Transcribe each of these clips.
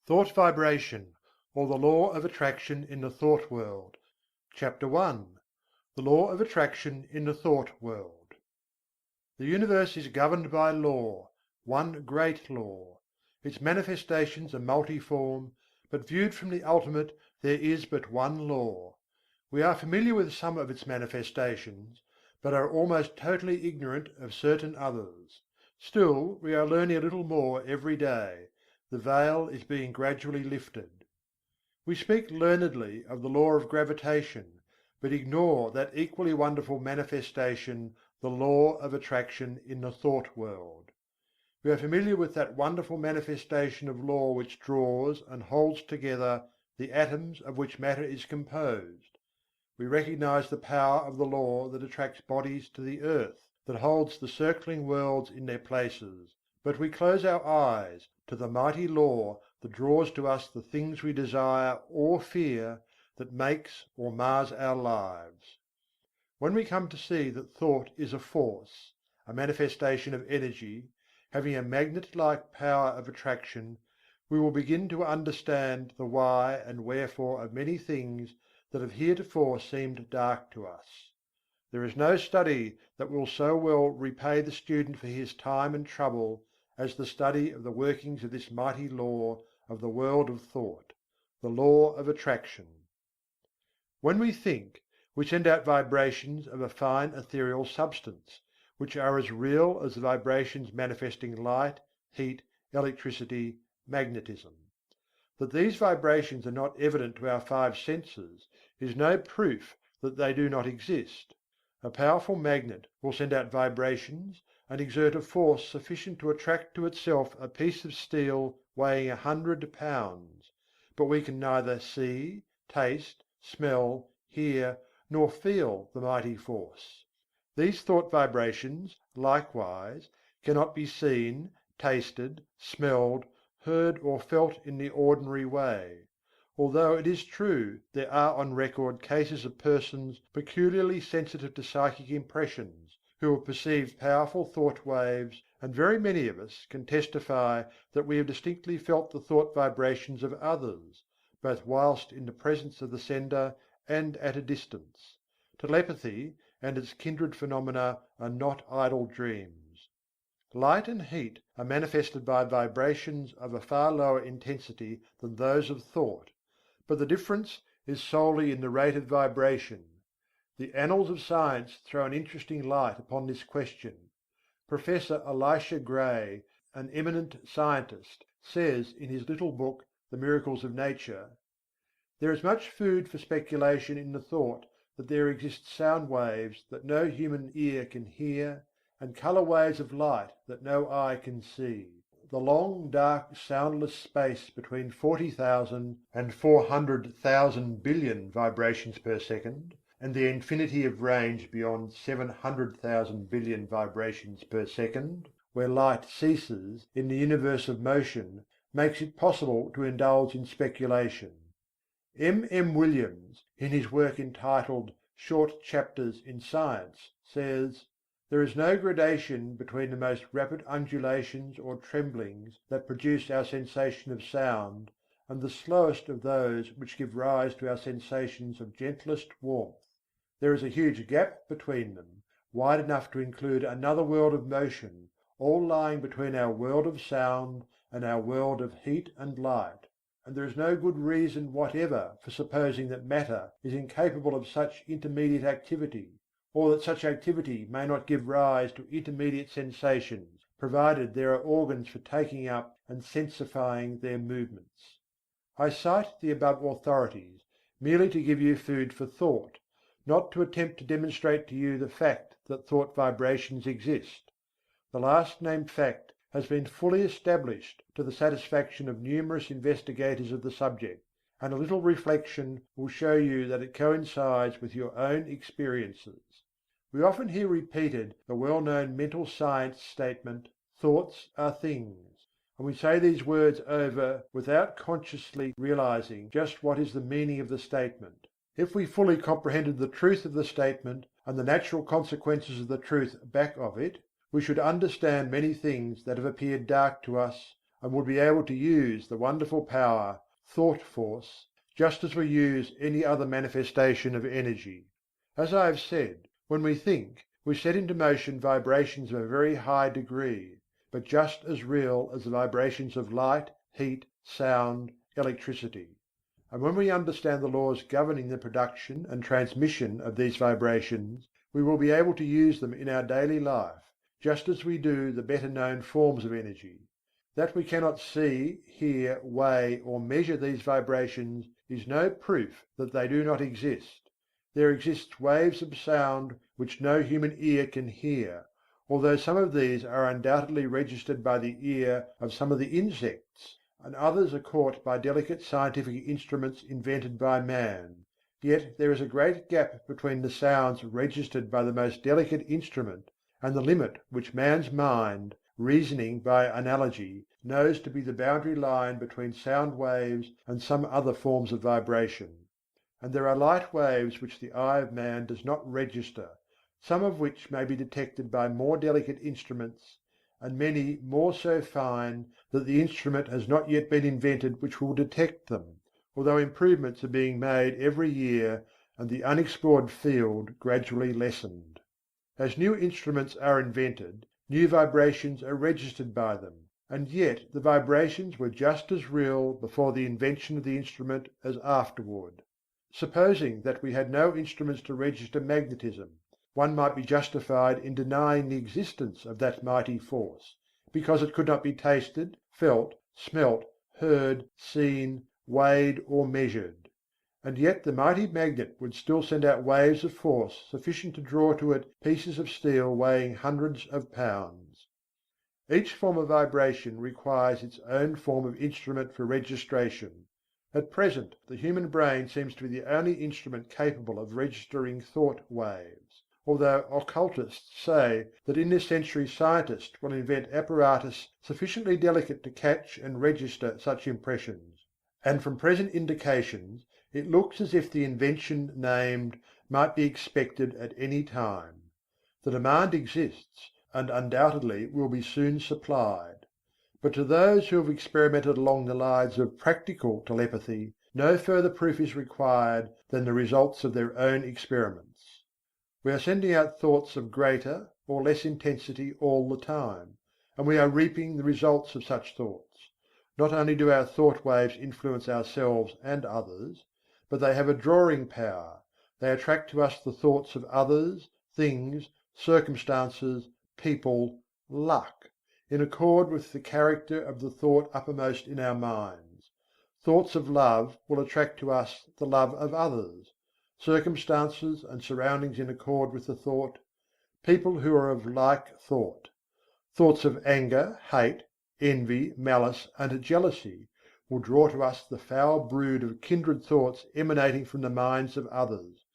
Thought Vibration, or the Law of Attraction in the Thought World. Chapter I. The Law of Attraction in the Thought World. The universe is governed by law, one great law. Its manifestations are multiform, but viewed from the ultimate there is but one law. We are familiar with some of its manifestations, but are almost totally ignorant of certain others. Still, we are learning a little more every day. The veil is being gradually lifted. We speak learnedly of the law of gravitation, but ignore that equally wonderful manifestation, the law of attraction in the thought world. We are familiar with that wonderful manifestation of law which draws and holds together the atoms of which matter is composed. We recognize the power of the law that attracts bodies to the earth, that holds the circling worlds in their places, but we close our eyes to the mighty law that draws to us the things we desire or fear, that makes or mars our lives. When we come to see that thought is a force, a manifestation of energy, having a magnet-like power of attraction, we will begin to understand the why and wherefore of many things that have heretofore seemed dark to us. There is no study that will so well repay the student for his time and trouble as the study of the workings of this mighty law of the world of thought, the law of attraction. When we think, we send out vibrations of a fine ethereal substance, which are as real as the vibrations manifesting light, heat, electricity, magnetism. That these vibrations are not evident to our five senses is no proof that they do not exist. A powerful magnet will send out vibrations and exert a force sufficient to attract to itself a piece of steel weighing 100 pounds, but we can neither see, taste, smell, hear, nor feel the mighty force. These thought vibrations, likewise, cannot be seen, tasted, smelled, heard or felt in the ordinary way, although it is true there are on record cases of persons peculiarly sensitive to psychic impressions, who have perceived powerful thought waves, and very many of us can testify that we have distinctly felt the thought vibrations of others, both whilst in the presence of the sender and at a distance. Telepathy and its kindred phenomena are not idle dreams. Light and heat are manifested by vibrations of a far lower intensity than those of thought, but the difference is solely in the rate of vibration. The annals of science throw an interesting light upon this question. Professor Elisha Gray, an eminent scientist, says in his little book The Miracles of Nature: "There is much food for speculation in the thought that there exist sound waves that no human ear can hear, and colour waves of light that no eye can see. The long, dark, soundless space between 40,000 and 400,000 billion vibrations per second, and the infinity of range beyond 700,000 billion vibrations per second, where light ceases in the universe of motion, makes it possible to indulge in speculation." M. Williams, in his work entitled Short Chapters in Science, says: "There is no gradation between the most rapid undulations or tremblings that produce our sensation of sound, and the slowest of those which give rise to our sensations of gentlest warmth. There is a huge gap between them, wide enough to include another world of motion, all lying between our world of sound and our world of heat and light, and there is no good reason whatever for supposing that matter is incapable of such intermediate activity, or that such activity may not give rise to intermediate sensations, provided there are organs for taking up and sensifying their movements." I cite the above authorities merely to give you food for thought, not to attempt to demonstrate to you the fact that thought vibrations exist. The last named fact has been fully established to the satisfaction of numerous investigators of the subject, and a little reflection will show you that it coincides with your own experiences. We often hear repeated the well-known mental science statement, "Thoughts are things," and we say these words over without consciously realizing just what is the meaning of the statement. If we fully comprehended the truth of the statement and the natural consequences of the truth back of it, we should understand many things that have appeared dark to us, and would be able to use the wonderful power, thought force, just as we use any other manifestation of energy. As I have said, when we think, we set into motion vibrations of a very high degree, but just as real as the vibrations of light, heat, sound, electricity. And when we understand the laws governing the production and transmission of these vibrations, we will be able to use them in our daily life, just as we do the better known forms of energy. That we cannot see, hear, weigh, or measure these vibrations is no proof that they do not exist. There exist waves of sound which no human ear can hear, although some of these are undoubtedly registered by the ear of some of the insects, and others are caught by delicate scientific instruments invented by man. Yet there is a great gap between the sounds registered by the most delicate instrument and the limit which man's mind, reasoning by analogy, knows to be the boundary line between sound waves and some other forms of vibration. And there are light waves which the eye of man does not register, some of which may be detected by more delicate instruments, and many more so fine that the instrument has not yet been invented which will detect them, although improvements are being made every year and the unexplored field gradually lessened. As new instruments are invented, new vibrations are registered by them, and yet the vibrations were just as real before the invention of the instrument as afterward. Supposing that we had no instruments to register magnetism, one might be justified in denying the existence of that mighty force, because it could not be tasted, felt, smelt, heard, seen, weighed, or measured. And yet the mighty magnet would still send out waves of force sufficient to draw to it pieces of steel weighing hundreds of pounds. Each form of vibration requires its own form of instrument for registration. At present the human brain seems to be the only instrument capable of registering thought waves, although occultists say that in this century scientists will invent apparatus sufficiently delicate to catch and register such impressions. And from present indications it looks as if the invention named might be expected at any time. The demand exists, and undoubtedly will be soon supplied. But to those who have experimented along the lines of practical telepathy, no further proof is required than the results of their own experiments. We are sending out thoughts of greater or less intensity all the time, and we are reaping the results of such thoughts. Not only do our thought waves influence ourselves and others, but they have a drawing power, they attract to us the thoughts of others, things, circumstances, people, luck, in accord with the character of the thought uppermost in our minds. Thoughts of love will attract to us the love of others, circumstances and surroundings in accord with the thought, people who are of like thought. Thoughts of anger, hate, envy, malice, and jealousy will draw to us the foul brood of kindred thoughts emanating from the minds of others,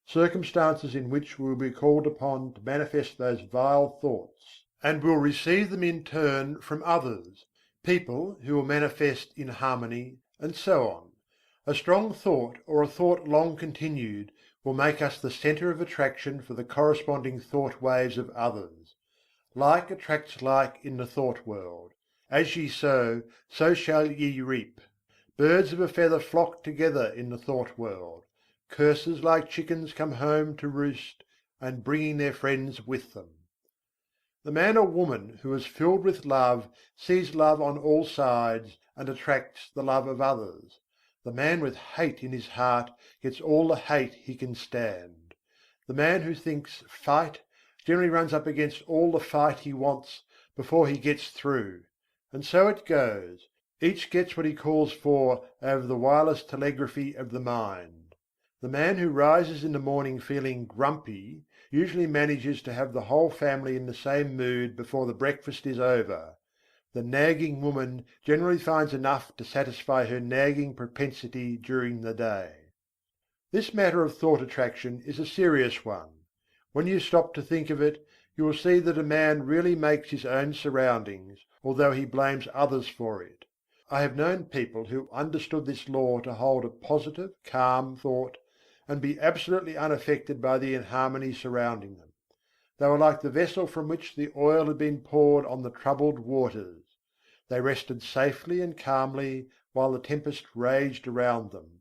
circumstances in which we will be called upon to manifest those vile thoughts, and will receive them in turn from others, people who will manifest in harmony, and so on. A strong thought or a thought long continued will make us the centre of attraction for the corresponding thought waves of others. Like attracts like in the thought world. As ye sow, so shall ye reap. Birds of a feather flock together in the thought world. Curses like chickens come home to roost, and bringing their friends with them. The man or woman who is filled with love sees love on all sides and attracts the love of others. The man with hate in his heart gets all the hate he can stand. The man who thinks fight generally runs up against all the fight he wants before he gets through. And so it goes. Each gets what he calls for over the wireless telegraphy of the mind. The man who rises in the morning feeling grumpy usually manages to have the whole family in the same mood before the breakfast is over. The nagging woman generally finds enough to satisfy her nagging propensity during the day. This matter of thought attraction is a serious one. When you stop to think of it, you will see that a man really makes his own surroundings, although he blames others for it. I have known people who understood this law to hold a positive, calm thought, and be absolutely unaffected by the inharmony surrounding them. They were like the vessel from which the oil had been poured on the troubled waters. They rested safely and calmly while the tempest raged around them.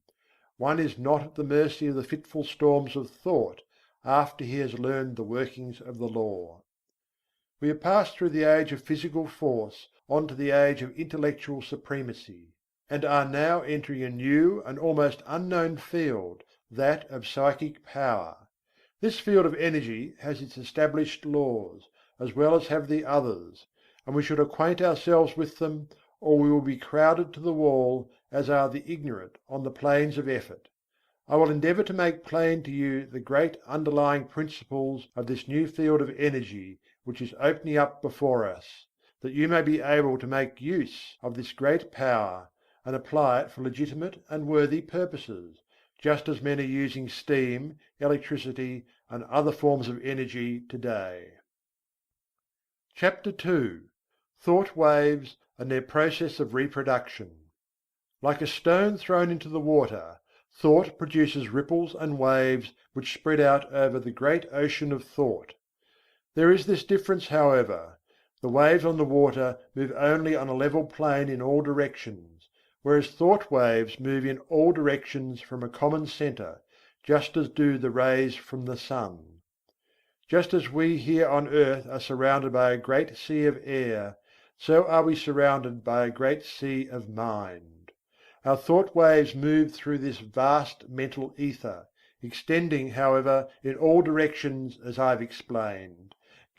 One is not at the mercy of the fitful storms of thought after he has learned the workings of the law. We have passed through the age of physical force on to the age of intellectual supremacy, and are now entering a new and almost unknown field, that of psychic power. This field of energy has its established laws, as well as have the others, and we should acquaint ourselves with them, or we will be crowded to the wall, as are the ignorant on the plains of effort. I will endeavour to make plain to you the great underlying principles of this new field of energy which is opening up before us, that you may be able to make use of this great power, and apply it for legitimate and worthy purposes, just as men are using steam, electricity, and other forms of energy today. Chapter II. Thought Waves and their Process of Reproduction. Like a stone thrown into the water, thought produces ripples and waves which spread out over the great ocean of thought. There is this difference, however: the waves on the water move only on a level plane in all directions, whereas thought waves move in all directions from a common centre, just as do the rays from the sun. Just as we here on earth are surrounded by a great sea of air, so are we surrounded by a great sea of mind. Our thought waves move through this vast mental ether, extending, however, in all directions as I have explained,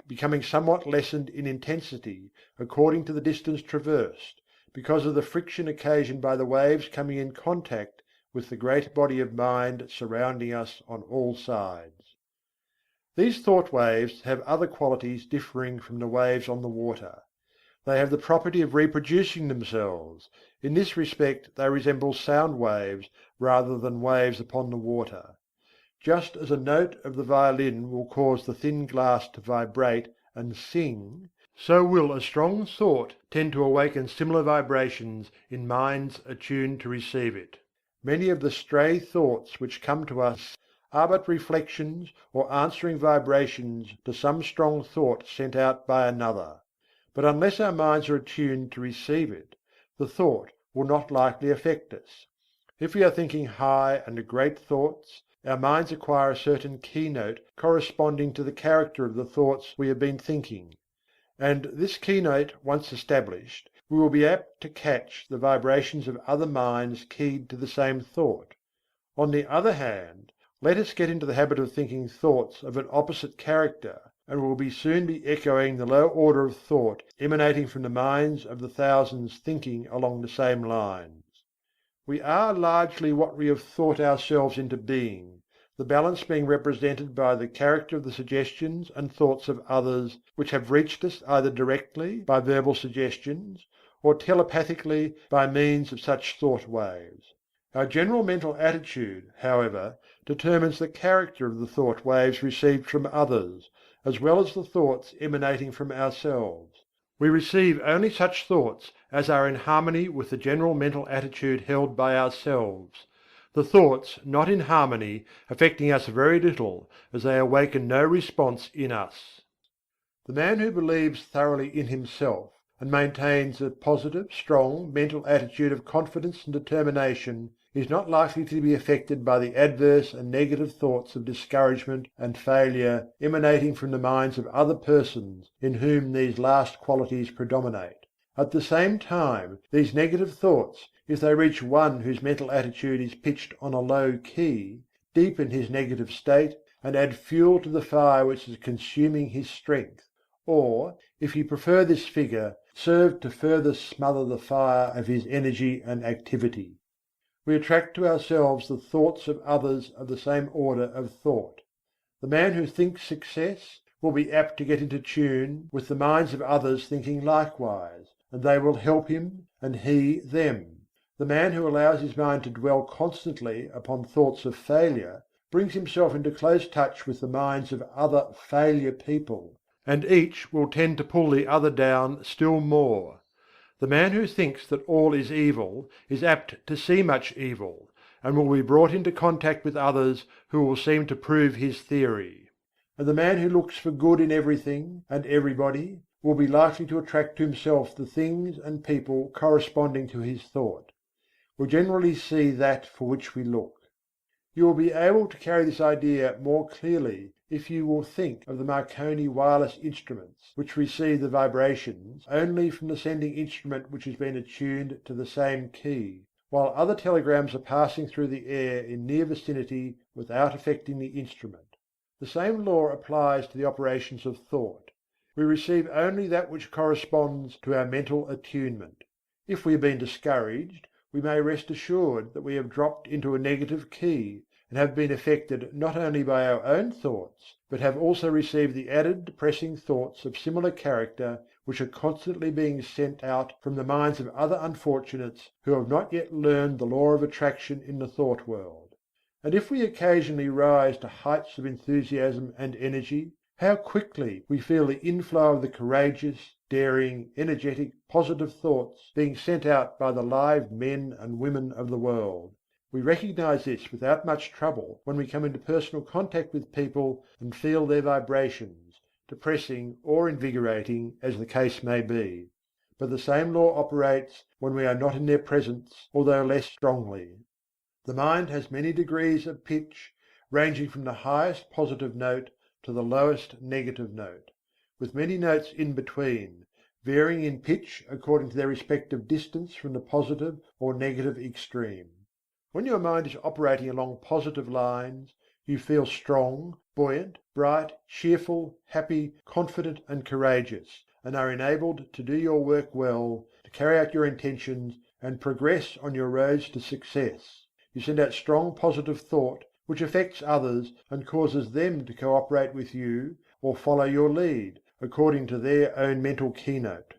becoming somewhat lessened in intensity according to the distance traversed, because of the friction occasioned by the waves coming in contact with the great body of mind surrounding us on all sides. These thought waves have other qualities differing from the waves on the water. They have the property of reproducing themselves. In this respect they resemble sound waves rather than waves upon the water. Just as a note of the violin will cause the thin glass to vibrate and sing, so will a strong thought tend to awaken similar vibrations in minds attuned to receive it. Many of the stray thoughts which come to us are but reflections or answering vibrations to some strong thought sent out by another. But unless our minds are attuned to receive it, the thought will not likely affect us. If we are thinking high and great thoughts, our minds acquire a certain keynote corresponding to the character of the thoughts we have been thinking; and this keynote once established, we will be apt to catch the vibrations of other minds keyed to the same thought. On the other hand, let us get into the habit of thinking thoughts of an opposite character, and we will soon be echoing the low order of thought emanating from the minds of the thousands thinking along the same lines. We are largely what we have thought ourselves into being, the balance being represented by the character of the suggestions and thoughts of others which have reached us either directly by verbal suggestions, or telepathically by means of such thought waves. Our general mental attitude, however, determines the character of the thought waves received from others, as well as the thoughts emanating from ourselves. We receive only such thoughts as are in harmony with the general mental attitude held by ourselves; the thoughts not in harmony affecting us very little, as they awaken no response in us. The man who believes thoroughly in himself, and maintains a positive, strong mental attitude of confidence and determination, is not likely to be affected by the adverse and negative thoughts of discouragement and failure emanating from the minds of other persons in whom these last qualities predominate. At the same time, these negative thoughts, if they reach one whose mental attitude is pitched on a low key, deepen his negative state and add fuel to the fire which is consuming his strength, or, if you prefer this figure, serve to further smother the fire of his energy and activity. We attract to ourselves the thoughts of others of the same order of thought. The man who thinks success will be apt to get into tune with the minds of others thinking likewise, and they will help him and he them. The man who allows his mind to dwell constantly upon thoughts of failure brings himself into close touch with the minds of other failure people, and each will tend to pull the other down still more. The man who thinks that all is evil is apt to see much evil, and will be brought into contact with others who will seem to prove his theory. And the man who looks for good in everything and everybody will be likely to attract to himself the things and people corresponding to his thought. We generally see that for which we look. You will be able to carry this idea more clearly if you will think of the Marconi wireless instruments, which receive the vibrations only from the sending instrument which has been attuned to the same key, while other telegrams are passing through the air in near vicinity without affecting the instrument. The same law applies to the operations of thought. We receive only that which corresponds to our mental attunement. If we have been discouraged, we may rest assured that we have dropped into a negative key, and have been affected not only by our own thoughts, but have also received the added depressing thoughts of similar character which are constantly being sent out from the minds of other unfortunates who have not yet learned the law of attraction in the thought world. And if we occasionally rise to heights of enthusiasm and energy, how quickly we feel the inflow of the courageous, daring, energetic, positive thoughts being sent out by the live men and women of the world. We recognize this without much trouble when we come into personal contact with people and feel their vibrations, depressing or invigorating as the case may be. But the same law operates when we are not in their presence, although less strongly. The mind has many degrees of pitch, ranging from the highest positive note to the lowest negative note, with many notes in between, varying in pitch according to their respective distance from the positive or negative extreme. When your mind is operating along positive lines, you feel strong, buoyant, bright, cheerful, happy, confident and courageous, and are enabled to do your work well, to carry out your intentions, and progress on your roads to success. You send out strong positive thought, which affects others and causes them to cooperate with you or follow your lead, according to their own mental keynote.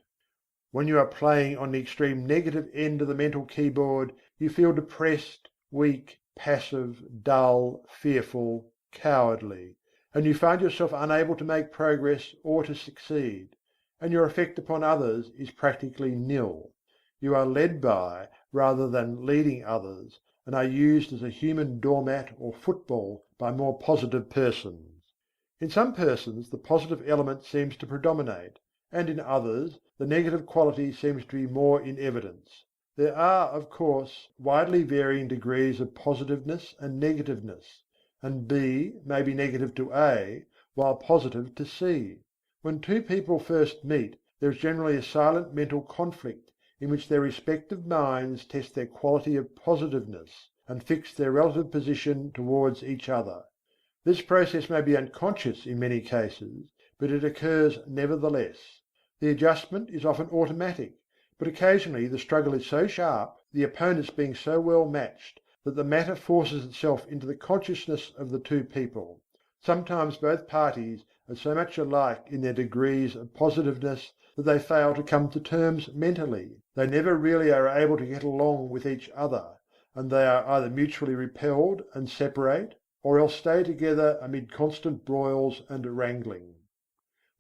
When you are playing on the extreme negative end of the mental keyboard, you feel depressed, weak, passive, dull, fearful, cowardly, and you find yourself unable to make progress or to succeed, and your effect upon others is practically nil. You are led by, rather than leading others, and are used as a human doormat or football by more positive persons. In some persons the positive element seems to predominate, and in others the negative quality seems to be more in evidence. There are, of course, widely varying degrees of positiveness and negativeness, and B may be negative to A, while positive to C. When two people first meet, there is generally a silent mental conflict in which their respective minds test their quality of positiveness, and fix their relative position towards each other. This process may be unconscious in many cases, but it occurs nevertheless. The adjustment is often automatic, but occasionally the struggle is so sharp, the opponents being so well matched, that the matter forces itself into the consciousness of the two people. Sometimes both parties are so much alike in their degrees of positiveness that they fail to come to terms mentally. They never really are able to get along with each other, and they are either mutually repelled and separate, or else stay together amid constant broils and wrangling.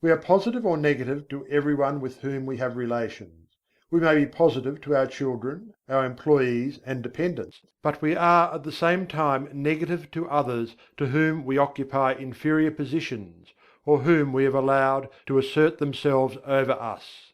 We are positive or negative to everyone with whom we have relations. We may be positive to our children, our employees and dependents, but we are at the same time negative to others to whom we occupy inferior positions, or whom we have allowed to assert themselves over us.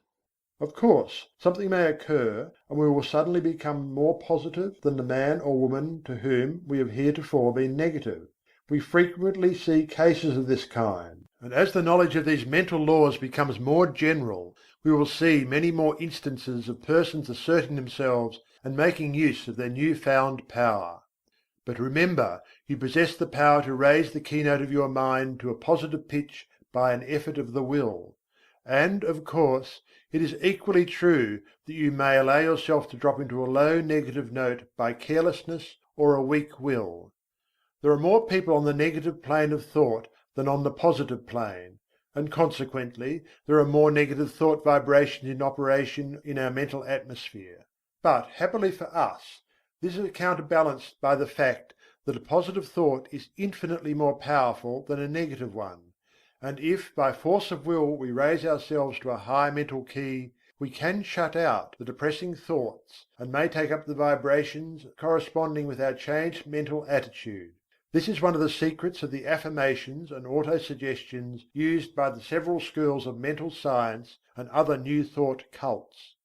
Of course, something may occur and we will suddenly become more positive than the man or woman to whom we have heretofore been negative. We frequently see cases of this kind, and as the knowledge of these mental laws becomes more general, we will see many more instances of persons asserting themselves and making use of their new-found power. But remember, you possess the power to raise the keynote of your mind to a positive pitch by an effort of the will. And, of course, it is equally true that you may allow yourself to drop into a low negative note by carelessness or a weak will. There are more people on the negative plane of thought than on the positive plane, and consequently there are more negative thought vibrations in operation in our mental atmosphere. But, happily for us, this is counterbalanced by the fact that a positive thought is infinitely more powerful than a negative one, and if by force of will we raise ourselves to a high mental key, we can shut out the depressing thoughts and may take up the vibrations corresponding with our changed mental attitude. This is one of the secrets of the affirmations and autosuggestions used by the several schools of mental science and other New Thought cults.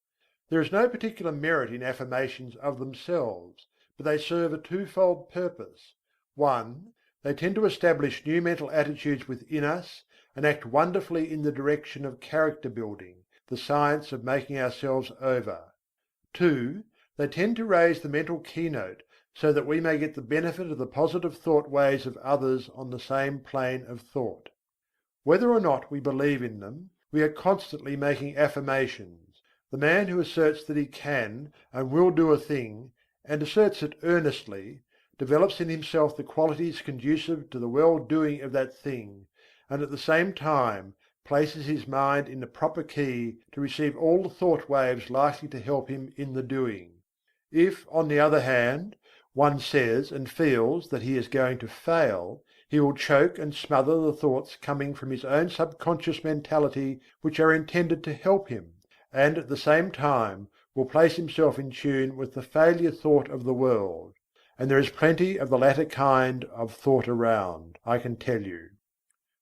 There is no particular merit in affirmations of themselves, but they serve a twofold purpose. One, they tend to establish new mental attitudes within us and act wonderfully in the direction of character building, the science of making ourselves over. Two, they tend to raise the mental keynote so that we may get the benefit of the positive thought waves of others on the same plane of thought. Whether or not we believe in them, we are constantly making affirmations. The man who asserts that he can and will do a thing, and asserts it earnestly, develops in himself the qualities conducive to the well-doing of that thing, and at the same time places his mind in the proper key to receive all the thought waves likely to help him in the doing. If, on the other hand, one says and feels that he is going to fail, he will choke and smother the thoughts coming from his own subconscious mentality which are intended to help him, and at the same time will place himself in tune with the failure thought of the world. And there is plenty of the latter kind of thought around, I can tell you.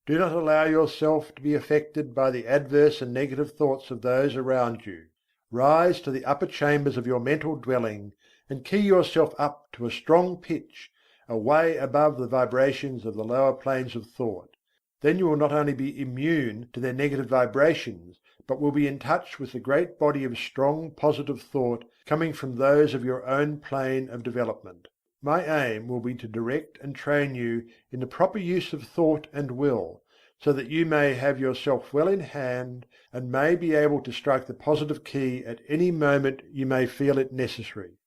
Do not allow yourself to be affected by the adverse and negative thoughts of those around you. Rise to the upper chambers of your mental dwelling, and key yourself up to a strong pitch, away above the vibrations of the lower planes of thought. Then you will not only be immune to their negative vibrations, but will be in touch with the great body of strong positive thought coming from those of your own plane of development. My aim will be to direct and train you in the proper use of thought and will, so that you may have yourself well in hand, and may be able to strike the positive key at any moment you may feel it necessary.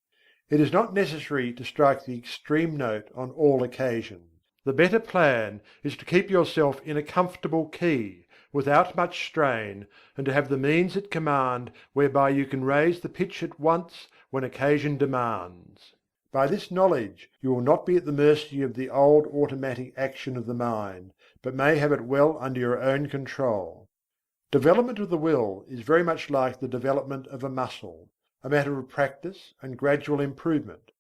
It is not necessary to strike the extreme note on all occasions. The better plan is to keep yourself in a comfortable key, without much strain, and to have the means at command whereby you can raise the pitch at once when occasion demands. By this knowledge you will not be at the mercy of the old automatic action of the mind, but may have it well under your own control. Development of the will is very much like the development of a muscle, a matter of practice and gradual improvement.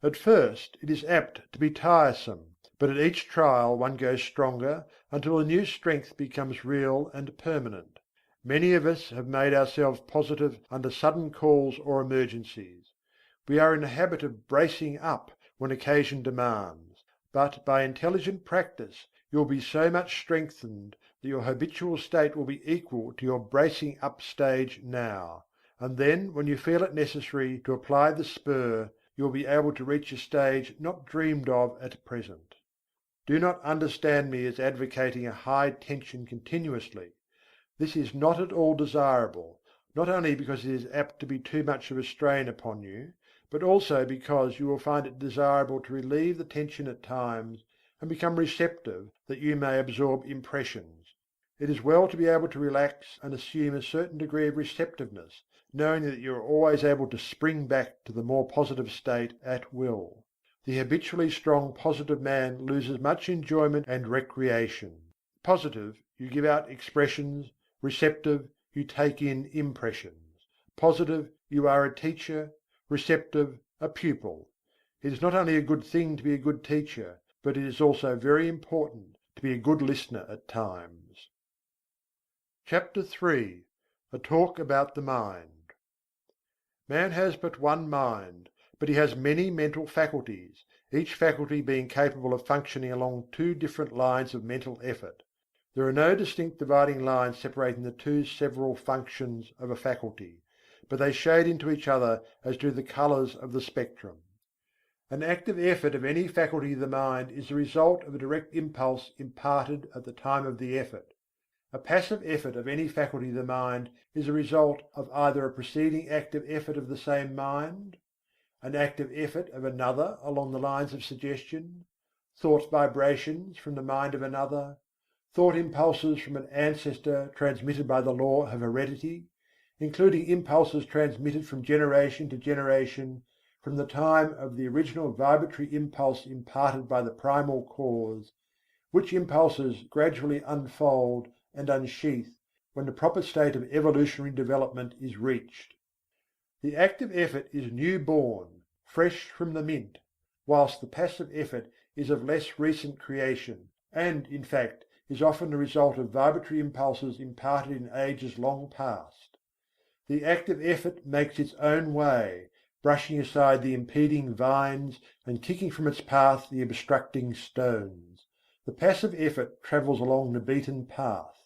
At first it is apt to be tiresome, but at each trial one goes stronger until the new strength becomes real and permanent. Many of us have made ourselves positive under sudden calls or emergencies. We are in the habit of bracing up when occasion demands, but by intelligent practice you will be so much strengthened that your habitual state will be equal to your bracing up stage now, and then when you feel it necessary to apply the spur, you will be able to reach a stage not dreamed of at present. Do not understand me as advocating a high tension continuously. This is not at all desirable, not only because it is apt to be too much of a strain upon you, but also because you will find it desirable to relieve the tension at times and become receptive that you may absorb impressions. It is well to be able to relax and assume a certain degree of receptiveness, knowing that you are always able to spring back to the more positive state at will. The habitually strong positive man loses much enjoyment and recreation. Positive, you give out expressions; receptive, you take in impressions. Positive, you are a teacher; receptive, a pupil. It is not only a good thing to be a good teacher, but it is also very important to be a good listener at times. CHAPTER III. A talk about the mind. Man has but one mind, but he has many mental faculties, each faculty being capable of functioning along two different lines of mental effort. There are no distinct dividing lines separating the two several functions of a faculty, but they shade into each other as do the colours of the spectrum. An active effort of any faculty of the mind is the result of a direct impulse imparted at the time of the effort. A passive effort of any faculty of the mind is the result of either a preceding active effort of the same mind, an active effort of another along the lines of suggestion, thought vibrations from the mind of another, thought impulses from an ancestor transmitted by the law of heredity, including impulses transmitted from generation to generation from the time of the original vibratory impulse imparted by the primal cause, which impulses gradually unfold and unsheath when the proper state of evolutionary development is reached. The active effort is new born, fresh from the mint, whilst the passive effort is of less recent creation, and, in fact, is often the result of vibratory impulses imparted in ages long past. The active effort makes its own way, brushing aside the impeding vines and kicking from its path the obstructing stones. The passive effort travels along the beaten path.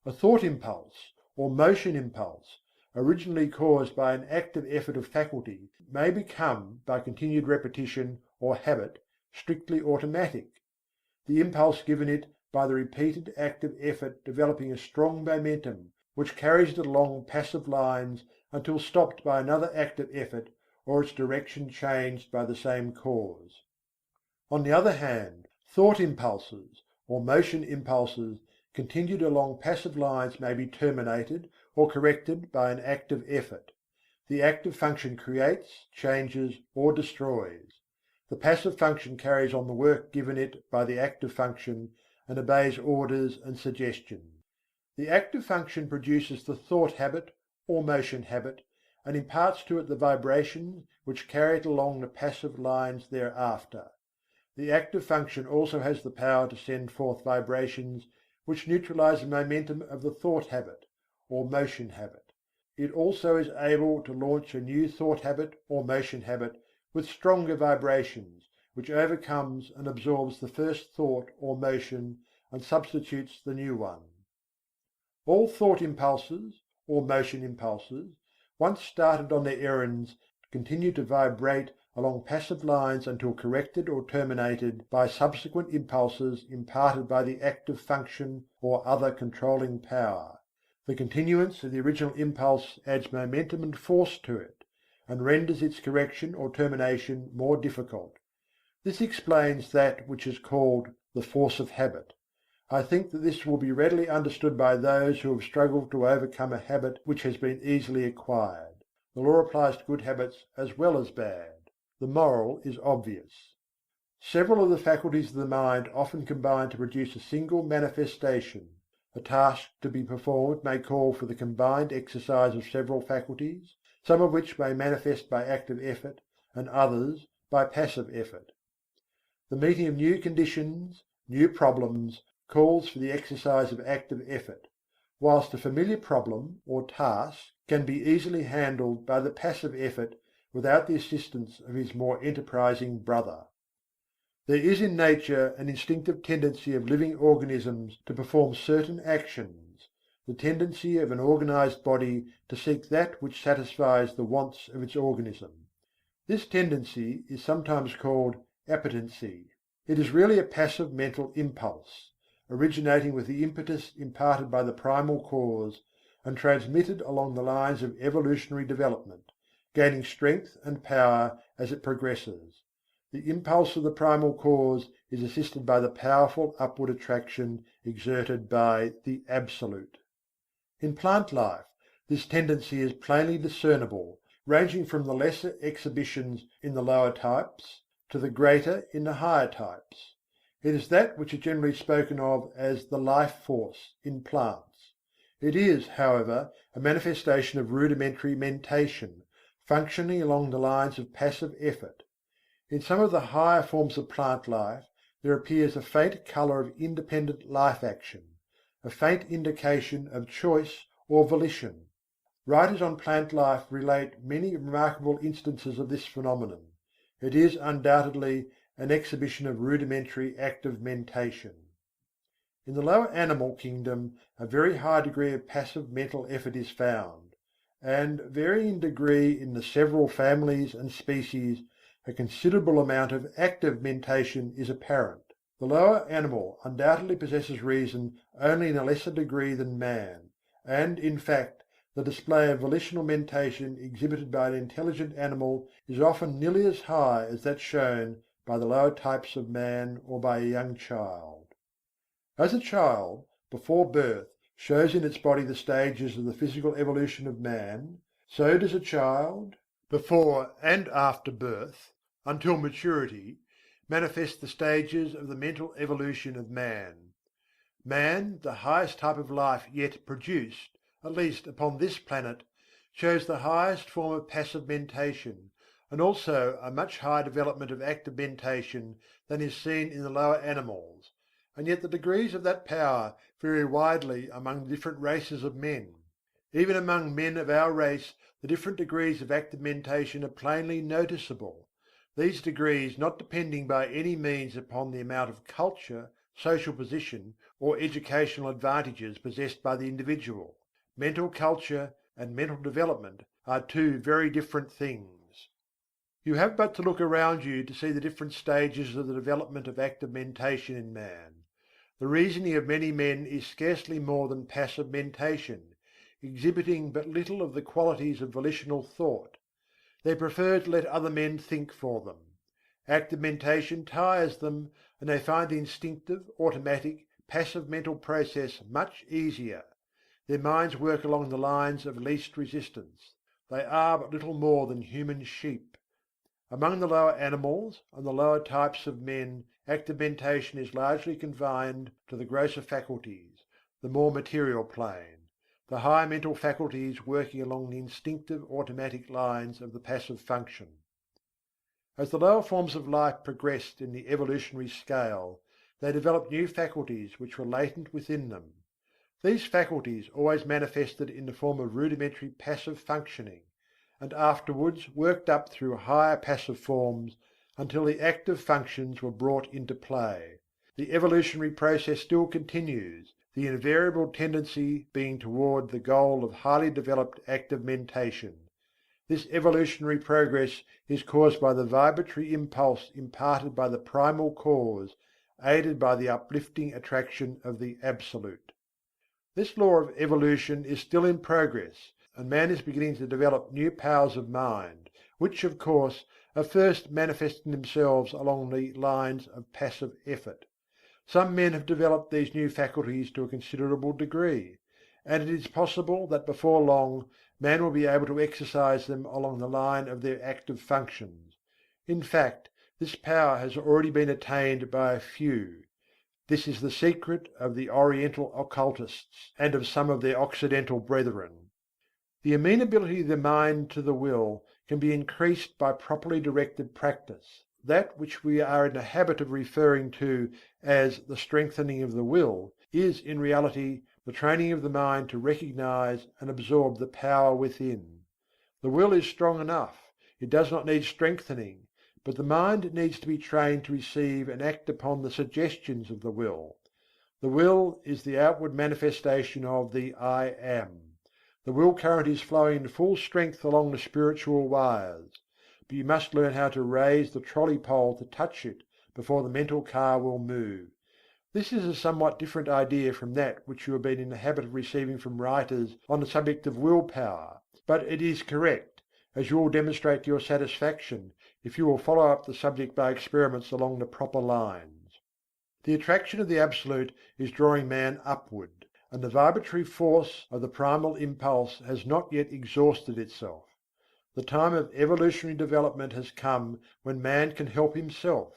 A thought impulse or motion impulse, originally caused by an active effort of faculty, may become, by continued repetition or habit, strictly automatic, the impulse given it by the repeated active effort developing a strong momentum which carries it along passive lines until stopped by another active effort or its direction changed by the same cause. On the other hand, thought impulses or motion impulses continued along passive lines may be terminated or corrected by an active effort. The active function creates, changes, or destroys. The passive function carries on the work given it by the active function and obeys orders and suggestions. The active function produces the thought habit or motion habit and imparts to it the vibrations which carry it along the passive lines thereafter. The active function also has the power to send forth vibrations which neutralize the momentum of the thought habit or motion habit. It also is able to launch a new thought habit or motion habit with stronger vibrations, which overcomes and absorbs the first thought or motion and substitutes the new one. All thought impulses or motion impulses, once started on their errands, continue to vibrate along passive lines until corrected or terminated by subsequent impulses imparted by the active function or other controlling power. The continuance of the original impulse adds momentum and force to it, and renders its correction or termination more difficult. This explains that which is called the force of habit. I think that this will be readily understood by those who have struggled to overcome a habit which has been easily acquired. The law applies to good habits as well as bad. The moral is obvious. Several of the faculties of the mind often combine to produce a single manifestation. A task to be performed may call for the combined exercise of several faculties, some of which may manifest by active effort, and others by passive effort. The meeting of new conditions, new problems, calls for the exercise of active effort, whilst a familiar problem or task can be easily handled by the passive effort without the assistance of his more enterprising brother. There is in nature an instinctive tendency of living organisms to perform certain actions, the tendency of an organized body to seek that which satisfies the wants of its organism. This tendency is sometimes called appetency. It is really a passive mental impulse, originating with the impetus imparted by the primal cause and transmitted along the lines of evolutionary development, gaining strength and power as it progresses. The impulse of the primal cause is assisted by the powerful upward attraction exerted by the Absolute. In plant life, this tendency is plainly discernible, ranging from the lesser exhibitions in the lower types to the greater in the higher types. It is that which is generally spoken of as the life force in plants. It is, however, a manifestation of rudimentary mentation, functioning along the lines of passive effort. In some of the higher forms of plant life there appears a faint colour of independent life action, a faint indication of choice or volition. Writers on plant life relate many remarkable instances of this phenomenon. It is undoubtedly an exhibition of rudimentary active mentation. In the lower animal kingdom a very high degree of passive mental effort is found, and varying in degree in the several families and species, a considerable amount of active mentation is apparent. The lower animal undoubtedly possesses reason only in a lesser degree than man, and, in fact, the display of volitional mentation exhibited by an intelligent animal is often nearly as high as that shown by the lower types of man or by a young child. As a child, before birth, shows in its body the stages of the physical evolution of man, so does a child, before and after birth, until maturity, manifest the stages of the mental evolution of man. Man, the highest type of life yet produced, at least upon this planet, shows the highest form of passive mentation, and also a much higher development of active mentation than is seen in the lower animals, and yet the degrees of that power vary widely among the different races of men. Even among men of our race the different degrees of active mentation are plainly noticeable, these degrees not depending by any means upon the amount of culture, social position, or educational advantages possessed by the individual. Mental culture and mental development are two very different things. You have but to look around you to see the different stages of the development of active mentation in man. The reasoning of many men is scarcely more than passive mentation, exhibiting but little of the qualities of volitional thought. They prefer to let other men think for them. Active mentation tires them, and they find the instinctive, automatic, passive mental process much easier. Their minds work along the lines of least resistance. They are but little more than human sheep. Among the lower animals and the lower types of men, active mentation is largely confined to the grosser faculties, the more material plane, the higher mental faculties working along the instinctive automatic lines of the passive function. As the lower forms of life progressed in the evolutionary scale, they developed new faculties which were latent within them. These faculties always manifested in the form of rudimentary passive functioning, and afterwards worked up through higher passive forms until the active functions were brought into play. The evolutionary process still continues, the invariable tendency being toward the goal of highly developed active mentation. This evolutionary progress is caused by the vibratory impulse imparted by the primal cause, aided by the uplifting attraction of the Absolute. This law of evolution is still in progress, and man is beginning to develop new powers of mind, which, of course, are first manifesting themselves along the lines of passive effort. Some men have developed these new faculties to a considerable degree, and it is possible that before long man will be able to exercise them along the line of their active functions. In fact, this power has already been attained by a few. This is the secret of the Oriental occultists and of some of their Occidental brethren. The amenability of the mind to the will can be increased by properly directed practice. That which we are in the habit of referring to as the strengthening of the will is in reality the training of the mind to recognize and absorb the power within. The will is strong enough, it does not need strengthening, but the mind needs to be trained to receive and act upon the suggestions of the will. The will is the outward manifestation of the I Am. The will current is flowing in full strength along the spiritual wires, but you must learn how to raise the trolley pole to touch it before the mental car will move. This is a somewhat different idea from that which you have been in the habit of receiving from writers on the subject of will power, but it is correct, as you will demonstrate to your satisfaction if you will follow up the subject by experiments along the proper lines. The attraction of the Absolute is drawing man upward, and the vibratory force of the primal impulse has not yet exhausted itself. The time of evolutionary development has come when man can help himself.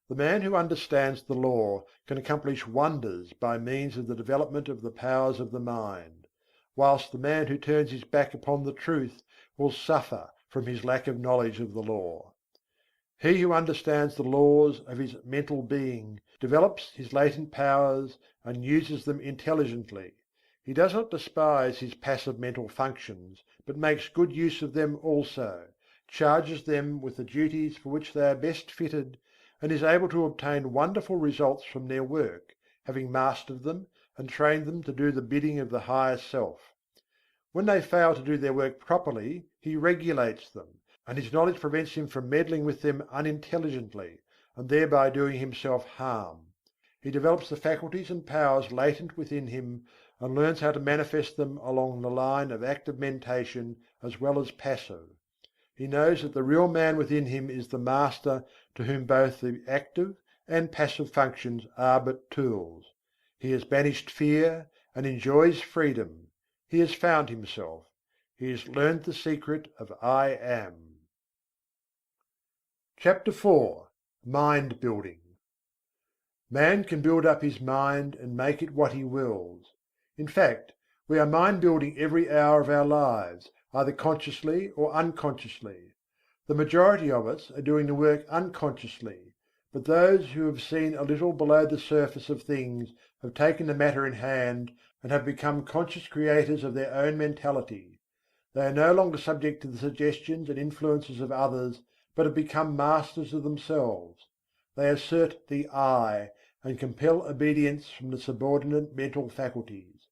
The man who understands the law can accomplish wonders by means of the development of the powers of the mind, whilst the man who turns his back upon the truth will suffer from his lack of knowledge of the law. He who understands the laws of his mental being develops his latent powers and uses them intelligently. He does not despise his passive mental functions, but makes good use of them also, charges them with the duties for which they are best fitted, and is able to obtain wonderful results from their work, having mastered them and trained them to do the bidding of the higher self. When they fail to do their work properly, he regulates them, and his knowledge prevents him from meddling with them unintelligently, and thereby doing himself harm. He develops the faculties and powers latent within him, and learns how to manifest them along the line of active mentation as well as passive. He knows that the real man within him is the master to whom both the active and passive functions are but tools. He has banished fear and enjoys freedom. He has found himself. He has learned the secret of I Am. Chapter 4. Mind Building. Man can build up his mind and make it what he wills. In fact, we are mind building every hour of our lives, either consciously or unconsciously. The majority of us are doing the work unconsciously, But those who have seen a little below the surface of things have taken the matter in hand and have become conscious creators of their own mentality. They are no longer subject to the suggestions and influences of others, but have become masters of themselves. They assert the "I" and compel obedience from the subordinate mental faculties.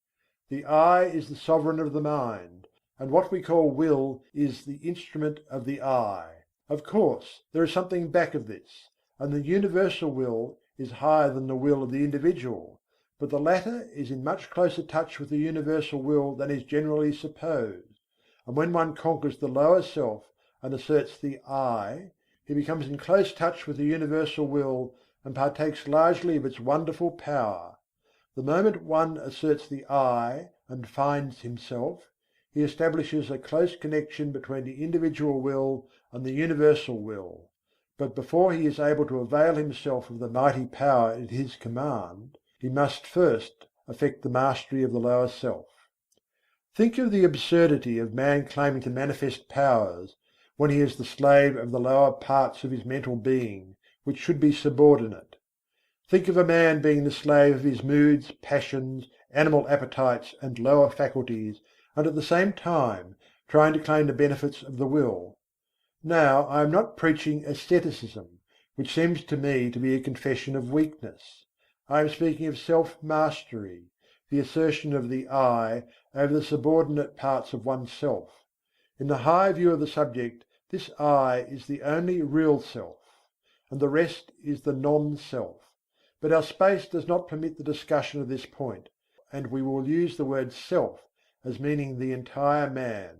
The "I" is the sovereign of the mind, and what we call will is the instrument of the "I." Of course, there is something back of this, and the universal will is higher than the will of the individual, but the latter is in much closer touch with the universal will than is generally supposed, and when one conquers the lower self and asserts the "I," he becomes in close touch with the universal will and partakes largely of its wonderful power. The moment one asserts the "I" and finds himself, he establishes a close connection between the individual will and the universal will. But before he is able to avail himself of the mighty power at his command, he must first effect the mastery of the lower self. Think of the absurdity of man claiming to manifest powers, when he is the slave of the lower parts of his mental being, which should be subordinate. Think of a man being the slave of his moods, passions, animal appetites and lower faculties, and at the same time trying to claim the benefits of the will. Now I am not preaching asceticism, which seems to me to be a confession of weakness. I am speaking of self-mastery, the assertion of the "I" over the subordinate parts of oneself. In the high view of the subject, this "I" is the only real self, and the rest is the non-self. But our space does not permit the discussion of this point, and we will use the word "self" as meaning the entire man.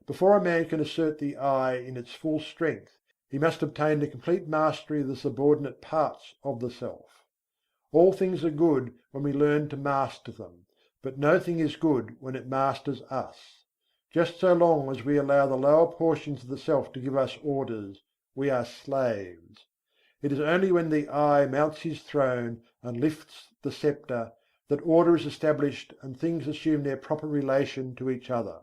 Before a man can assert the "I" in its full strength, he must obtain the complete mastery of the subordinate parts of the self. All things are good when we learn to master them, but no thing is good when it masters us. Just so long as we allow the lower portions of the self to give us orders, we are slaves. It is only when the "I" mounts his throne and lifts the scepter that order is established and things assume their proper relation to each other.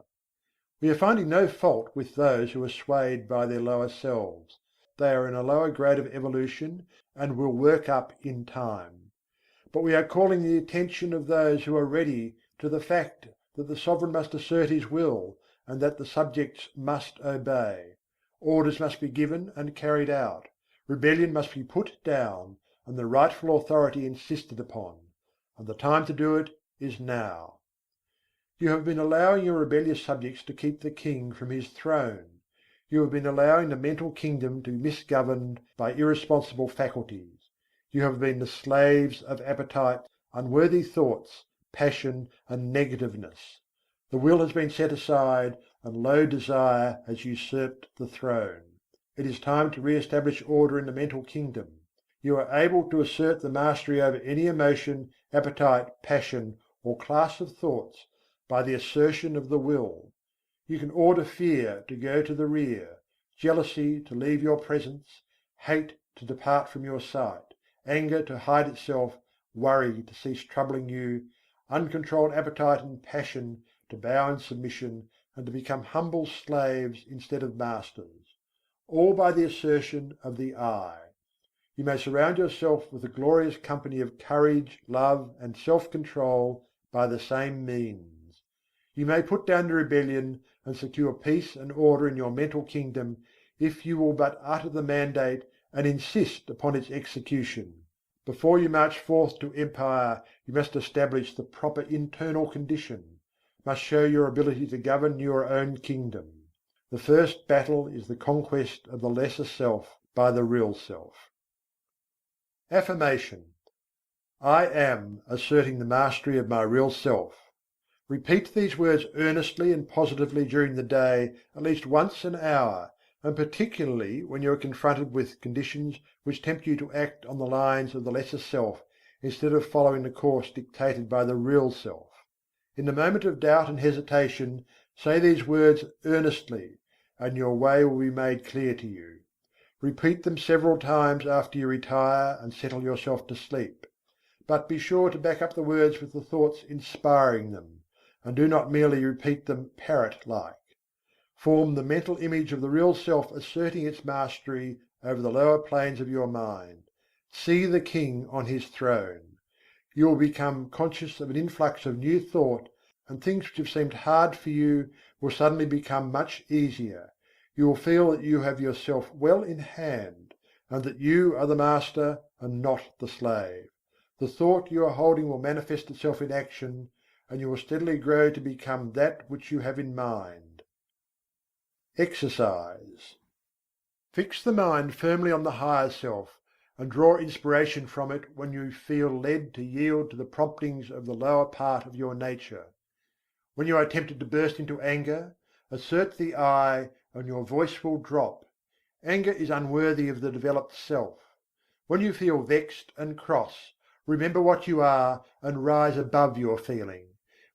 We are finding no fault with those who are swayed by their lower selves. They are in a lower grade of evolution and will work up in time. But we are calling the attention of those who are ready to the fact that the sovereign must assert his will, and that the subjects must obey. Orders must be given and carried out. Rebellion must be put down, and the rightful authority insisted upon. And the time to do it is now. You have been allowing your rebellious subjects to keep the king from his throne. You have been allowing the mental kingdom to be misgoverned by irresponsible faculties. You have been the slaves of appetite, unworthy thoughts, passion and negativeness. The will has been set aside, and low desire has usurped the throne. It is time to re-establish order in the mental kingdom. You are able to assert the mastery over any emotion, appetite, passion, or class of thoughts by the assertion of the will. You can order fear to go to the rear, jealousy to leave your presence, hate to depart from your sight, anger to hide itself, worry to cease troubling you, uncontrolled appetite and passion to bow in submission and to become humble slaves instead of masters. All by the assertion of the "I." You may surround yourself with a glorious company of courage, love and self-control by the same means. You may put down the rebellion and secure peace and order in your mental kingdom if you will but utter the mandate and insist upon its execution. Before you march forth to empire, you must establish the proper internal condition, must show your ability to govern your own kingdom. The first battle is the conquest of the lesser self by the real self. Affirmation: I am asserting the mastery of my real self. Repeat these words earnestly and positively during the day at least once an hour, and particularly when you are confronted with conditions which tempt you to act on the lines of the lesser self instead of following the course dictated by the real self. In the moment of doubt and hesitation, say these words earnestly, and your way will be made clear to you. Repeat them several times after you retire and settle yourself to sleep. But be sure to back up the words with the thoughts inspiring them, and do not merely repeat them parrot-like. Form the mental image of the real self asserting its mastery over the lower planes of your mind. See the king on his throne. You will become conscious of an influx of new thought, and things which have seemed hard for you will suddenly become much easier. You will feel that you have yourself well in hand, and that you are the master and not the slave. The thought you are holding will manifest itself in action, and you will steadily grow to become that which you have in mind. Exercise. Fix the mind firmly on the higher self, and draw inspiration from it when you feel led to yield to the promptings of the lower part of your nature. When you are tempted to burst into anger, assert the "I" and your voice will drop. Anger is unworthy of the developed self. When you feel vexed and cross, remember what you are and rise above your feeling.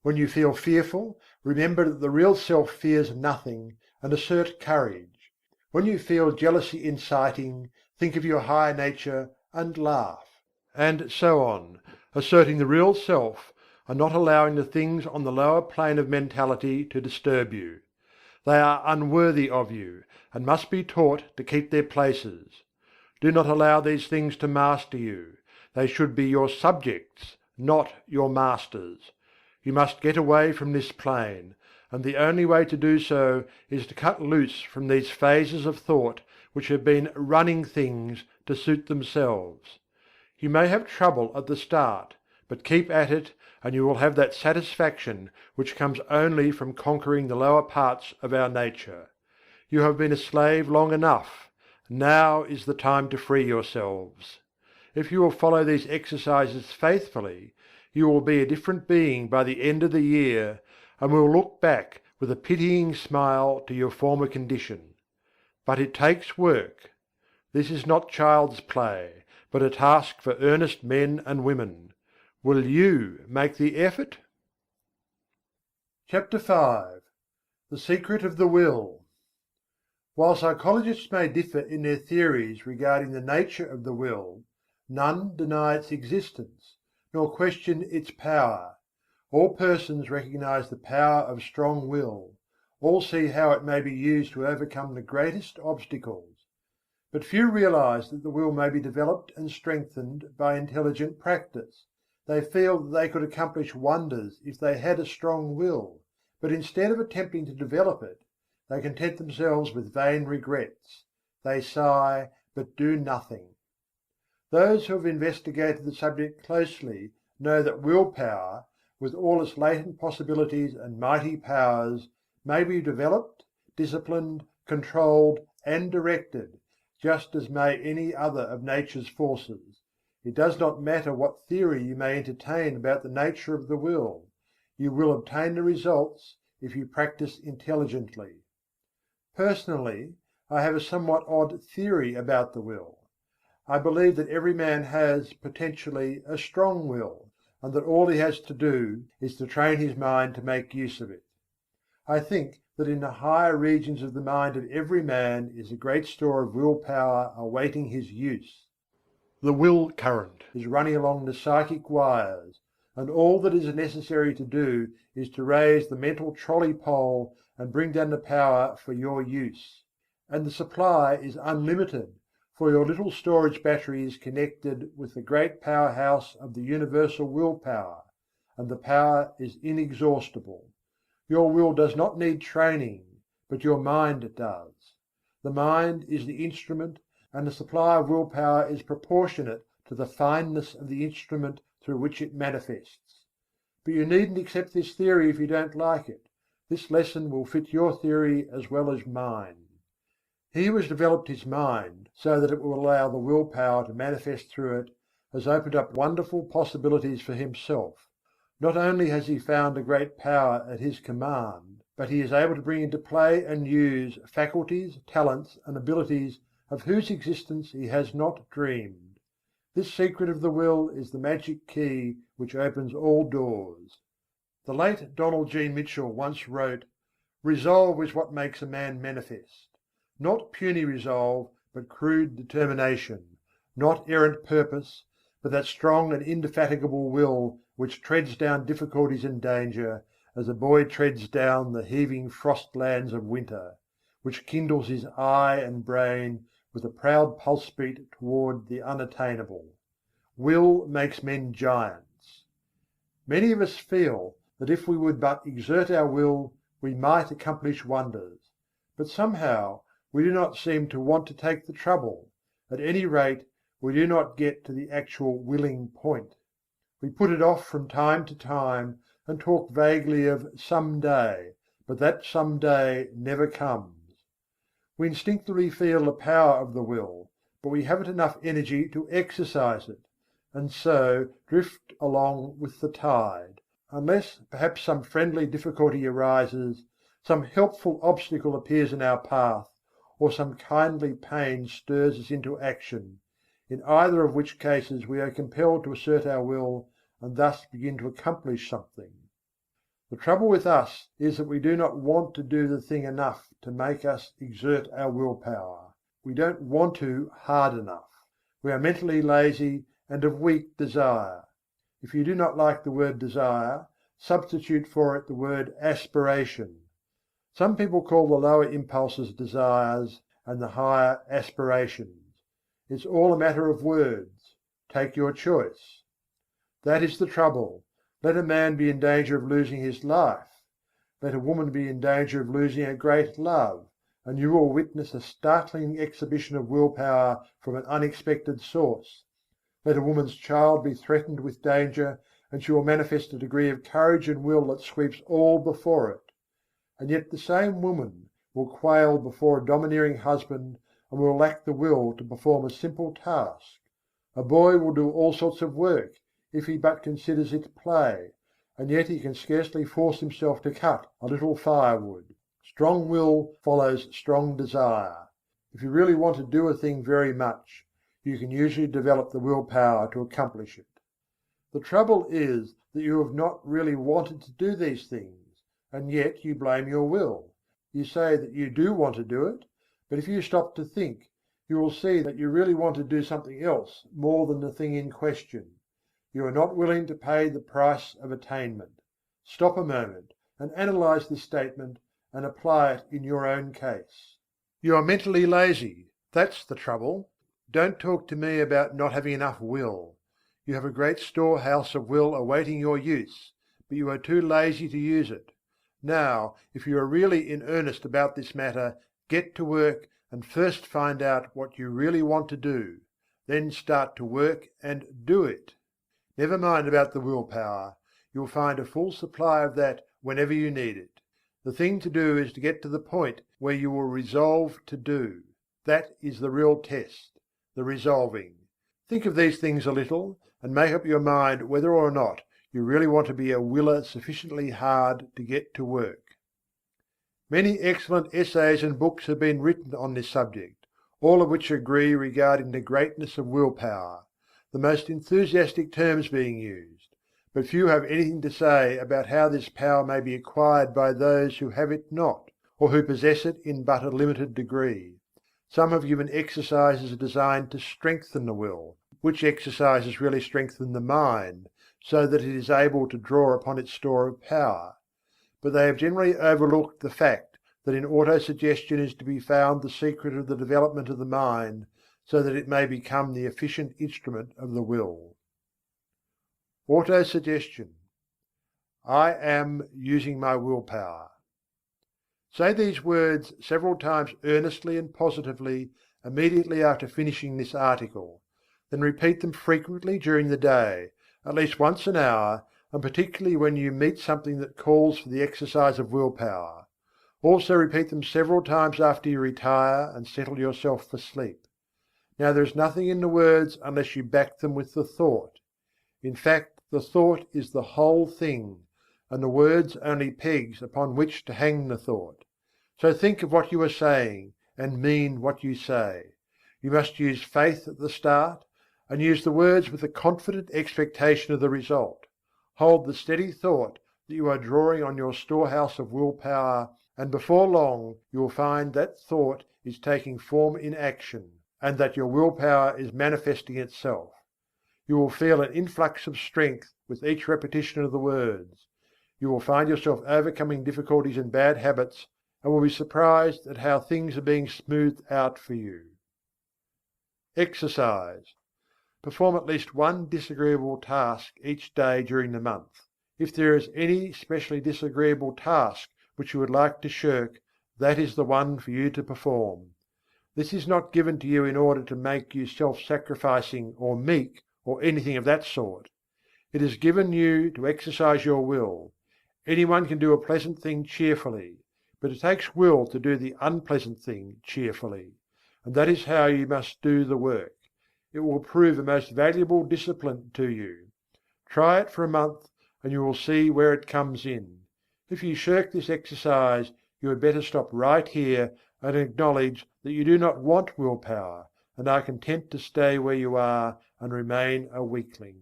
When you feel fearful, remember that the real self fears nothing, and assert courage. When you feel jealousy inciting, think of your higher nature and laugh. And so on, asserting the real self, and not allowing the things on the lower plane of mentality to disturb you. They are unworthy of you, and must be taught to keep their places. Do not allow these things to master you. They should be your subjects, not your masters. You must get away from this plane, and the only way to do so is to cut loose from these phases of thought which have been running things to suit themselves. You may have trouble at the start, but keep at it, and you will have that satisfaction which comes only from conquering the lower parts of our nature. You have been a slave long enough. Now is the time to free yourselves. If you will follow these exercises faithfully, you will be a different being by the end of the year, and will look back with a pitying smile to your former condition. But it takes work. This is not child's play, but a task for earnest men and women. Will you make the effort? Chapter 5. The Secret of the Will. While psychologists may differ in their theories regarding the nature of the will, none deny its existence, nor question its power. All persons recognize the power of strong will, all see how it may be used to overcome the greatest obstacles. But few realize that the will may be developed and strengthened by intelligent practice. They feel that they could accomplish wonders if they had a strong will, but instead of attempting to develop it, they content themselves with vain regrets. They sigh, but do nothing. Those who have investigated the subject closely know that will power, with all its latent possibilities and mighty powers, may be developed, disciplined, controlled, and directed, just as may any other of nature's forces. It does not matter what theory you may entertain about the nature of the will, you will obtain the results if you practice intelligently. Personally, I have a somewhat odd theory about the will. I believe that every man has, potentially, a strong will, and that all he has to do is to train his mind to make use of it. I think that in the higher regions of the mind of every man is a great store of will power awaiting his use. The will current is running along the psychic wires, and all that is necessary to do is to raise the mental trolley pole and bring down the power for your use. And the supply is unlimited, for your little storage battery is connected with the great powerhouse of the universal will power, and the power is inexhaustible. Your will does not need training, but your mind does. The mind is the instrument, and the supply of will power is proportionate to the fineness of the instrument through which it manifests. But you needn't accept this theory if you don't like it. This lesson will fit your theory as well as mine. He who has developed his mind so that it will allow the will power to manifest through it has opened up wonderful possibilities for himself. Not only has he found a great power at his command, but he is able to bring into play and use faculties, talents, and abilities of whose existence he has not dreamed. This secret of the will is the magic key which opens all doors. The late Donald G. Mitchell once wrote, "Resolve is what makes a man manifest. Not puny resolve, but crude determination; not errant purpose, but that strong and indefatigable will which treads down difficulties and danger, as a boy treads down the heaving frost lands of winter; which kindles his eye and brain with a proud pulse beat toward the unattainable. Will makes men giants. Many of us feel that if we would but exert our will, we might accomplish wonders. But somehow we do not seem to want to take the trouble. At any rate, we do not get to the actual willing point. We put it off from time to time and talk vaguely of "some day," but that some day never comes. We instinctively feel the power of the will, but we haven't enough energy to exercise it, and so drift along with the tide, unless perhaps some friendly difficulty arises, some helpful obstacle appears in our path, or some kindly pain stirs us into action, in either of which cases we are compelled to assert our will and thus begin to accomplish something. The trouble with us is that we do not want to do the thing enough to make us exert our willpower. We don't want to hard enough. We are mentally lazy and of weak desire. If you do not like the word desire, substitute for it the word aspiration. Some people call the lower impulses desires and the higher aspirations. It's all a matter of words. Take your choice. That is the trouble. Let a man be in danger of losing his life. Let a woman be in danger of losing a great love, and you will witness a startling exhibition of willpower from an unexpected source. Let a woman's child be threatened with danger, and she will manifest a degree of courage and will that sweeps all before it. And yet the same woman will quail before a domineering husband and will lack the will to perform a simple task. A boy will do all sorts of work, if he but considers it play, and yet he can scarcely force himself to cut a little firewood. Strong will follows strong desire. If you really want to do a thing very much, you can usually develop the willpower to accomplish it. The trouble is that you have not really wanted to do these things, and yet you blame your will. You say that you do want to do it, but if you stop to think, you will see that you really want to do something else more than the thing in question. You are not willing to pay the price of attainment. Stop a moment and analyze this statement and apply it in your own case. You are mentally lazy. That's the trouble. Don't talk to me about not having enough will. You have a great storehouse of will awaiting your use, but you are too lazy to use it. Now, if you are really in earnest about this matter, get to work and first find out what you really want to do. Then start to work and do it. Never mind about the willpower. You will find a full supply of that whenever you need it. The thing to do is to get to the point where you will resolve to do. That is the real test, the resolving. Think of these things a little, and make up your mind whether or not you really want to be a willer sufficiently hard to get to work. Many excellent essays and books have been written on this subject, all of which agree regarding the greatness of willpower, the most enthusiastic terms being used, but few have anything to say about how this power may be acquired by those who have it not, or who possess it in but a limited degree. Some have given exercises designed to strengthen the will, which exercises really strengthen the mind, so that it is able to draw upon its store of power. But they have generally overlooked the fact that in autosuggestion is to be found the secret of the development of the mind, so that it may become the efficient instrument of the will. Autosuggestion. I am using my willpower. Say these words several times earnestly and positively immediately after finishing this article. Then repeat them frequently during the day, at least once an hour, and particularly when you meet something that calls for the exercise of willpower. Also repeat them several times after you retire and settle yourself for sleep. Now there is nothing in the words unless you back them with the thought. In fact, the thought is the whole thing, and the words only pegs upon which to hang the thought. So think of what you are saying, and mean what you say. You must use faith at the start, and use the words with a confident expectation of the result. Hold the steady thought that you are drawing on your storehouse of willpower, and before long you will find that thought is taking form in action, and that your willpower is manifesting itself. You will feel an influx of strength with each repetition of the words. You will find yourself overcoming difficulties and bad habits, and will be surprised at how things are being smoothed out for you. Exercise. Perform at least one disagreeable task each day during the month. If there is any specially disagreeable task which you would like to shirk, that is the one for you to perform. This is not given to you in order to make you self-sacrificing or meek or anything of that sort. It is given you to exercise your will. Anyone can do a pleasant thing cheerfully, but it takes will to do the unpleasant thing cheerfully, and that is how you must do the work. It will prove a most valuable discipline to you. Try it for a month, and you will see where it comes in. If you shirk this exercise, you had better stop right here and acknowledge that you do not want willpower, and are content to stay where you are and remain a weakling.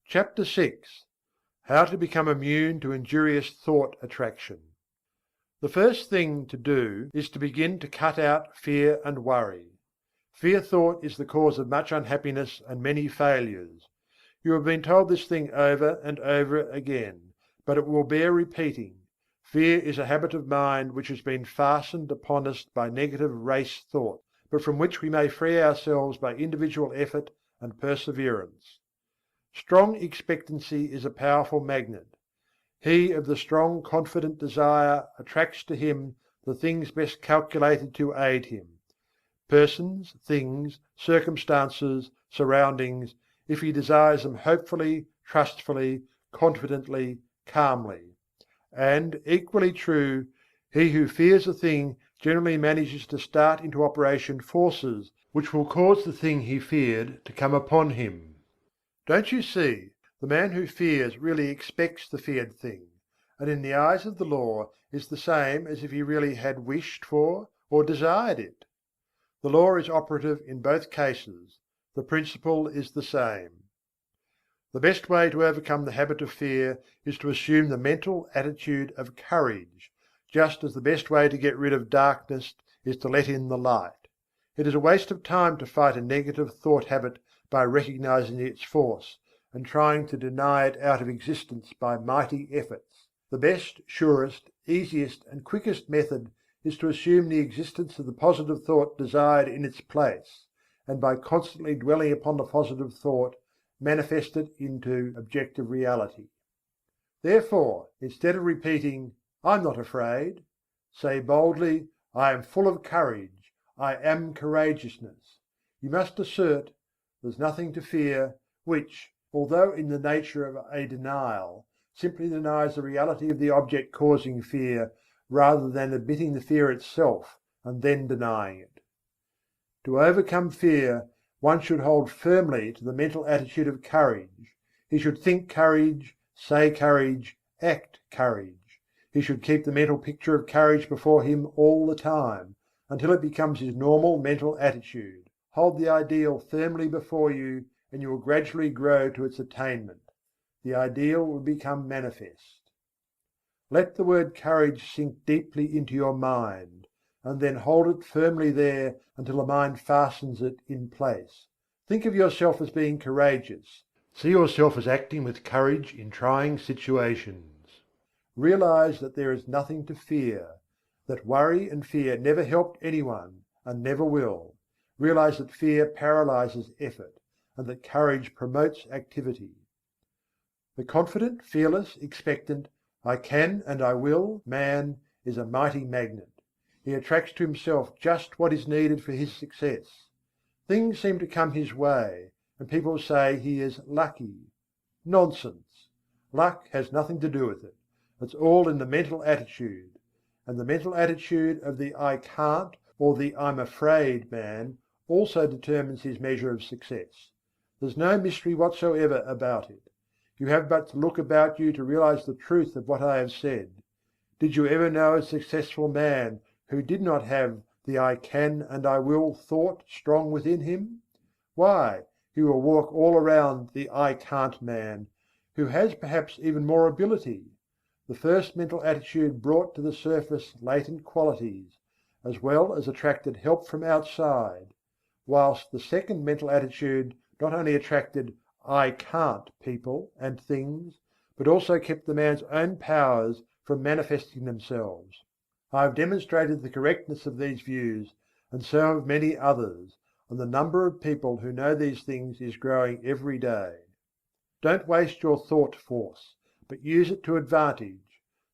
Chapter 6. How to become immune to injurious thought attraction. The first thing to do is to begin to cut out fear and worry. Fear thought is the cause of much unhappiness and many failures. You have been told this thing over and over again, but it will bear repeating. Fear is a habit of mind which has been fastened upon us by negative race thought, but from which we may free ourselves by individual effort and perseverance. Strong expectancy is a powerful magnet. He of the strong confident desire attracts to him the things best calculated to aid him. Persons, things, circumstances, surroundings, if he desires them hopefully, trustfully, confidently, calmly. And, equally true, he who fears a thing generally manages to start into operation forces which will cause the thing he feared to come upon him. Don't you see, the man who fears really expects the feared thing, and in the eyes of the law is the same as if he really had wished for or desired it. The law is operative in both cases, the principle is the same. The best way to overcome the habit of fear is to assume the mental attitude of courage, just as the best way to get rid of darkness is to let in the light. It is a waste of time to fight a negative thought habit by recognizing its force, and trying to deny it out of existence by mighty efforts. The best, surest, easiest and quickest method is to assume the existence of the positive thought desired in its place, and by constantly dwelling upon the positive thought, manifest it into objective reality. Therefore, instead of repeating, "I'm not afraid," say boldly, "I am full of courage, I am courageousness." You must assert, "There's nothing to fear," which, although in the nature of a denial, simply denies the reality of the object causing fear, rather than admitting the fear itself and then denying it. To overcome fear, one should hold firmly to the mental attitude of courage. He should think courage, say courage, act courage. He should keep the mental picture of courage before him all the time, until it becomes his normal mental attitude. Hold the ideal firmly before you, and you will gradually grow to its attainment. The ideal will become manifest. Let the word courage sink deeply into your mind, and then hold it firmly there until the mind fastens it in place. Think of yourself as being courageous. See yourself as acting with courage in trying situations. Realize that there is nothing to fear, that worry and fear never helped anyone and never will. Realize that fear paralyzes effort, and that courage promotes activity. The confident, fearless, expectant, "I can and I will" man is a mighty magnet. He attracts to himself just what is needed for his success. Things seem to come his way, and people say he is lucky. Nonsense! Luck has nothing to do with it. It's all in the mental attitude. And the mental attitude of the "I can't" or the "I'm afraid" man also determines his measure of success. There's no mystery whatsoever about it. You have but to look about you to realize the truth of what I have said. Did you ever know a successful man who did not have the "I can and I will" thought strong within him? Why, he will walk all around the "I can't" man, who has perhaps even more ability. The first mental attitude brought to the surface latent qualities, as well as attracted help from outside, whilst the second mental attitude not only attracted "I can't" people and things, but also kept the man's own powers from manifesting themselves. I have demonstrated the correctness of these views, and so have many others, and the number of people who know these things is growing every day. Don't waste your thought force, but use it to advantage.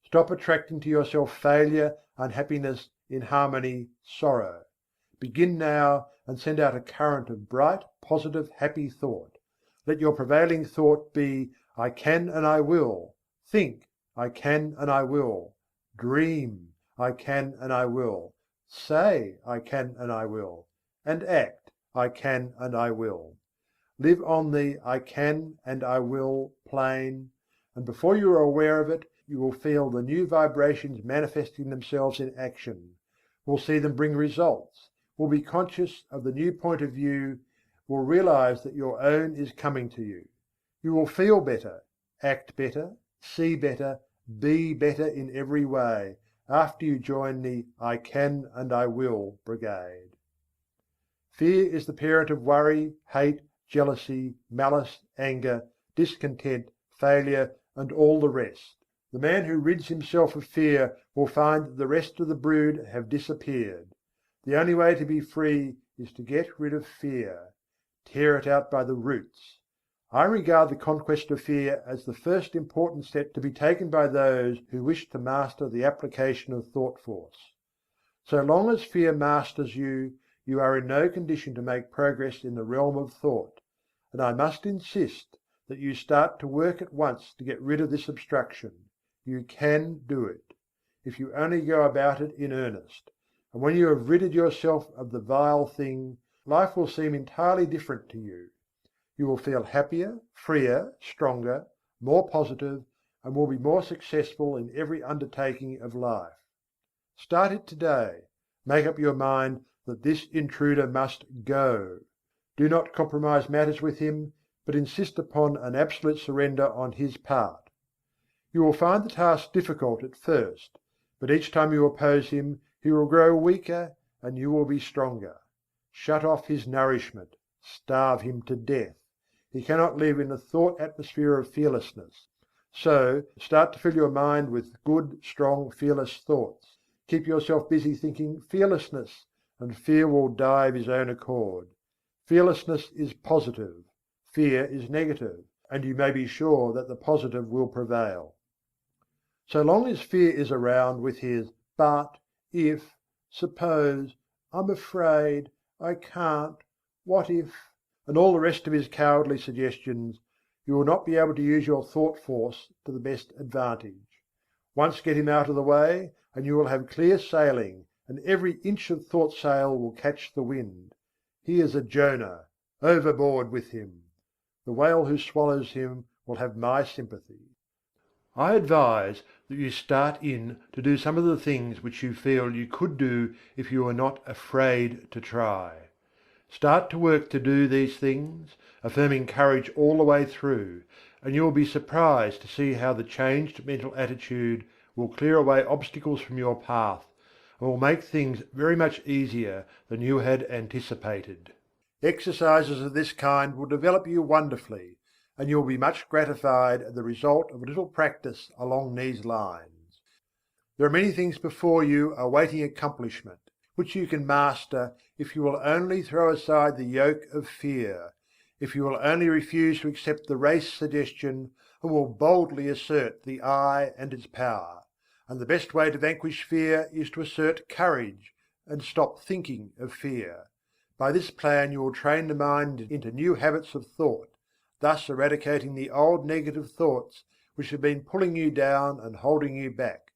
Stop attracting to yourself failure, unhappiness, inharmony, sorrow. Begin now and send out a current of bright, positive, happy thought. Let your prevailing thought be, I can and I will. Think, I can and I will. Dream, I can and I will. Say, I can and I will. And act, I can and I will. Live on the I can and I will plane, and before you are aware of it, you will feel the new vibrations manifesting themselves in action, will see them bring results, will be conscious of the new point of view, will realize that your own is coming to you. You will feel better, act better, see better, be better in every way, after you join the I can and I will brigade. Fear is the parent of worry, hate, jealousy, malice, anger, discontent, failure, and all the rest. The man who rids himself of fear will find that the rest of the brood have disappeared. The only way to be free is to get rid of fear. Tear it out by the roots. I regard the conquest of fear as the first important step to be taken by those who wish to master the application of thought force. So long as fear masters you, you are in no condition to make progress in the realm of thought, and I must insist that you start to work at once to get rid of this obstruction. You can do it, if you only go about it in earnest, and when you have ridded yourself of the vile thing, life will seem entirely different to you. You will feel happier, freer, stronger, more positive, and will be more successful in every undertaking of life. Start it today. Make up your mind that this intruder must go. Do not compromise matters with him, but insist upon an absolute surrender on his part. You will find the task difficult at first, but each time you oppose him, he will grow weaker and you will be stronger. Shut off his nourishment, starve him to death. He cannot live in the thought atmosphere of fearlessness. So start to fill your mind with good, strong, fearless thoughts. Keep yourself busy thinking fearlessness, and fear will die of his own accord. Fearlessness is positive, fear is negative, and you may be sure that the positive will prevail. So long as fear is around with his but, if, suppose, I'm afraid, I can't, what if, and all the rest of his cowardly suggestions, you will not be able to use your thought force to the best advantage. Once get him out of the way, and you will have clear sailing, and every inch of thought sail will catch the wind. He is a Jonah, overboard with him. The whale who swallows him will have my sympathy. I advise that you start in to do some of the things which you feel you could do if you were not afraid to try. Start to work to do these things, affirming courage all the way through, and you will be surprised to see how the changed mental attitude will clear away obstacles from your path, and will make things very much easier than you had anticipated. Exercises of this kind will develop you wonderfully, and you will be much gratified at the result of a little practice along these lines. There are many things before you awaiting accomplishment, which you can master if you will only throw aside the yoke of fear, if you will only refuse to accept the race suggestion, and will boldly assert the I and its power. And the best way to vanquish fear is to assert courage, and stop thinking of fear. By this plan you will train the mind into new habits of thought, thus eradicating the old negative thoughts which have been pulling you down and holding you back.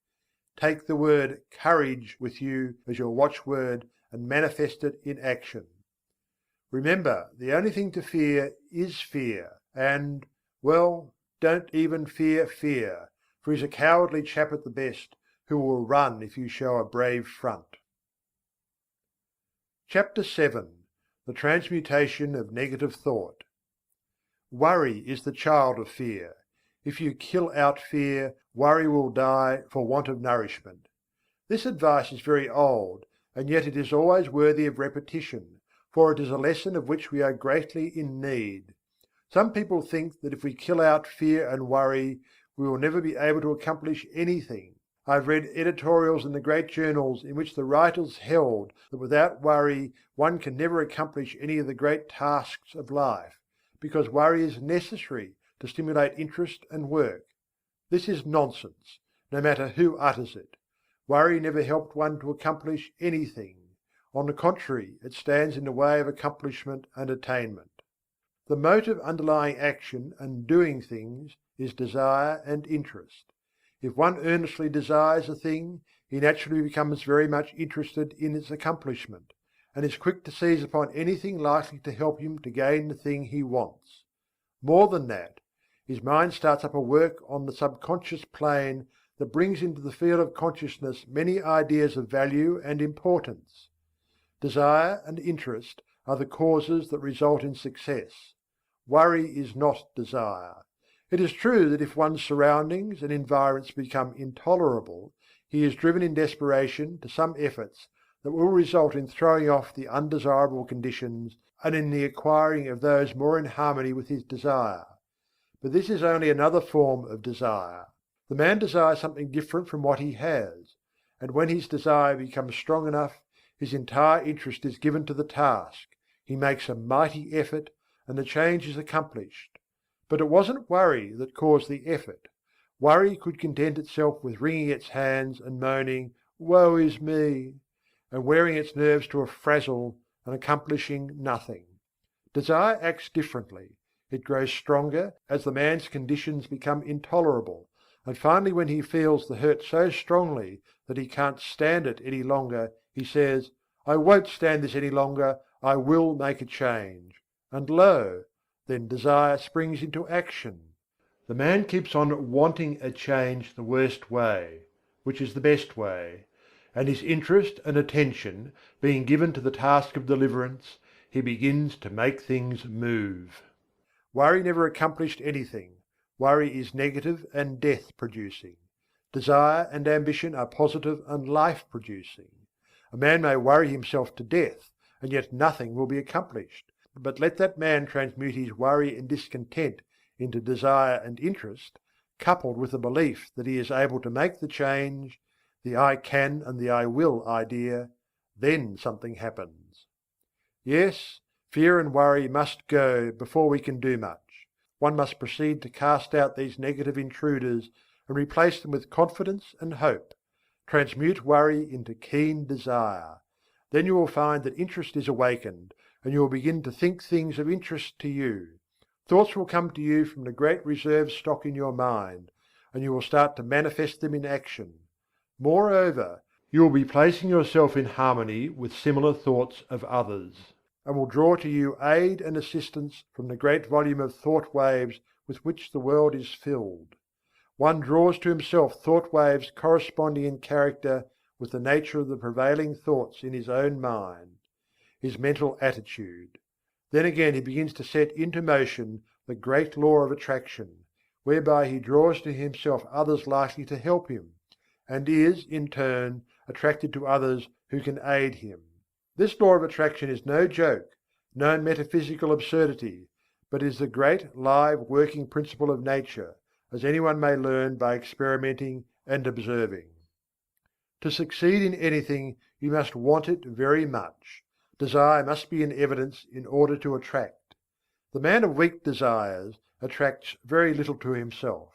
Take the word courage with you as your watchword and manifest it in action. Remember, the only thing to fear is fear, and, well, don't even fear fear, for he's a cowardly chap at the best, who will run if you show a brave front. Chapter 7. The Transmutation of Negative Thought. Worry is the child of fear. If you kill out fear, worry will die for want of nourishment. This advice is very old, and yet it is always worthy of repetition, for it is a lesson of which we are greatly in need. Some people think that if we kill out fear and worry, we will never be able to accomplish anything. I have read editorials in the great journals in which the writers held that without worry one can never accomplish any of the great tasks of life, because worry is necessary to stimulate interest and work. This is nonsense, no matter who utters it. Worry never helped one to accomplish anything. On the contrary, it stands in the way of accomplishment and attainment. The motive underlying action and doing things is desire and interest. If one earnestly desires a thing, he naturally becomes very much interested in its accomplishment, and is quick to seize upon anything likely to help him to gain the thing he wants. More than that, his mind starts up a work on the subconscious plane that brings into the field of consciousness many ideas of value and importance. Desire and interest are the causes that result in success. Worry is not desire. It is true that if one's surroundings and environments become intolerable, he is driven in desperation to some efforts that will result in throwing off the undesirable conditions and in the acquiring of those more in harmony with his desire. But this is only another form of desire. The man desires something different from what he has, and when his desire becomes strong enough, his entire interest is given to the task, he makes a mighty effort, and the change is accomplished. But it wasn't worry that caused the effort. Worry could content itself with wringing its hands and moaning, "Woe is me," and wearing its nerves to a frazzle and accomplishing nothing. Desire acts differently. It grows stronger as the man's conditions become intolerable, and finally when he feels the hurt so strongly that he can't stand it any longer, he says, "I won't stand this any longer, I will make a change." And lo! Then desire springs into action. The man keeps on wanting a change the worst way, which is the best way, and his interest and attention being given to the task of deliverance, he begins to make things move. Worry never accomplished anything. Worry is negative and death-producing. Desire and ambition are positive and life-producing. A man may worry himself to death, and yet nothing will be accomplished. But let that man transmute his worry and discontent into desire and interest, coupled with the belief that he is able to make the change, the "I can" and the "I will" idea, then something happens. Yes, fear and worry must go before we can do much. One must proceed to cast out these negative intruders and replace them with confidence and hope. Transmute worry into keen desire. Then you will find that interest is awakened, and you will begin to think things of interest to you. Thoughts will come to you from the great reserve stock in your mind, and you will start to manifest them in action. Moreover, you will be placing yourself in harmony with similar thoughts of others, and will draw to you aid and assistance from the great volume of thought waves with which the world is filled. One draws to himself thought waves corresponding in character with the nature of the prevailing thoughts in his own mind, his mental attitude. Then again he begins to set into motion the great law of attraction, whereby he draws to himself others likely to help him, and is, in turn, attracted to others who can aid him. This law of attraction is no joke, no metaphysical absurdity, but is the great live working principle of nature, as anyone may learn by experimenting and observing. To succeed in anything, you must want it very much. Desire must be in evidence in order to attract. The man of weak desires attracts very little to himself.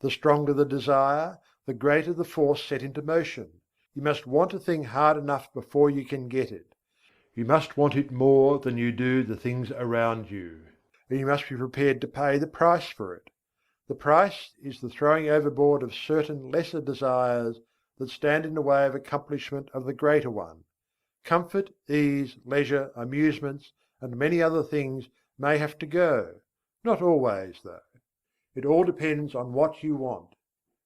The stronger the desire, the greater the force set into motion. You must want a thing hard enough before you can get it. You must want it more than you do the things around you. And you must be prepared to pay the price for it. The price is the throwing overboard of certain lesser desires that stand in the way of accomplishment of the greater one. Comfort, ease, leisure, amusements, and many other things may have to go. Not always, though. It all depends on what you want.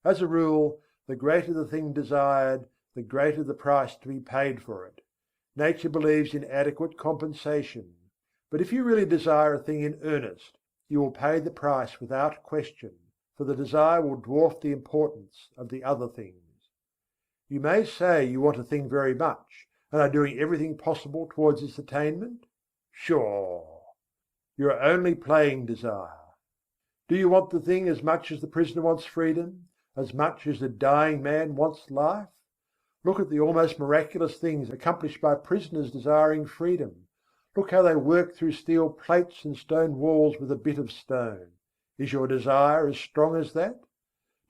As a rule, the greater the thing desired, the greater the price to be paid for it. Nature believes in adequate compensation. But if you really desire a thing in earnest, you will pay the price without question, for the desire will dwarf the importance of the other things. You may say you want a thing very much, and are doing everything possible towards its attainment? Sure! You are only playing desire. Do you want the thing as much as the prisoner wants freedom? as much as the dying man wants life? Look at the almost miraculous things accomplished by prisoners desiring freedom. Look how they work through steel plates and stone walls with a bit of stone. Is your desire as strong as that?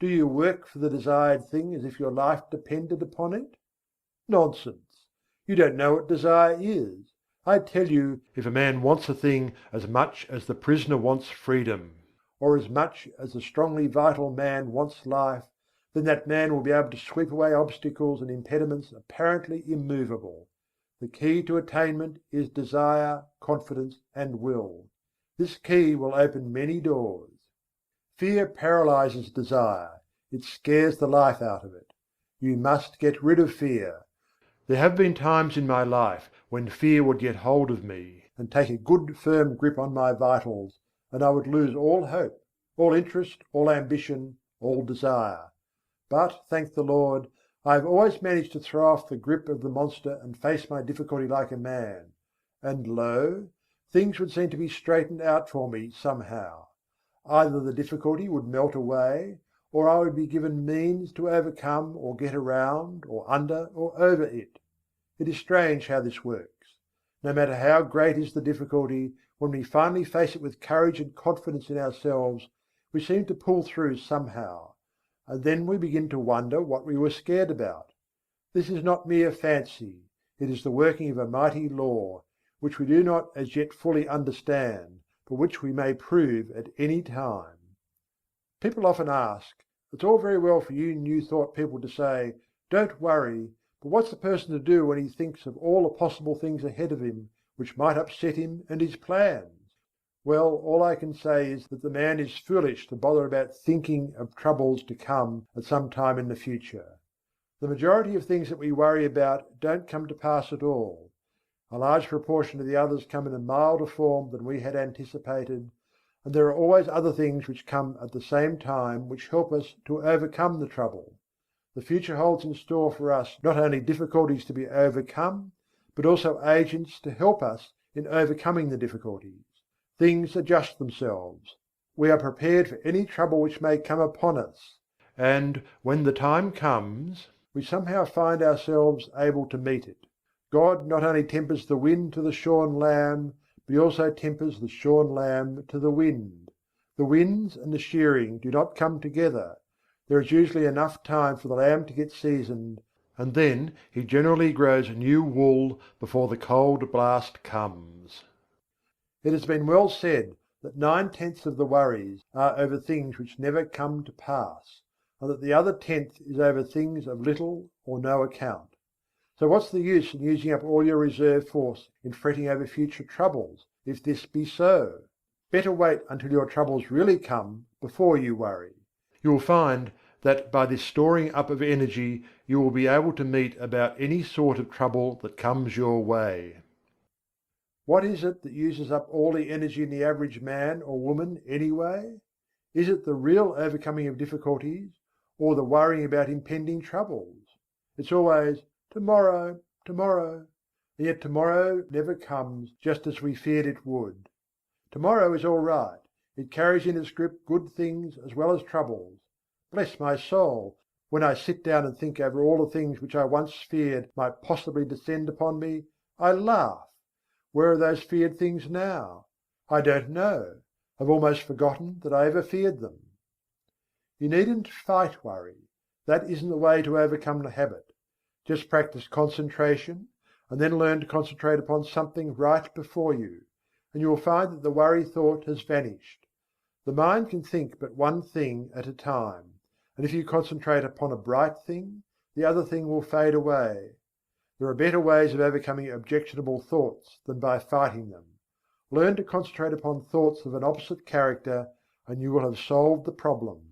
Do you work for the desired thing as if your life depended upon it? Nonsense! You don't know what desire is. I tell you, if a man wants a thing as much as the prisoner wants freedom, or as much as the strongly vital man wants life, then that man will be able to sweep away obstacles and impediments apparently immovable. The key to attainment is desire, confidence, and will. This key will open many doors. Fear paralyzes desire. It scares the life out of it. You must get rid of fear. There have been times in my life when fear would get hold of me and take a good firm grip on my vitals, and I would lose all hope, all interest, all ambition, all desire. But, thank the Lord, I have always managed to throw off the grip of the monster and face my difficulty like a man. And lo, things would seem to be straightened out for me somehow. Either the difficulty would melt away, or I would be given means to overcome or get around or under or over it. It is strange how this works. No matter how great is the difficulty, when we finally face it with courage and confidence in ourselves, we seem to pull through somehow. And then we begin to wonder what we were scared about. This is not mere fancy, it is the working of a mighty law, which we do not as yet fully understand, but which we may prove at any time. People often ask, it's all very well for you New Thought people to say, don't worry, but what's the person to do when he thinks of all the possible things ahead of him which might upset him and his plans? Well, all I can say is that the man is foolish to bother about thinking of troubles to come at some time in the future. The majority of things that we worry about don't come to pass at all. A large proportion of the others come in a milder form than we had anticipated, and there are always other things which come at the same time which help us to overcome the trouble. The future holds in store for us not only difficulties to be overcome, but also agents to help us in overcoming the difficulties. Things adjust themselves. We are prepared for any trouble which may come upon us, and when the time comes, we somehow find ourselves able to meet it. God not only tempers the wind to the shorn lamb, but He also tempers the shorn lamb to the wind. The winds and the shearing do not come together. There is usually enough time for the lamb to get seasoned, and then he generally grows new wool before the cold blast comes. It has been well said that 9/10 of the worries are over things which never come to pass, and that the other 10th is over things of little or no account. So what's the use in using up all your reserve force in fretting over future troubles, if this be so? Better wait until your troubles really come before you worry. You will find that by this storing up of energy you will be able to meet about any sort of trouble that comes your way. What is it that uses up all the energy in the average man or woman anyway? Is it the real overcoming of difficulties, or the worrying about impending troubles? It's always tomorrow, tomorrow, and yet tomorrow never comes just as we feared it would. Tomorrow is all right, it carries in its grip good things as well as troubles. Bless my soul, when I sit down and think over all the things which I once feared might possibly descend upon me, I laugh. Where are those feared things now? I don't know. I've almost forgotten that I ever feared them. You needn't fight worry. That isn't the way to overcome the habit. Just practice concentration, and then learn to concentrate upon something right before you, and you will find that the worry thought has vanished. The mind can think but one thing at a time, and if you concentrate upon a bright thing, the other thing will fade away. There are better ways of overcoming objectionable thoughts than by fighting them. Learn to concentrate upon thoughts of an opposite character, and you will have solved the problem.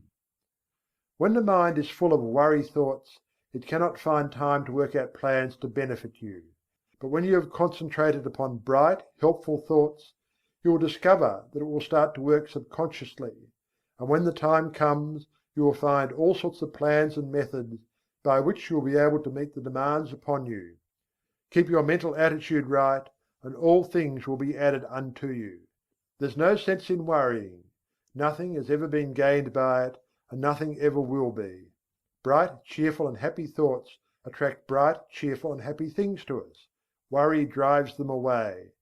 When the mind is full of worry thoughts, it cannot find time to work out plans to benefit you. But when you have concentrated upon bright, helpful thoughts, you will discover that it will start to work subconsciously, and when the time comes, you will find all sorts of plans and methods by which you will be able to meet the demands upon you. Keep your mental attitude right, and all things will be added unto you. There's no sense in worrying. Nothing has ever been gained by it, and nothing ever will be. Bright, cheerful and happy thoughts attract bright, cheerful and happy things to us. Worry drives them away.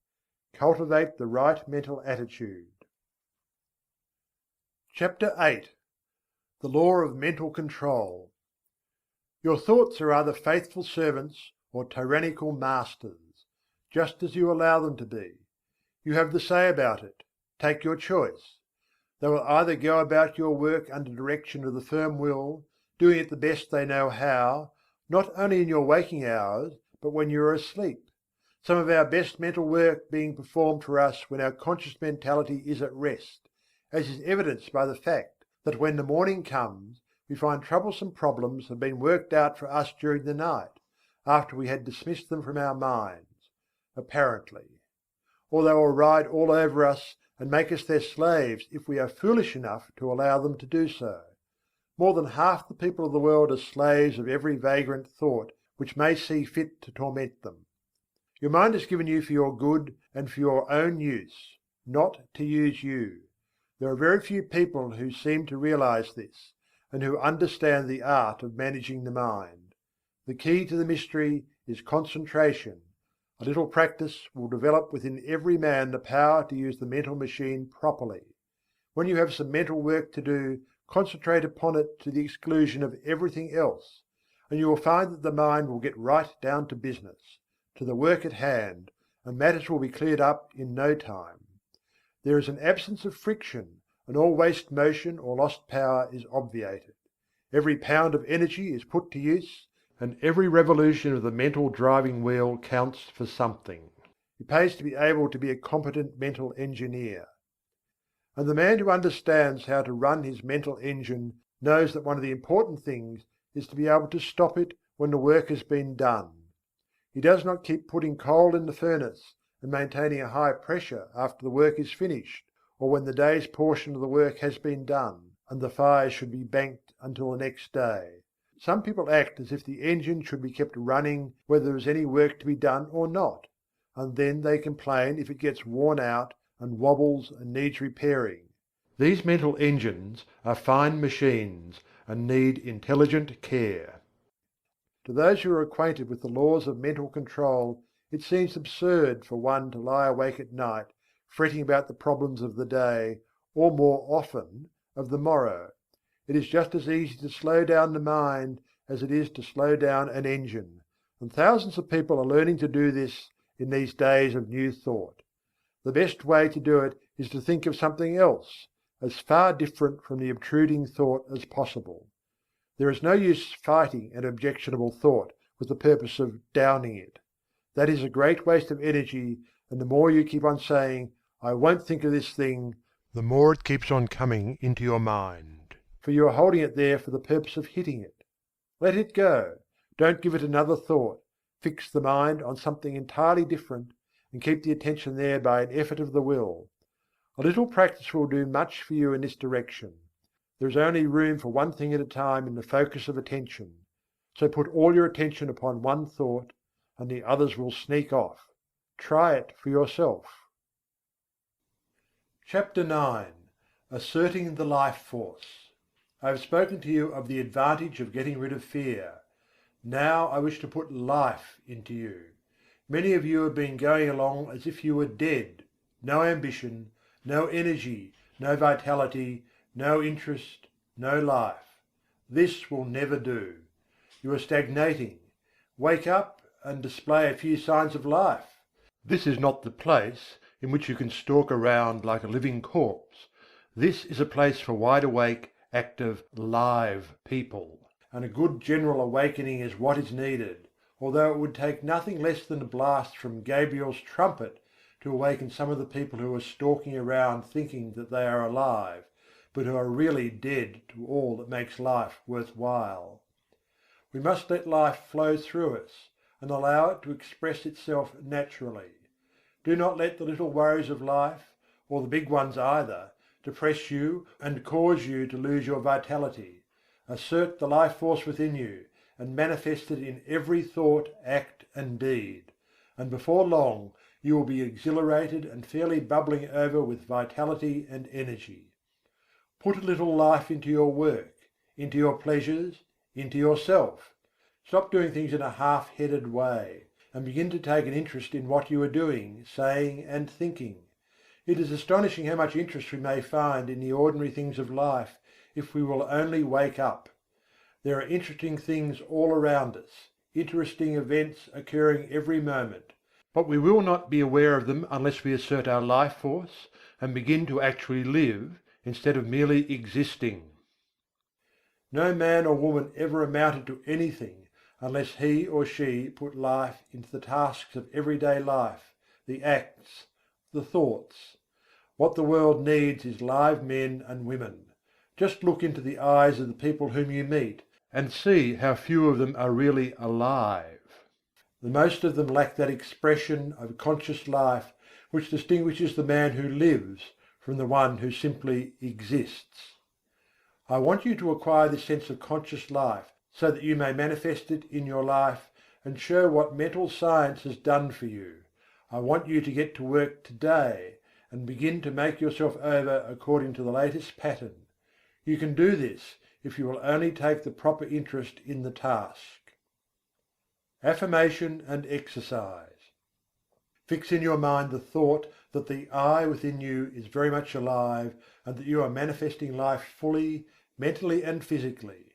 Cultivate the right mental attitude. Chapter 8. The Law of Mental Control. Your thoughts are either faithful servants or tyrannical masters, just as you allow them to be. You have the say about it. Take your choice. They will either go about your work under direction of the firm will, doing it the best they know how, not only in your waking hours, but when you are asleep. Some of our best mental work being performed for us when our conscious mentality is at rest, as is evidenced by the fact that when the morning comes, we find troublesome problems have been worked out for us during the night, after we had dismissed them from our minds, apparently. Or they will ride all over us and make us their slaves if we are foolish enough to allow them to do so. More than half the people of the world are slaves of every vagrant thought which may see fit to torment them. Your mind is given you for your good and for your own use, not to use you. There are very few people who seem to realize this, and who understand the art of managing the mind. The key to the mystery is concentration. A little practice will develop within every man the power to use the mental machine properly. When you have some mental work to do, concentrate upon it to the exclusion of everything else, and you will find that the mind will get right down to business, to the work at hand, and matters will be cleared up in no time. There is an absence of friction, and all waste motion or lost power is obviated. Every pound of energy is put to use, and every revolution of the mental driving wheel counts for something. It pays to be able to be a competent mental engineer. And the man who understands how to run his mental engine knows that one of the important things is to be able to stop it when the work has been done. He does not keep putting coal in the furnace and maintaining a high pressure after the work is finished, or when the day's portion of the work has been done, and the fire should be banked until the next day. Some people act as if the engine should be kept running whether there is any work to be done or not, and then they complain if it gets worn out and wobbles and needs repairing. These mental engines are fine machines and need intelligent care. To those who are acquainted with the laws of mental control, it seems absurd for one to lie awake at night fretting about the problems of the day, or more often, of the morrow. It is just as easy to slow down the mind as it is to slow down an engine, and thousands of people are learning to do this in these days of new thought. The best way to do it is to think of something else, as far different from the obtruding thought as possible. There is no use fighting an objectionable thought with the purpose of downing it. That is a great waste of energy, and the more you keep on saying, "I won't think of this thing," the more it keeps on coming into your mind, for you are holding it there for the purpose of hitting it. Let it go. Don't give it another thought. Fix the mind on something entirely different, and keep the attention there by an effort of the will. A little practice will do much for you in this direction. There is only room for one thing at a time in the focus of attention. So put all your attention upon one thought, and the others will sneak off. Try it for yourself. Chapter 9. Asserting the Life Force. I have spoken to you of the advantage of getting rid of fear. Now I wish to put life into you. Many of you have been going along as if you were dead. No ambition, no energy, no vitality, no interest, no life. This will never do. You are stagnating. Wake up and display a few signs of life. This is not the place in which you can stalk around like a living corpse. This is a place for wide-awake, active, live people. And a good general awakening is what is needed, although it would take nothing less than a blast from Gabriel's trumpet to awaken some of the people who are stalking around thinking that they are alive, but who are really dead to all that makes life worth while. We must let life flow through us, and allow it to express itself naturally. Do not let the little worries of life, or the big ones either, depress you and cause you to lose your vitality. Assert the life force within you, and manifest it in every thought, act and deed, and before long you will be exhilarated and fairly bubbling over with vitality and energy. Put a little life into your work, into your pleasures, into yourself. Stop doing things in a half-headed way, and begin to take an interest in what you are doing, saying and thinking. It is astonishing how much interest we may find in the ordinary things of life if we will only wake up. There are interesting things all around us, interesting events occurring every moment, but we will not be aware of them unless we assert our life force and begin to actually live instead of merely existing. No man or woman ever amounted to anything unless he or she put life into the tasks of everyday life, the acts, the thoughts. What the world needs is live men and women. Just look into the eyes of the people whom you meet, and see how few of them are really alive. The most of them lack that expression of conscious life which distinguishes the man who lives from the one who simply exists. I want you to acquire this sense of conscious life so that you may manifest it in your life and show what mental science has done for you. I want you to get to work today and begin to make yourself over according to the latest pattern. You can do this if you will only take the proper interest in the task. Affirmation and exercise. Fix in your mind the thought that the I within you is very much alive and that you are manifesting life fully, mentally and physically.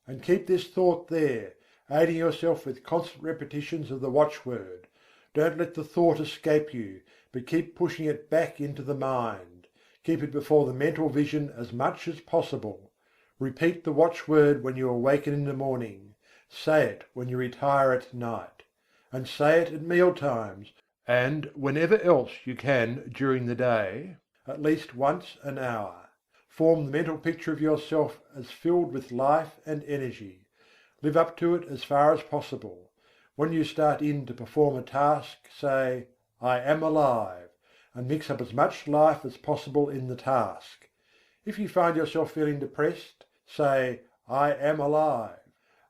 And keep this thought there, aiding yourself with constant repetitions of the watchword. Don't let the thought escape you, but keep pushing it back into the mind. Keep it before the mental vision as much as possible. Repeat the watchword when you awaken in the morning. Say it when you retire at night. And say it at meal times, and whenever else you can during the day, at least once an hour. Form the mental picture of yourself as filled with life and energy. Live up to it as far as possible. When you start in to perform a task, say, "I am alive," and mix up as much life as possible in the task. If you find yourself feeling depressed, say, "I am alive,"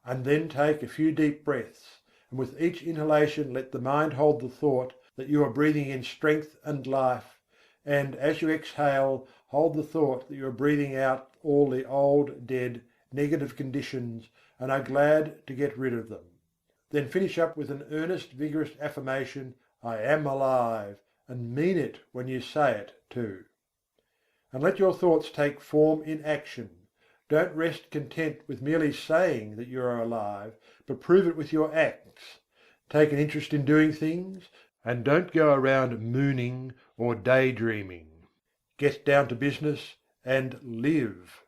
and then take a few deep breaths, and with each inhalation let the mind hold the thought that you are breathing in strength and life, and as you exhale, hold the thought that you are breathing out all the old, dead, negative conditions and are glad to get rid of them. Then finish up with an earnest, vigorous affirmation, "I am alive," and mean it when you say it too. And let your thoughts take form in action. Don't rest content with merely saying that you are alive, but prove it with your acts. Take an interest in doing things, and don't go around mooning or daydreaming. Get down to business and live.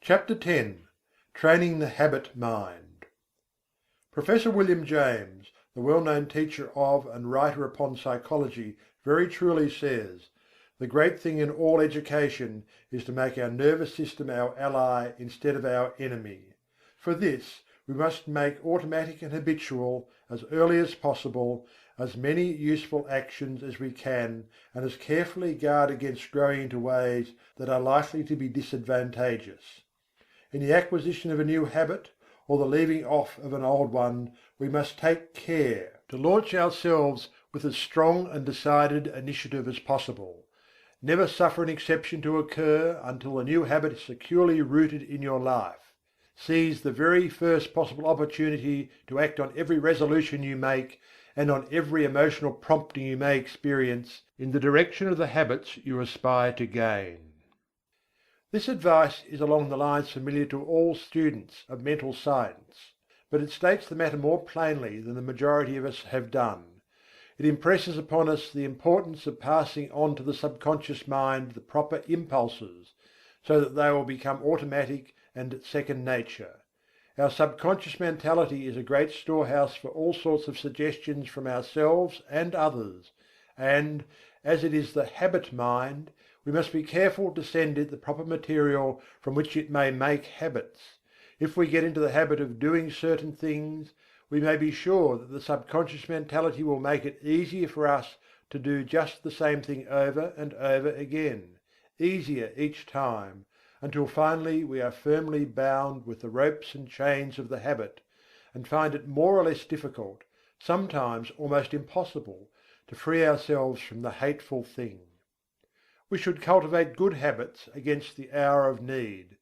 Chapter 10. Training the Habit Mind. Professor William James, the well-known teacher of and writer upon psychology, very truly says, "The great thing in all education is to make our nervous system our ally instead of our enemy. For this we must make automatic and habitual, as early as possible, as many useful actions as we can, and as carefully guard against growing into ways that are likely to be disadvantageous. In the acquisition of a new habit, or the leaving off of an old one, we must take care to launch ourselves with as strong and decided initiative as possible. Never suffer an exception to occur until the new habit is securely rooted in your life. Seize the very first possible opportunity to act on every resolution you make, and on every emotional prompting you may experience, in the direction of the habits you aspire to gain." This advice is along the lines familiar to all students of mental science, but it states the matter more plainly than the majority of us have done. It impresses upon us the importance of passing on to the subconscious mind the proper impulses, so that they will become automatic and second nature. Our subconscious mentality is a great storehouse for all sorts of suggestions from ourselves and others, and, as it is the habit mind, we must be careful to send it the proper material from which it may make habits. If we get into the habit of doing certain things, we may be sure that the subconscious mentality will make it easier for us to do just the same thing over and over again, easier each time, until finally we are firmly bound with the ropes and chains of the habit, and find it more or less difficult, sometimes almost impossible, to free ourselves from the hateful thing. We should cultivate good habits against the hour of need.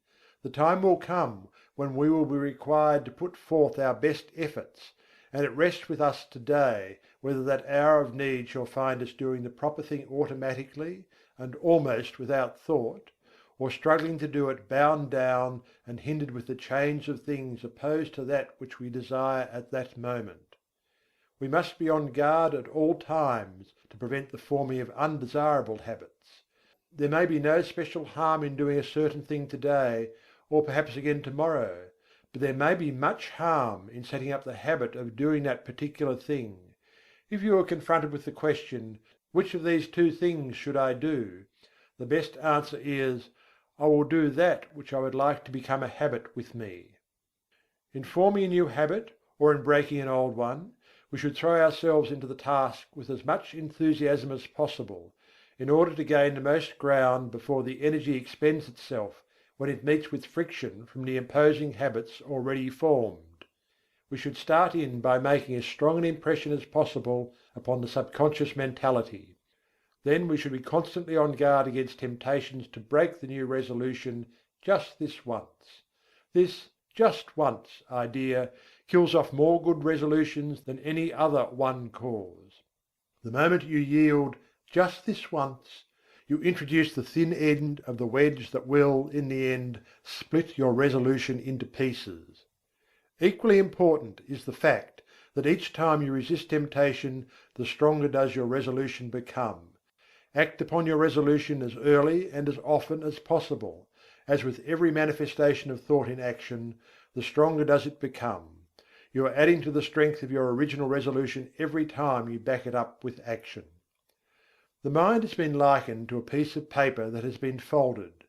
The time will come when we will be required to put forth our best efforts, and it rests with us today whether that hour of need shall find us doing the proper thing automatically and almost without thought, or struggling to do it bound down and hindered with the chains of things opposed to that which we desire at that moment. We must be on guard at all times to prevent the forming of undesirable habits. There may be no special harm in doing a certain thing today, or perhaps again tomorrow, but there may be much harm in setting up the habit of doing that particular thing. If you are confronted with the question, "Which of these two things should I do?" the best answer is, "I will do that which I would like to become a habit with me." In forming a new habit, or in breaking an old one, we should throw ourselves into the task with as much enthusiasm as possible, in order to gain the most ground before the energy expends itself when it meets with friction from the imposing habits already formed. We should start in by making as strong an impression as possible upon the subconscious mentality. Then we should be constantly on guard against temptations to break the new resolution just this once. This "just once" idea kills off more good resolutions than any other one cause. The moment you yield "just this once," you introduce the thin end of the wedge that will, in the end, split your resolution into pieces. Equally important is the fact that each time you resist temptation, the stronger does your resolution become. Act upon your resolution as early and as often as possible. As with every manifestation of thought in action, the stronger does it become. You are adding to the strength of your original resolution every time you back it up with action. The mind has been likened to a piece of paper that has been folded.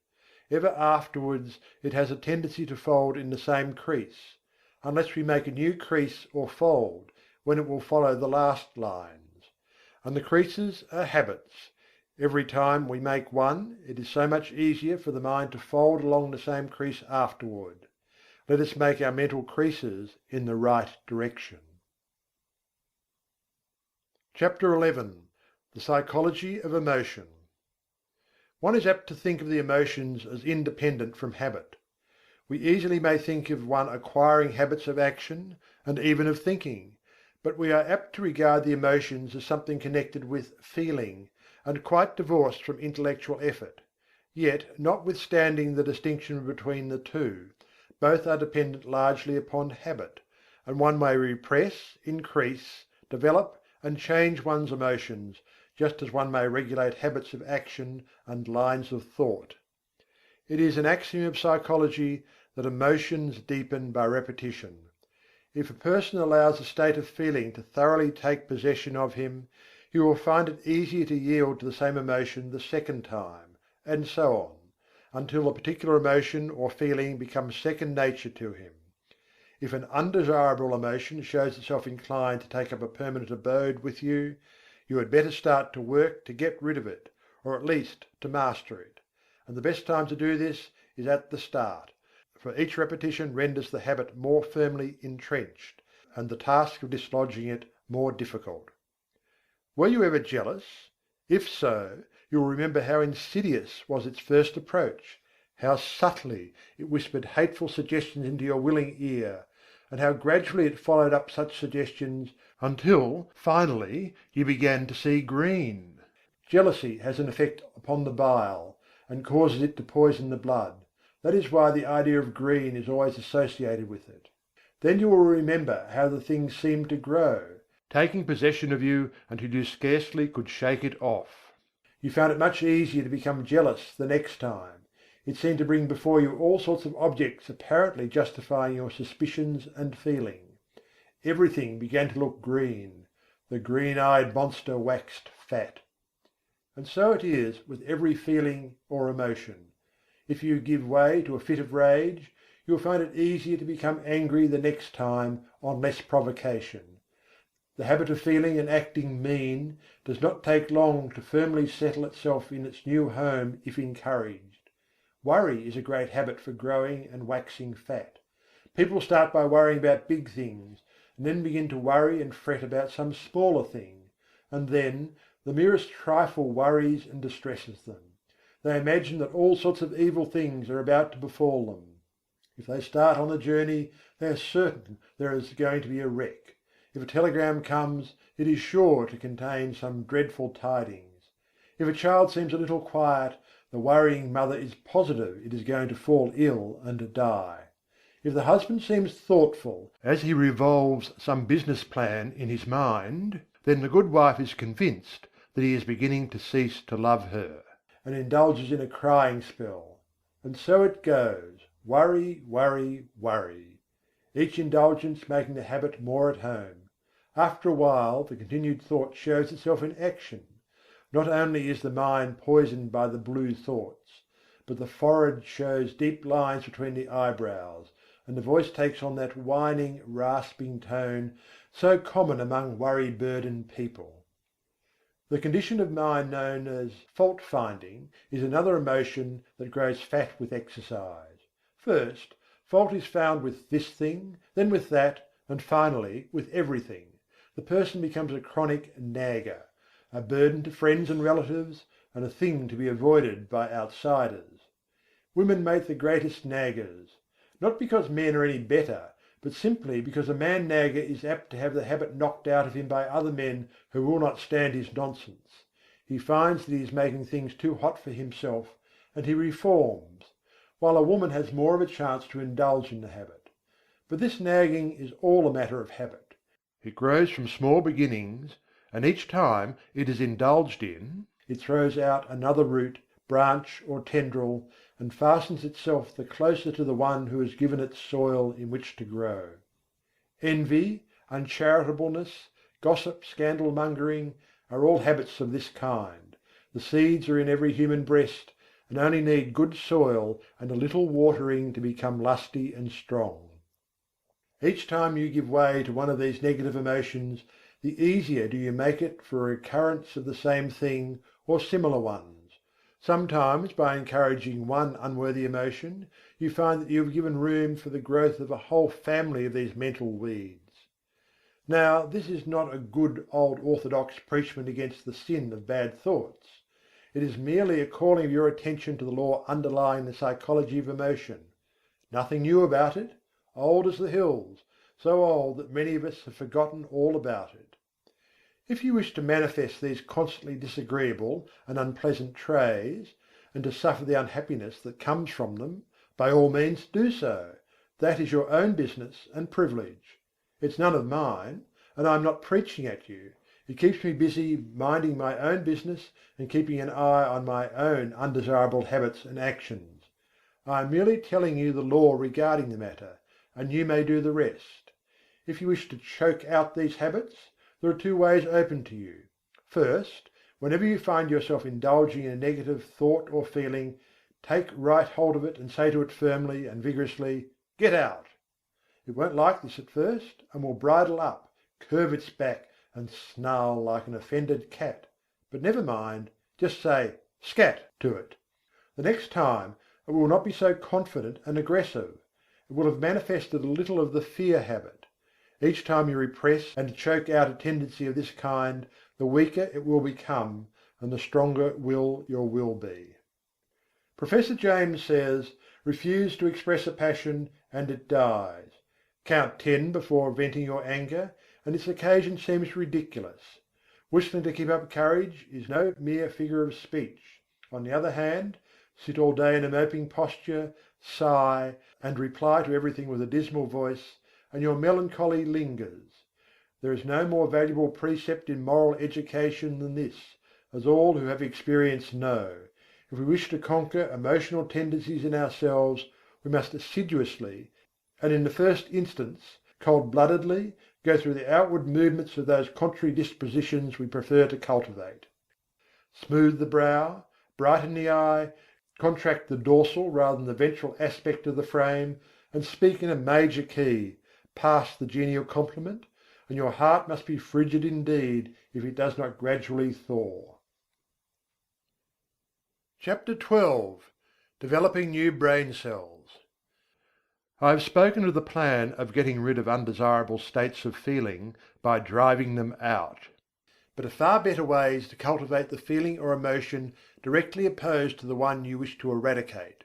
Ever afterwards it has a tendency to fold in the same crease, unless we make a new crease or fold, when it will follow the last lines. And the creases are habits. Every time we make one, it is so much easier for the mind to fold along the same crease afterward. Let us make our mental creases in the right direction. Chapter 11. The Psychology of Emotion. One is apt to think of the emotions as independent from habit. We easily may think of one acquiring habits of action, and even of thinking, but we are apt to regard the emotions as something connected with feeling, and quite divorced from intellectual effort. Yet, notwithstanding the distinction between the two, both are dependent largely upon habit, and one may repress, increase, develop, and change one's emotions, just as one may regulate habits of action and lines of thought. It is an axiom of psychology that emotions deepen by repetition. If a person allows a state of feeling to thoroughly take possession of him, he will find it easier to yield to the same emotion the second time, and so on, until the particular emotion or feeling becomes second nature to him. If an undesirable emotion shows itself inclined to take up a permanent abode with you, you had better start to work to get rid of it, or at least to master it. And the best time to do this is at the start, for each repetition renders the habit more firmly entrenched, and the task of dislodging it more difficult. Were you ever jealous? If so, you will remember how insidious was its first approach, how subtly it whispered hateful suggestions into your willing ear, and how gradually it followed up such suggestions until finally you began to see green. Jealousy has an effect upon the bile, and causes it to poison the blood. That is why the idea of green is always associated with it. Then you will remember how the thing seemed to grow, taking possession of you until you scarcely could shake it off. You found it much easier to become jealous the next time. It seemed to bring before you all sorts of objects apparently justifying your suspicions and feeling. Everything began to look green. The green-eyed monster waxed fat. And so it is with every feeling or emotion. If you give way to a fit of rage, you will find it easier to become angry the next time on less provocation. The habit of feeling and acting mean does not take long to firmly settle itself in its new home if encouraged. Worry is a great habit for growing and waxing fat. People start by worrying about big things, and then begin to worry and fret about some smaller thing, and then the merest trifle worries and distresses them. They imagine that all sorts of evil things are about to befall them. If they start on the journey, they are certain there is going to be a wreck. If a telegram comes, it is sure to contain some dreadful tidings. If a child seems a little quiet, the worrying mother is positive it is going to fall ill and die. If the husband seems thoughtful as he revolves some business plan in his mind, then the good wife is convinced that he is beginning to cease to love her, and indulges in a crying spell. And so it goes, worry, worry, worry, each indulgence making the habit more at home. After a while the continued thought shows itself in action. Not only is the mind poisoned by the blue thoughts, but the forehead shows deep lines between the eyebrows, and the voice takes on that whining, rasping tone so common among worry-burdened people. The condition of mind known as fault-finding is another emotion that grows fat with exercise. First, fault is found with this thing, then with that, and finally with everything. The person becomes a chronic nagger, a burden to friends and relatives, and a thing to be avoided by outsiders. Women make the greatest naggers, not because men are any better, but simply because a man nagger is apt to have the habit knocked out of him by other men who will not stand his nonsense. He finds that he is making things too hot for himself, and he reforms, while a woman has more of a chance to indulge in the habit. But this nagging is all a matter of habit. It grows from small beginnings, and each time it is indulged in, it throws out another root, branch or tendril, and fastens itself the closer to the one who has given it soil in which to grow. Envy, uncharitableness, gossip, scandal-mongering are all habits of this kind. The seeds are in every human breast, and only need good soil and a little watering to become lusty and strong. Each time you give way to one of these negative emotions, the easier do you make it for a recurrence of the same thing or similar ones. Sometimes, by encouraging one unworthy emotion, you find that you have given room for the growth of a whole family of these mental weeds. Now, this is not a good old orthodox preachment against the sin of bad thoughts. It is merely a calling of your attention to the law underlying the psychology of emotion. Nothing new about it, old as the hills, so old that many of us have forgotten all about it. If you wish to manifest these constantly disagreeable and unpleasant traits, and to suffer the unhappiness that comes from them, by all means do so. That is your own business and privilege. It's none of mine, and I am not preaching at you. It keeps me busy minding my own business and keeping an eye on my own undesirable habits and actions. I am merely telling you the law regarding the matter, and you may do the rest. If you wish to choke out these habits, there are two ways open to you. First, whenever you find yourself indulging in a negative thought or feeling, take right hold of it and say to it firmly and vigorously, "Get out!" It won't like this at first, and will bridle up, curve its back, and snarl like an offended cat. But never mind, just say "Scat" to it. The next time it will not be so confident and aggressive. It will have manifested a little of the fear habit. Each time you repress and choke out a tendency of this kind, the weaker it will become, and the stronger will your will be. Professor James says, refuse to express a passion and it dies. Count 10 before venting your anger, and its occasion seems ridiculous. Whistling to keep up courage is no mere figure of speech. On the other hand, sit all day in a moping posture, sigh, and reply to everything with a dismal voice, and your melancholy lingers. There is no more valuable precept in moral education than this, as all who have experience know. If we wish to conquer emotional tendencies in ourselves, we must assiduously, and in the first instance cold-bloodedly, go through the outward movements of those contrary dispositions we prefer to cultivate. Smooth the brow, brighten the eye, contract the dorsal rather than the ventral aspect of the frame, and speak in a major key. Pass the genial compliment, and your heart must be frigid indeed if it does not gradually thaw. Chapter XII. Developing New Brain Cells. I have spoken of the plan of getting rid of undesirable states of feeling by driving them out. But a far better way is to cultivate the feeling or emotion directly opposed to the one you wish to eradicate.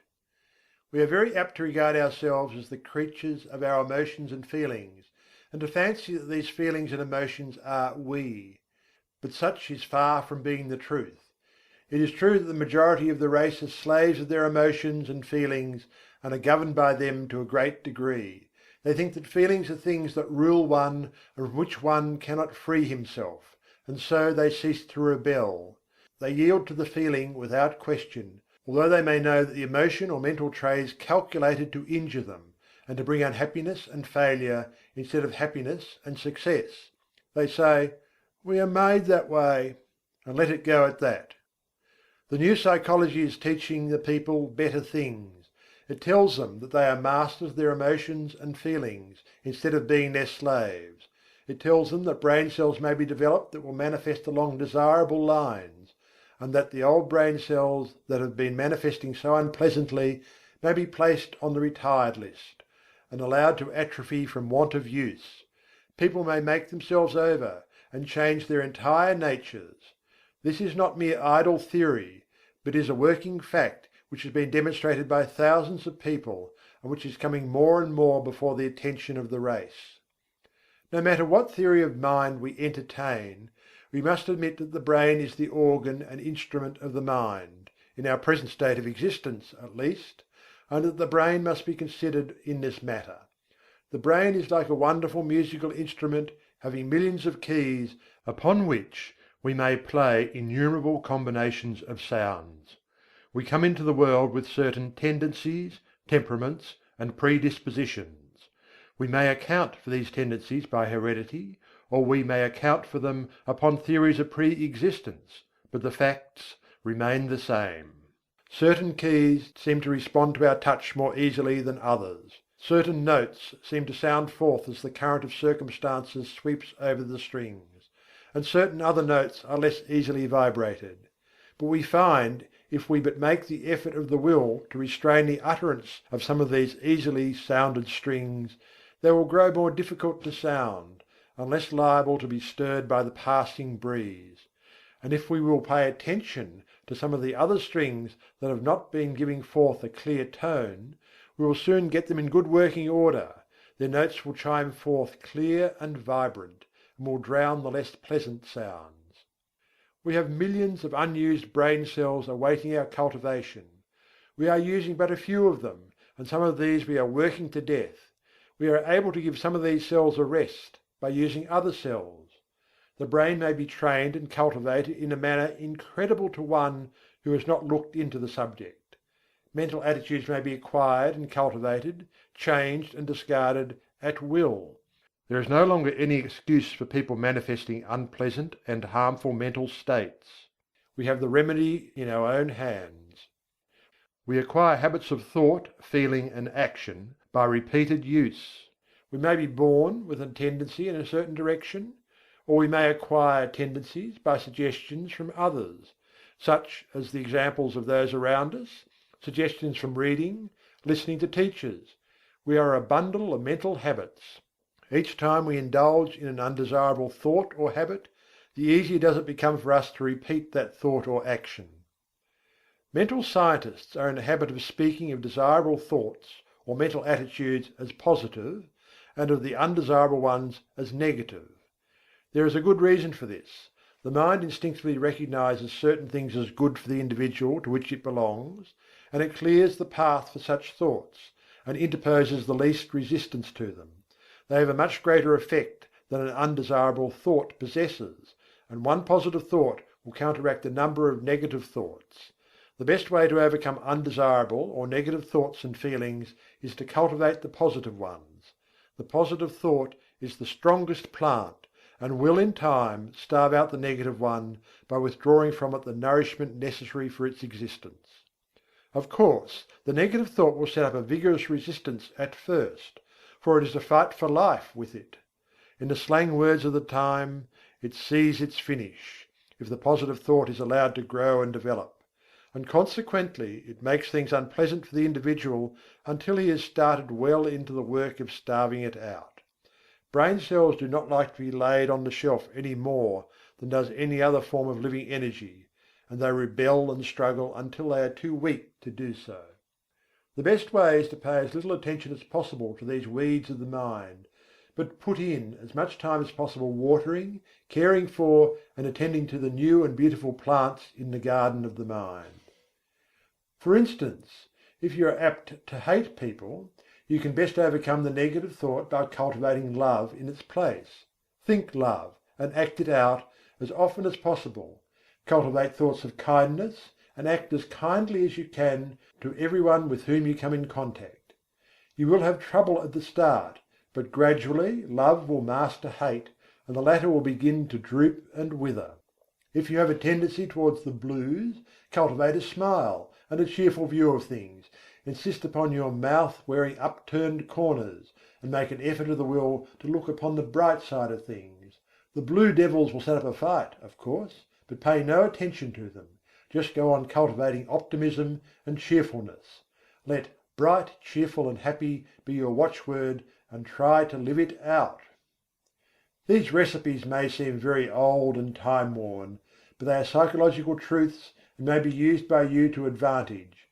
We are very apt to regard ourselves as the creatures of our emotions and feelings, and to fancy that these feelings and emotions are we. But such is far from being the truth. It is true that the majority of the race are slaves of their emotions and feelings and are governed by them to a great degree. They think that feelings are things that rule one and from which one cannot free himself, and so they cease to rebel. They yield to the feeling without question, although they may know that the emotion or mental trait is calculated to injure them, and to bring unhappiness and failure instead of happiness and success. They say, "We are made that way," and let it go at that. The new psychology is teaching the people better things. It tells them that they are masters of their emotions and feelings, instead of being their slaves. It tells them that brain cells may be developed that will manifest along desirable lines, and that the old brain cells that have been manifesting so unpleasantly may be placed on the retired list, and allowed to atrophy from want of use. People may make themselves over, and change their entire natures. This is not mere idle theory, but is a working fact which has been demonstrated by thousands of people, and which is coming more and more before the attention of the race. No matter what theory of mind we entertain, we must admit that the brain is the organ and instrument of the mind, in our present state of existence at least, and that the brain must be considered in this matter. The brain is like a wonderful musical instrument having millions of keys, upon which we may play innumerable combinations of sounds. We come into the world with certain tendencies, temperaments, and predispositions. We may account for these tendencies by heredity, or we may account for them upon theories of pre-existence, but the facts remain the same. Certain keys seem to respond to our touch more easily than others. Certain notes seem to sound forth as the current of circumstances sweeps over the strings, and certain other notes are less easily vibrated. But we find, if we but make the effort of the will to restrain the utterance of some of these easily sounded strings, they will grow more difficult to sound, and less liable to be stirred by the passing breeze. And if we will pay attention to some of the other strings that have not been giving forth a clear tone, we will soon get them in good working order. Their notes will chime forth clear and vibrant, and will drown the less pleasant sounds. We have millions of unused brain cells awaiting our cultivation. We are using but a few of them, and some of these we are working to death. We are able to give some of these cells a rest by using other cells. The brain may be trained and cultivated in a manner incredible to one who has not looked into the subject. Mental attitudes may be acquired and cultivated, changed and discarded at will. There is no longer any excuse for people manifesting unpleasant and harmful mental states. We have the remedy in our own hands. We acquire habits of thought, feeling and action by repeated use. We may be born with a tendency in a certain direction, or we may acquire tendencies by suggestions from others, such as the examples of those around us, suggestions from reading, listening to teachers. We are a bundle of mental habits. Each time we indulge in an undesirable thought or habit, the easier does it become for us to repeat that thought or action. Mental scientists are in the habit of speaking of desirable thoughts or mental attitudes as positive, and of the undesirable ones as negative. There is a good reason for this. The mind instinctively recognizes certain things as good for the individual to which it belongs, and it clears the path for such thoughts, and interposes the least resistance to them. They have a much greater effect than an undesirable thought possesses, and one positive thought will counteract a number of negative thoughts. The best way to overcome undesirable or negative thoughts and feelings is to cultivate the positive ones. The positive thought is the strongest plant, and will in time starve out the negative one by withdrawing from it the nourishment necessary for its existence. Of course, the negative thought will set up a vigorous resistance at first, for it is a fight for life with it. In the slang words of the time, it sees its finish, if the positive thought is allowed to grow and develop, and consequently it makes things unpleasant for the individual until he has started well into the work of starving it out. Brain cells do not like to be laid on the shelf any more than does any other form of living energy, and they rebel and struggle until they are too weak to do so. The best way is to pay as little attention as possible to these weeds of the mind, but put in as much time as possible watering, caring for, and attending to the new and beautiful plants in the garden of the mind. For instance, if you are apt to hate people, you can best overcome the negative thought by cultivating love in its place. Think love, and act it out as often as possible. Cultivate thoughts of kindness, and act as kindly as you can to everyone with whom you come in contact. You will have trouble at the start, but gradually love will master hate, and the latter will begin to droop and wither. If you have a tendency towards the blues, cultivate a smile and a cheerful view of things. Insist upon your mouth wearing upturned corners, and make an effort of the will to look upon the bright side of things. The blue devils will set up a fight, of course, but pay no attention to them. Just go on cultivating optimism and cheerfulness. Let bright, cheerful and happy be your watchword, and try to live it out. These recipes may seem very old and time-worn, but they are psychological truths and may be used by you to advantage.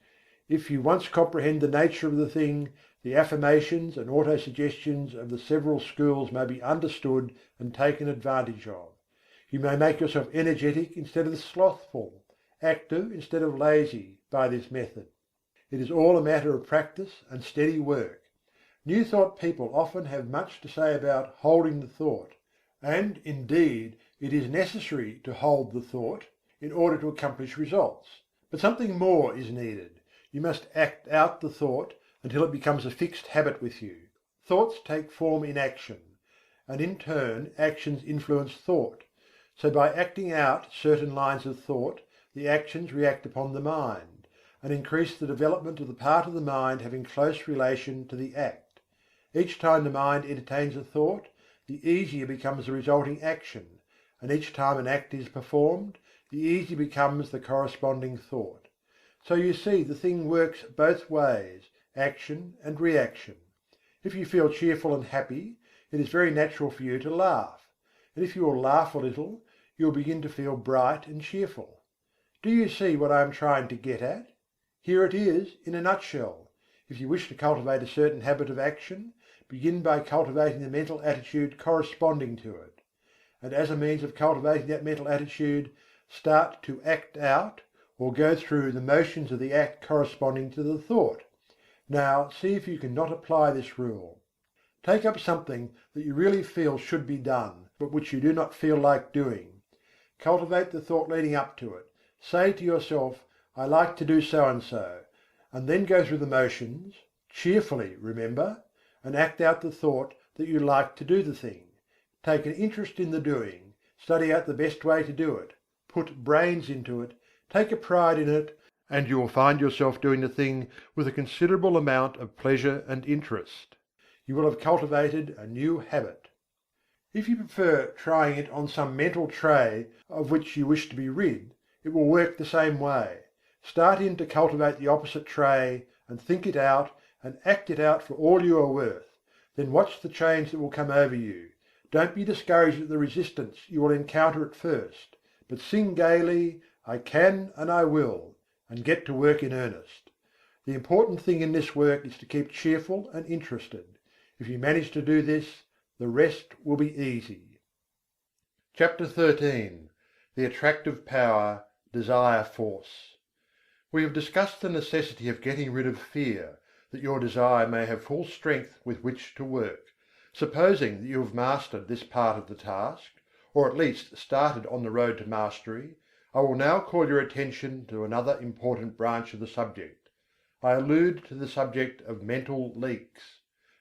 If you once comprehend the nature of the thing, the affirmations and autosuggestions of the several schools may be understood and taken advantage of. You may make yourself energetic instead of slothful, active instead of lazy, by this method. It is all a matter of practice and steady work. New thought people often have much to say about holding the thought, and indeed it is necessary to hold the thought in order to accomplish results. But something more is needed. You must act out the thought until it becomes a fixed habit with you. Thoughts take form in action, and in turn actions influence thought. So by acting out certain lines of thought, the actions react upon the mind, and increase the development of the part of the mind having close relation to the act. Each time the mind entertains a thought, the easier becomes the resulting action, and each time an act is performed, the easier becomes the corresponding thought. So you see the thing works both ways, action and reaction. If you feel cheerful and happy, it is very natural for you to laugh, and if you will laugh a little, you will begin to feel bright and cheerful. Do you see what I am trying to get at? Here it is in a nutshell. If you wish to cultivate a certain habit of action, begin by cultivating the mental attitude corresponding to it. And as a means of cultivating that mental attitude, start to act out, or go through the motions of the act corresponding to the thought. Now see if you can not apply this rule. Take up something that you really feel should be done, but which you do not feel like doing. Cultivate the thought leading up to it. Say to yourself, I like to do so and so, and then go through the motions, cheerfully remember, and act out the thought that you like to do the thing. Take an interest in the doing, study out the best way to do it, put brains into it, take a pride in it, and you will find yourself doing the thing with a considerable amount of pleasure and interest. You will have cultivated a new habit. If you prefer trying it on some mental tray of which you wish to be rid, it will work the same way. Start in to cultivate the opposite tray, and think it out, and act it out for all you are worth. Then watch the change that will come over you. Don't be discouraged at the resistance you will encounter at first, but sing gaily, I can and I will, and get to work in earnest. The important thing in this work is to keep cheerful and interested. If you manage to do this, the rest will be easy. Chapter 13. The Attractive Power, Desire Force. We have discussed the necessity of getting rid of fear, that your desire may have full strength with which to work. Supposing that you have mastered this part of the task, or at least started on the road to mastery, I will now call your attention to another important branch of the subject. I allude to the subject of mental leaks.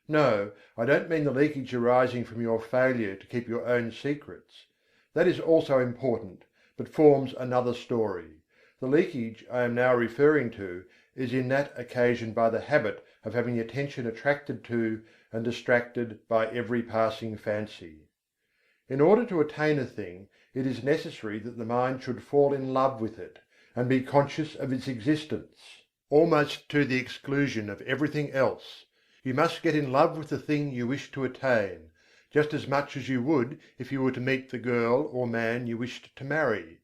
No, I don't mean the leakage arising from your failure to keep your own secrets. That is also important, but forms another story. The leakage I am now referring to is in that occasioned by the habit of having the attention attracted to and distracted by every passing fancy. In order to attain a thing, it is necessary that the mind should fall in love with it, and be conscious of its existence, almost to the exclusion of everything else. You must get in love with the thing you wish to attain, just as much as you would if you were to meet the girl or man you wished to marry.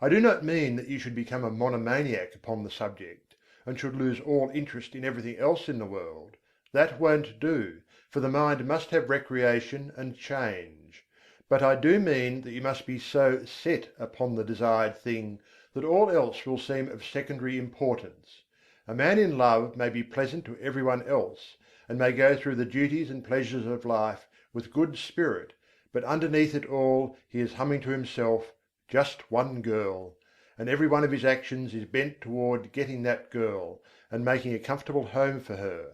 I do not mean that you should become a monomaniac upon the subject, and should lose all interest in everything else in the world, that won't do, for the mind must have recreation and change. But I do mean that you must be so set upon the desired thing that all else will seem of secondary importance. A man in love may be pleasant to everyone else, and may go through the duties and pleasures of life with good spirit, but underneath it all he is humming to himself, "Just one girl," and every one of his actions is bent toward getting that girl, and making a comfortable home for her.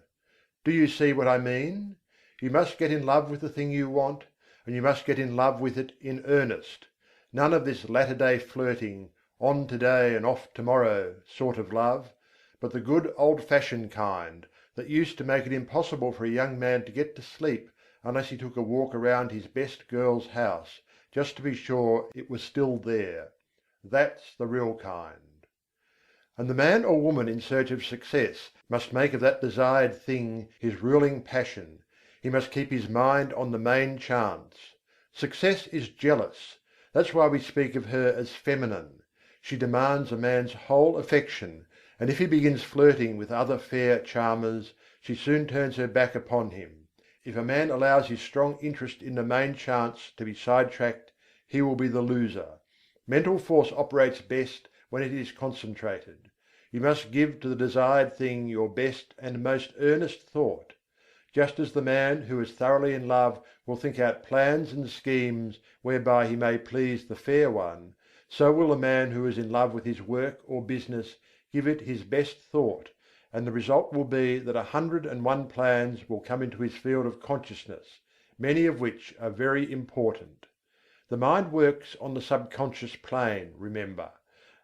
Do you see what I mean? You must get in love with the thing you want, and you must get in love with it in earnest. None of this latter-day flirting, on today and off tomorrow sort of love, but the good old-fashioned kind, that used to make it impossible for a young man to get to sleep unless he took a walk around his best girl's house, just to be sure it was still there. That's the real kind. And the man or woman in search of success must make of that desired thing his ruling passion. He must keep his mind on the main chance. Success is jealous. That's why we speak of her as feminine. She demands a man's whole affection, and if he begins flirting with other fair charmers, she soon turns her back upon him. If a man allows his strong interest in the main chance to be sidetracked, he will be the loser. Mental force operates best when it is concentrated. You must give to the desired thing your best and most earnest thought. Just as the man who is thoroughly in love will think out plans and schemes whereby he may please the fair one, so will the man who is in love with his work or business give it his best thought, and the result will be that 101 plans will come into his field of consciousness, many of which are very important. The mind works on the subconscious plane, remember,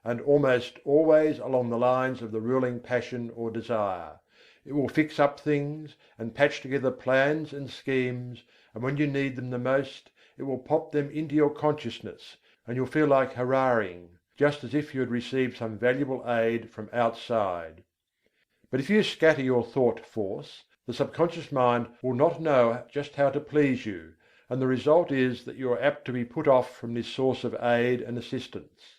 and almost always along the lines of the ruling passion or desire. It will fix up things, and patch together plans and schemes, and when you need them the most, it will pop them into your consciousness, and you'll feel like hurrahing, just as if you had received some valuable aid from outside. But if you scatter your thought force, the subconscious mind will not know just how to please you, and the result is that you are apt to be put off from this source of aid and assistance.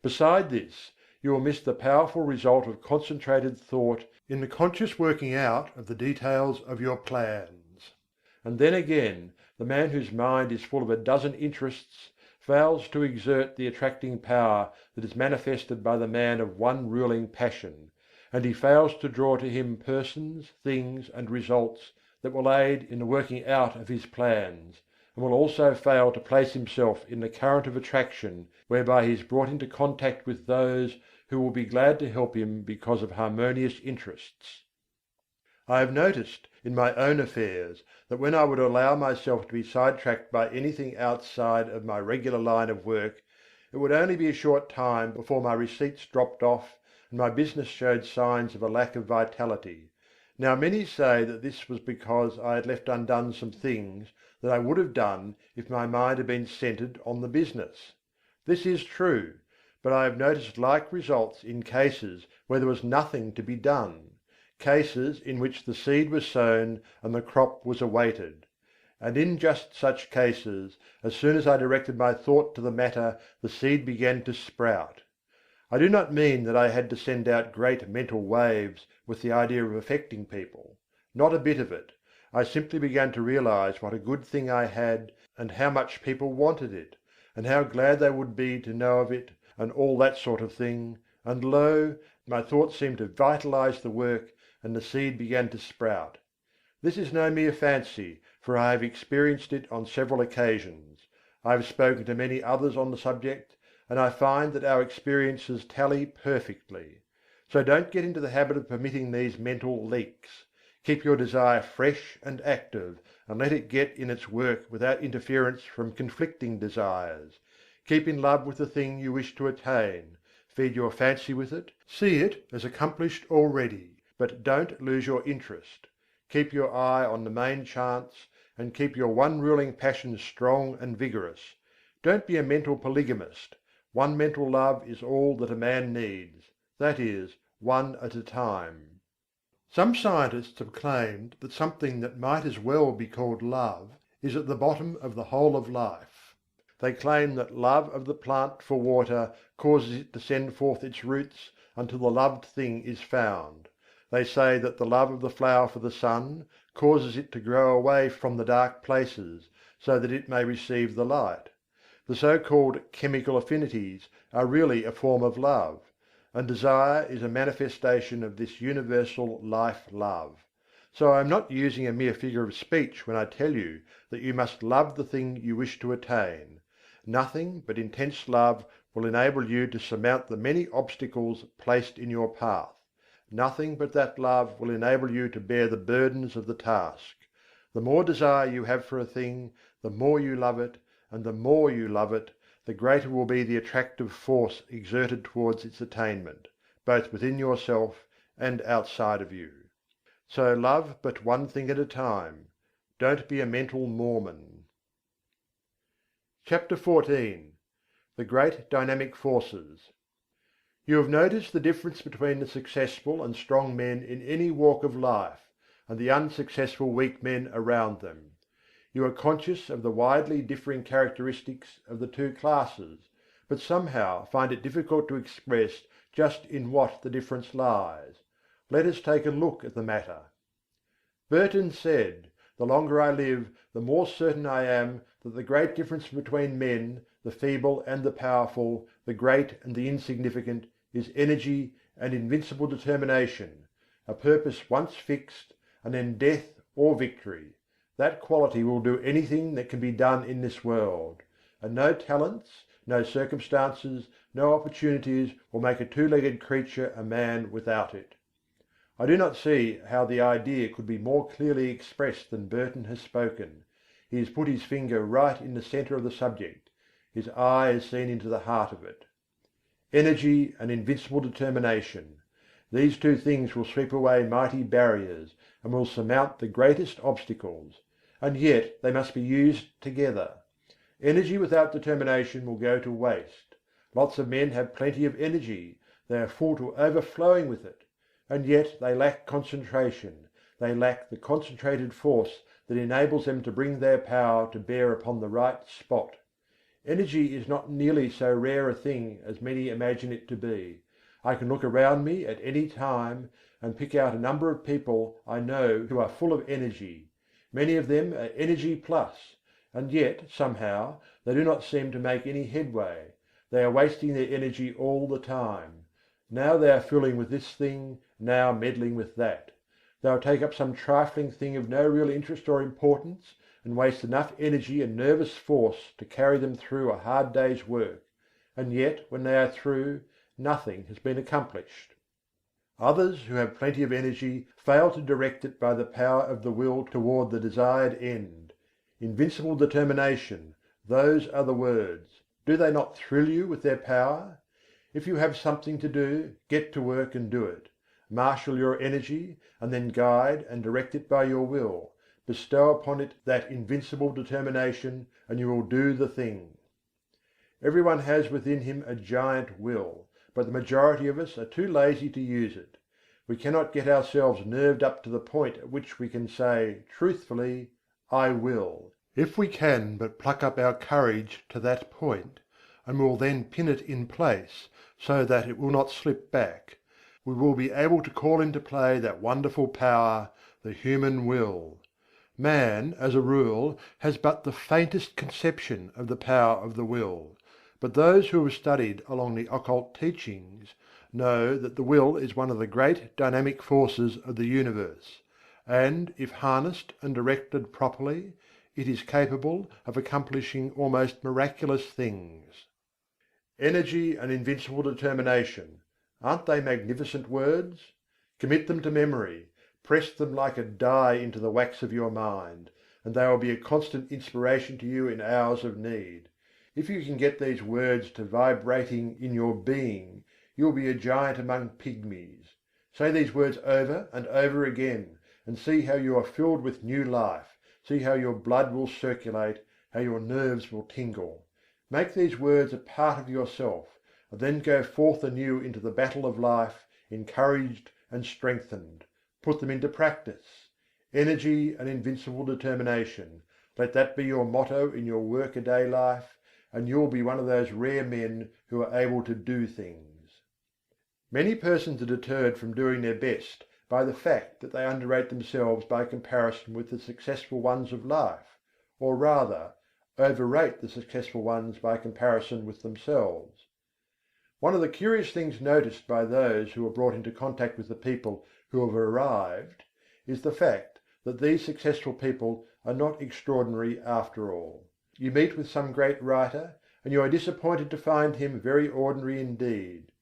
Beside this, you will miss the powerful result of concentrated thought in the conscious working out of the details of your plans. And then again, the man whose mind is full of a dozen interests fails to exert the attracting power that is manifested by the man of one ruling passion, and he fails to draw to him persons, things, and results that will aid in the working out of his plans, and will also fail to place himself in the current of attraction whereby he is brought into contact with those who will be glad to help him because of harmonious interests. I have noticed in my own affairs that when I would allow myself to be sidetracked by anything outside of my regular line of work, it would only be a short time before my receipts dropped off and my business showed signs of a lack of vitality. Now many say that this was because I had left undone some things that I would have done if my mind had been centered on the business. This is true, but I have noticed like results in cases where there was nothing to be done, cases in which the seed was sown and the crop was awaited. And in just such cases, as soon as I directed my thought to the matter, the seed began to sprout. I do not mean that I had to send out great mental waves with the idea of affecting people. Not a bit of it. I simply began to realize what a good thing I had, and how much people wanted it, and how glad they would be to know of it, and all that sort of thing, and lo, my thoughts seemed to vitalize the work, and the seed began to sprout. This is no mere fancy, for I have experienced it on several occasions. I have spoken to many others on the subject, and I find that our experiences tally perfectly. So don't get into the habit of permitting these mental leaks. Keep your desire fresh and active, and let it get in its work without interference from conflicting desires. Keep in love with the thing you wish to attain. Feed your fancy with it. See it as accomplished already, but don't lose your interest. Keep your eye on the main chance, and keep your one ruling passion strong and vigorous. Don't be a mental polygamist. One mental love is all that a man needs, that is, one at a time. Some scientists have claimed that something that might as well be called love is at the bottom of the whole of life. They claim that love of the plant for water causes it to send forth its roots, until the loved thing is found. They say that the love of the flower for the sun causes it to grow away from the dark places, so that it may receive the light. The so-called chemical affinities are really a form of love, and desire is a manifestation of this universal life-love. So I am not using a mere figure of speech when I tell you that you must love the thing you wish to attain. Nothing but intense love will enable you to surmount the many obstacles placed in your path. Nothing but that love will enable you to bear the burdens of the task. The more desire you have for a thing, the more you love it, and the more you love it, the greater will be the attractive force exerted towards its attainment, both within yourself and outside of you. So love but one thing at a time. Don't be a mental Mormon. Chapter 14. The Great Dynamic Forces. You have noticed the difference between the successful and strong men in any walk of life, and the unsuccessful weak men around them. You are conscious of the widely differing characteristics of the two classes, but somehow find it difficult to express just in what the difference lies. Let us take a look at the matter. Burton said, "The longer I live, the more certain I am that the great difference between men, the feeble and the powerful, the great and the insignificant, is energy and invincible determination, a purpose once fixed, and then death or victory. That quality will do anything that can be done in this world; and no talents, no circumstances, no opportunities will make a two-legged creature a man without it." I do not see how the idea could be more clearly expressed than Burton has spoken. He has put his finger right in the centre of the subject; his eye has seen into the heart of it. Energy and invincible determination: these two things will sweep away mighty barriers, and will surmount the greatest obstacles. And yet they must be used together. Energy without determination will go to waste. Lots of men have plenty of energy, they are full to overflowing with it, and yet they lack concentration, they lack the concentrated force that enables them to bring their power to bear upon the right spot. Energy is not nearly so rare a thing as many imagine it to be. I can look around me at any time, and pick out a number of people I know who are full of energy. Many of them are energy plus, and yet, somehow, they do not seem to make any headway. They are wasting their energy all the time. Now they are fooling with this thing, now meddling with that. They will take up some trifling thing of no real interest or importance, and waste enough energy and nervous force to carry them through a hard day's work, and yet when they are through, nothing has been accomplished. Others who have plenty of energy fail to direct it by the power of the will toward the desired end. Invincible determination: those are the words. Do they not thrill you with their power? If you have something to do, get to work and do it. Marshal your energy, and then guide and direct it by your will. Bestow upon it that invincible determination, and you will do the thing. Everyone has within him a giant will, but the majority of us are too lazy to use it. We cannot get ourselves nerved up to the point at which we can say truthfully, "I will." If we can but pluck up our courage to that point, and will then pin it in place so that it will not slip back, we will be able to call into play that wonderful power, the human will. Man, as a rule, has but the faintest conception of the power of the will, but those who have studied along the occult teachings know that the will is one of the great dynamic forces of the universe, and if harnessed and directed properly, it is capable of accomplishing almost miraculous things. Energy and invincible determination: aren't they magnificent words? Commit them to memory, press them like a die into the wax of your mind, and they will be a constant inspiration to you in hours of need. If you can get these words to vibrating in your being, you will be a giant among pygmies. Say these words over and over again, and see how you are filled with new life, see how your blood will circulate, how your nerves will tingle. Make these words a part of yourself, and then go forth anew into the battle of life, encouraged and strengthened. Put them into practice. Energy and invincible determination: let that be your motto in your work-a-day life, and you will be one of those rare men who are able to do things. Many persons are deterred from doing their best by the fact that they underrate themselves by comparison with the successful ones of life, or rather, overrate the successful ones by comparison with themselves. One of the curious things noticed by those who are brought into contact with the people who have arrived is the fact that these successful people are not extraordinary after all. You meet with some great writer, and you are disappointed to find him very ordinary indeed.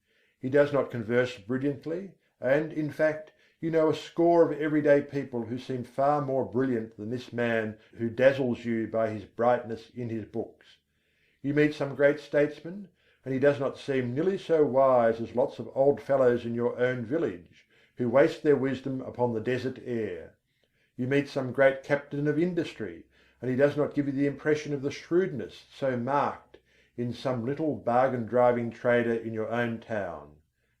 He does not converse brilliantly, and, in fact, you know a score of everyday people who seem far more brilliant than this man who dazzles you by his brightness in his books. You meet some great statesman, and he does not seem nearly so wise as lots of old fellows in your own village, who waste their wisdom upon the desert air. You meet some great captain of industry, and he does not give you the impression of the shrewdness so marked in some little bargain-driving trader in your own town.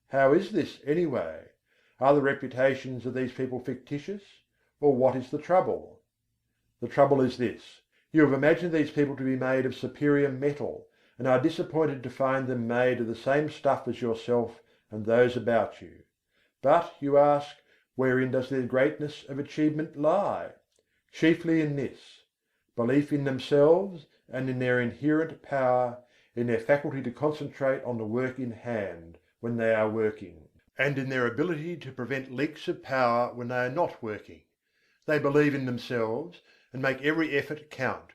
How is this, anyway? Are the reputations of these people fictitious, or what is the trouble? The trouble is this: you have imagined these people to be made of superior metal, and are disappointed to find them made of the same stuff as yourself and those about you. But, you ask, wherein does their greatness of achievement lie? Chiefly in this: belief in themselves and in their inherent power, in their faculty to concentrate on the work in hand when they are working, and in their ability to prevent leaks of power when they are not working. They believe in themselves and make every effort count.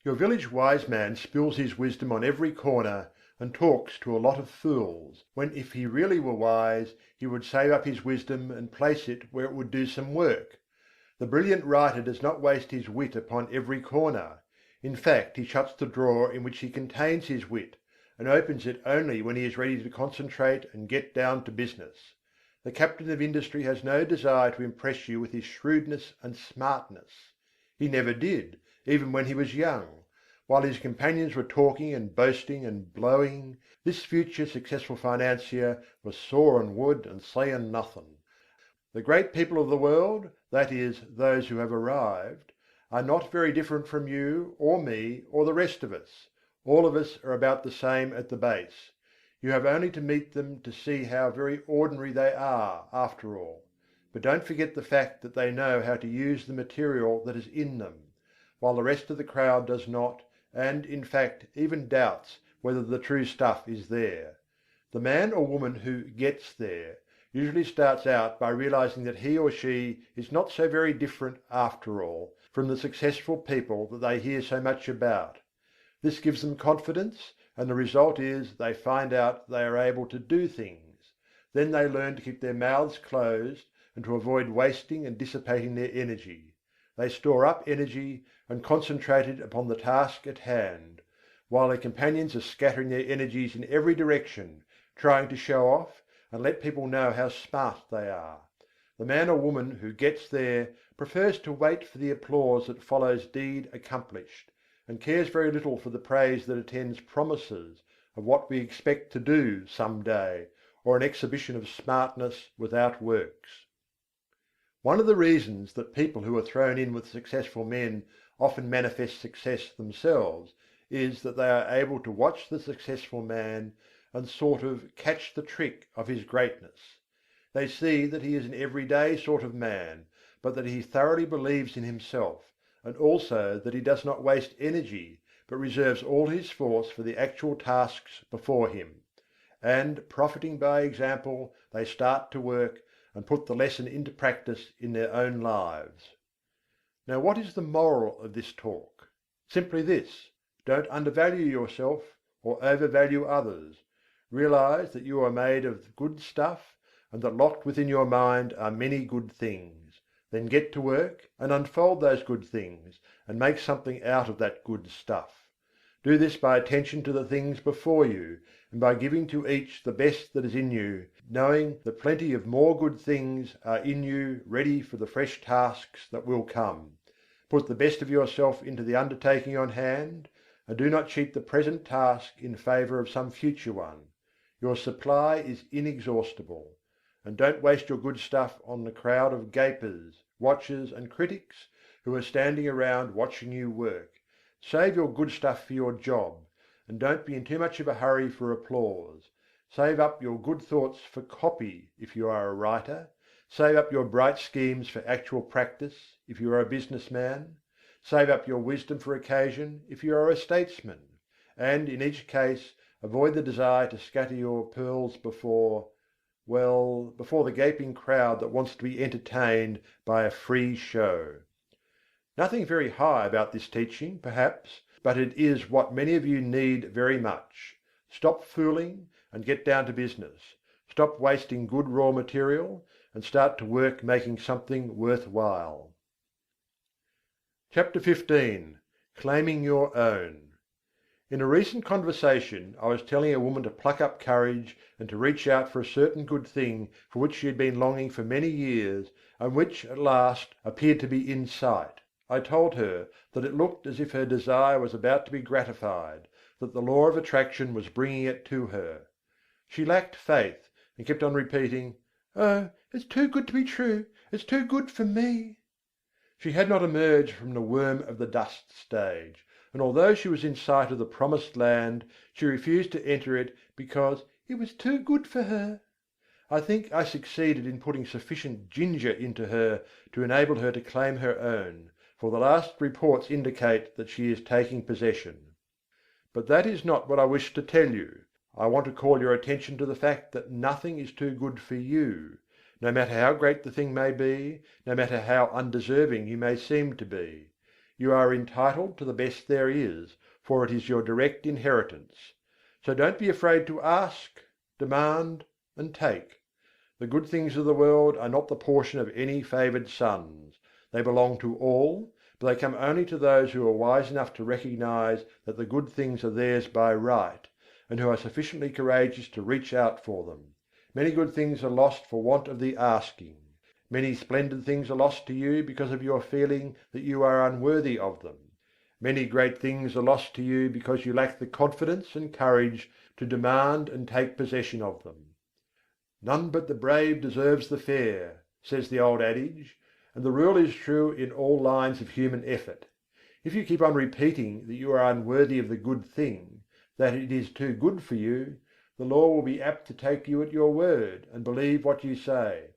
Your village wise man spills his wisdom on every corner and talks to a lot of fools, when if he really were wise he would save up his wisdom and place it where it would do some work. The brilliant writer does not waste his wit upon every corner. In fact, he shuts the drawer in which he contains his wit, and opens it only when he is ready to concentrate and get down to business. The captain of industry has no desire to impress you with his shrewdness and smartness. He never did, even when he was young. While his companions were talking and boasting and blowing, this future successful financier was sawing wood and saying nothing. The great people of the world, that is, those who have arrived, are not very different from you or me or the rest of us. All of us are about the same at the base. You have only to meet them to see how very ordinary they are, after all. But don't forget the fact that they know how to use the material that is in them, while the rest of the crowd does not, and, in fact, even doubts whether the true stuff is there. The man or woman who "gets there" usually starts out by realizing that he or she is not so very different, after all, from the successful people that they hear so much about. This gives them confidence, and the result is they find out they are able to do things. Then they learn to keep their mouths closed and to avoid wasting and dissipating their energy. They store up energy and concentrate it upon the task at hand, while their companions are scattering their energies in every direction, trying to show off and let people know how smart they are. The man or woman who "gets there" prefers to wait for the applause that follows deed accomplished, and cares very little for the praise that attends promises of what we expect to do some day, or an exhibition of smartness without works. One of the reasons that people who are thrown in with successful men often manifest success themselves is that they are able to watch the successful man and sort of catch the trick of his greatness. They see that he is an everyday sort of man, but that he thoroughly believes in himself, and also that he does not waste energy, but reserves all his force for the actual tasks before him. And, profiting by example, they start to work, and put the lesson into practice in their own lives. Now what is the moral of this talk? Simply this: don't undervalue yourself or overvalue others. Realize that you are made of good stuff, and that locked within your mind are many good things. Then get to work and unfold those good things, and make something out of that good stuff. Do this by attention to the things before you, and by giving to each the best that is in you, knowing that plenty of more good things are in you ready for the fresh tasks that will come. Put the best of yourself into the undertaking on hand, and do not cheat the present task in favour of some future one. Your supply is inexhaustible. And don't waste your good stuff on the crowd of gapers, watchers, and critics who are standing around watching you work. Save your good stuff for your job, and don't be in too much of a hurry for applause. Save up your good thoughts for copy if you are a writer. Save up your bright schemes for actual practice if you are a businessman. Save up your wisdom for occasion if you are a statesman. And in each case avoid the desire to scatter your pearls before the gaping crowd that wants to be entertained by a free show. Nothing very high about this teaching, perhaps, but it is what many of you need very much. Stop fooling and get down to business. Stop wasting good raw material and start to work making something worth while. Chapter 15. Claiming Your Own. In a recent conversation I was telling a woman to pluck up courage and to reach out for a certain good thing for which she had been longing for many years and which at last appeared to be in sight. I told her that it looked as if her desire was about to be gratified, that the law of attraction was bringing it to her. She lacked faith and kept on repeating, "Oh, it's too good to be true, it's too good for me." She had not emerged from the worm of the dust stage, and although she was in sight of the promised land, she refused to enter it because it was too good for her. I think I succeeded in putting sufficient ginger into her to enable her to claim her own, for the last reports indicate that she is taking possession. But that is not what I wish to tell you. I want to call your attention to the fact that nothing is too good for you, no matter how great the thing may be, no matter how undeserving you may seem to be. You are entitled to the best there is, for it is your direct inheritance. So don't be afraid to ask, demand, and take. The good things of the world are not the portion of any favoured sons. They belong to all, but they come only to those who are wise enough to recognize that the good things are theirs by right, and who are sufficiently courageous to reach out for them. Many good things are lost for want of the asking. Many splendid things are lost to you because of your feeling that you are unworthy of them. Many great things are lost to you because you lack the confidence and courage to demand and take possession of them. "None but the brave deserves the fair," says the old adage, and the rule is true in all lines of human effort. If you keep on repeating that you are unworthy of the good thing, that it is too good for you, the law will be apt to take you at your word and believe what you say.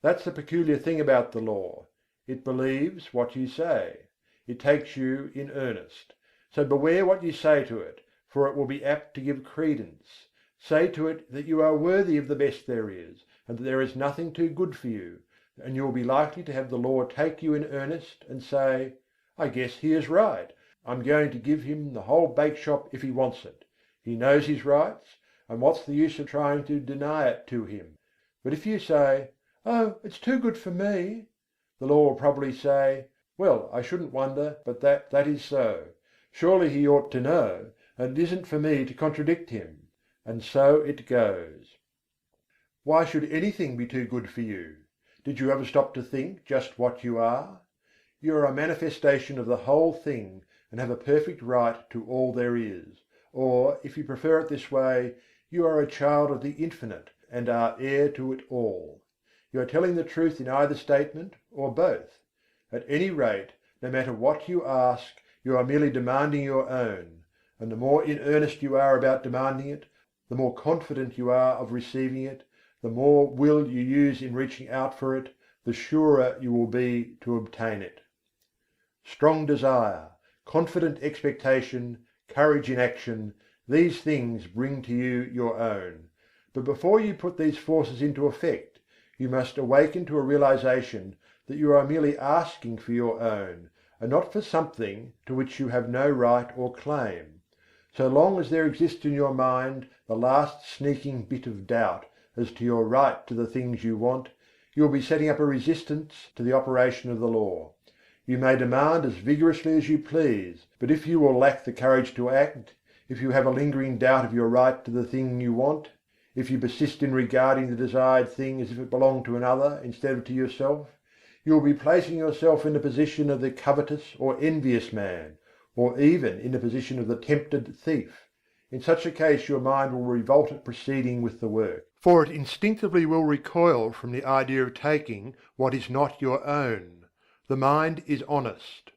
That's the peculiar thing about the law: it believes what you say. It takes you in earnest. So beware what you say to it, for it will be apt to give credence. Say to it that you are worthy of the best there is, and that there is nothing too good for you, and you will be likely to have the law take you in earnest and say, "I guess he is right. I'm going to give him the whole bake shop if he wants it. He knows his rights, and what's the use of trying to deny it to him?" But if you say, "Oh, it's too good for me," the law will probably say, "Well, I shouldn't wonder but that is so. Surely he ought to know, and it isn't for me to contradict him." And so it goes. Why should anything be too good for you? Did you ever stop to think just what you are? You are a manifestation of the whole thing, and have a perfect right to all there is. Or, if you prefer it this way, you are a child of the Infinite, and are heir to it all. You are telling the truth in either statement, or both. At any rate, no matter what you ask, you are merely demanding your own; and the more in earnest you are about demanding it, the more confident you are of receiving it, the more will you use in reaching out for it, the surer you will be to obtain it. Strong desire, confident expectation, courage in action, these things bring to you your own. But before you put these forces into effect, you must awaken to a realization that you are merely asking for your own, and not for something to which you have no right or claim. So long as there exists in your mind the last sneaking bit of doubt as to your right to the things you want, you will be setting up a resistance to the operation of the law. You may demand as vigorously as you please, but if you will lack the courage to act, if you have a lingering doubt of your right to the thing you want, if you persist in regarding the desired thing as if it belonged to another instead of to yourself, you will be placing yourself in the position of the covetous or envious man, or even in the position of the tempted thief. In such a case your mind will revolt at proceeding with the work, for it instinctively will recoil from the idea of taking what is not your own. The mind is honest.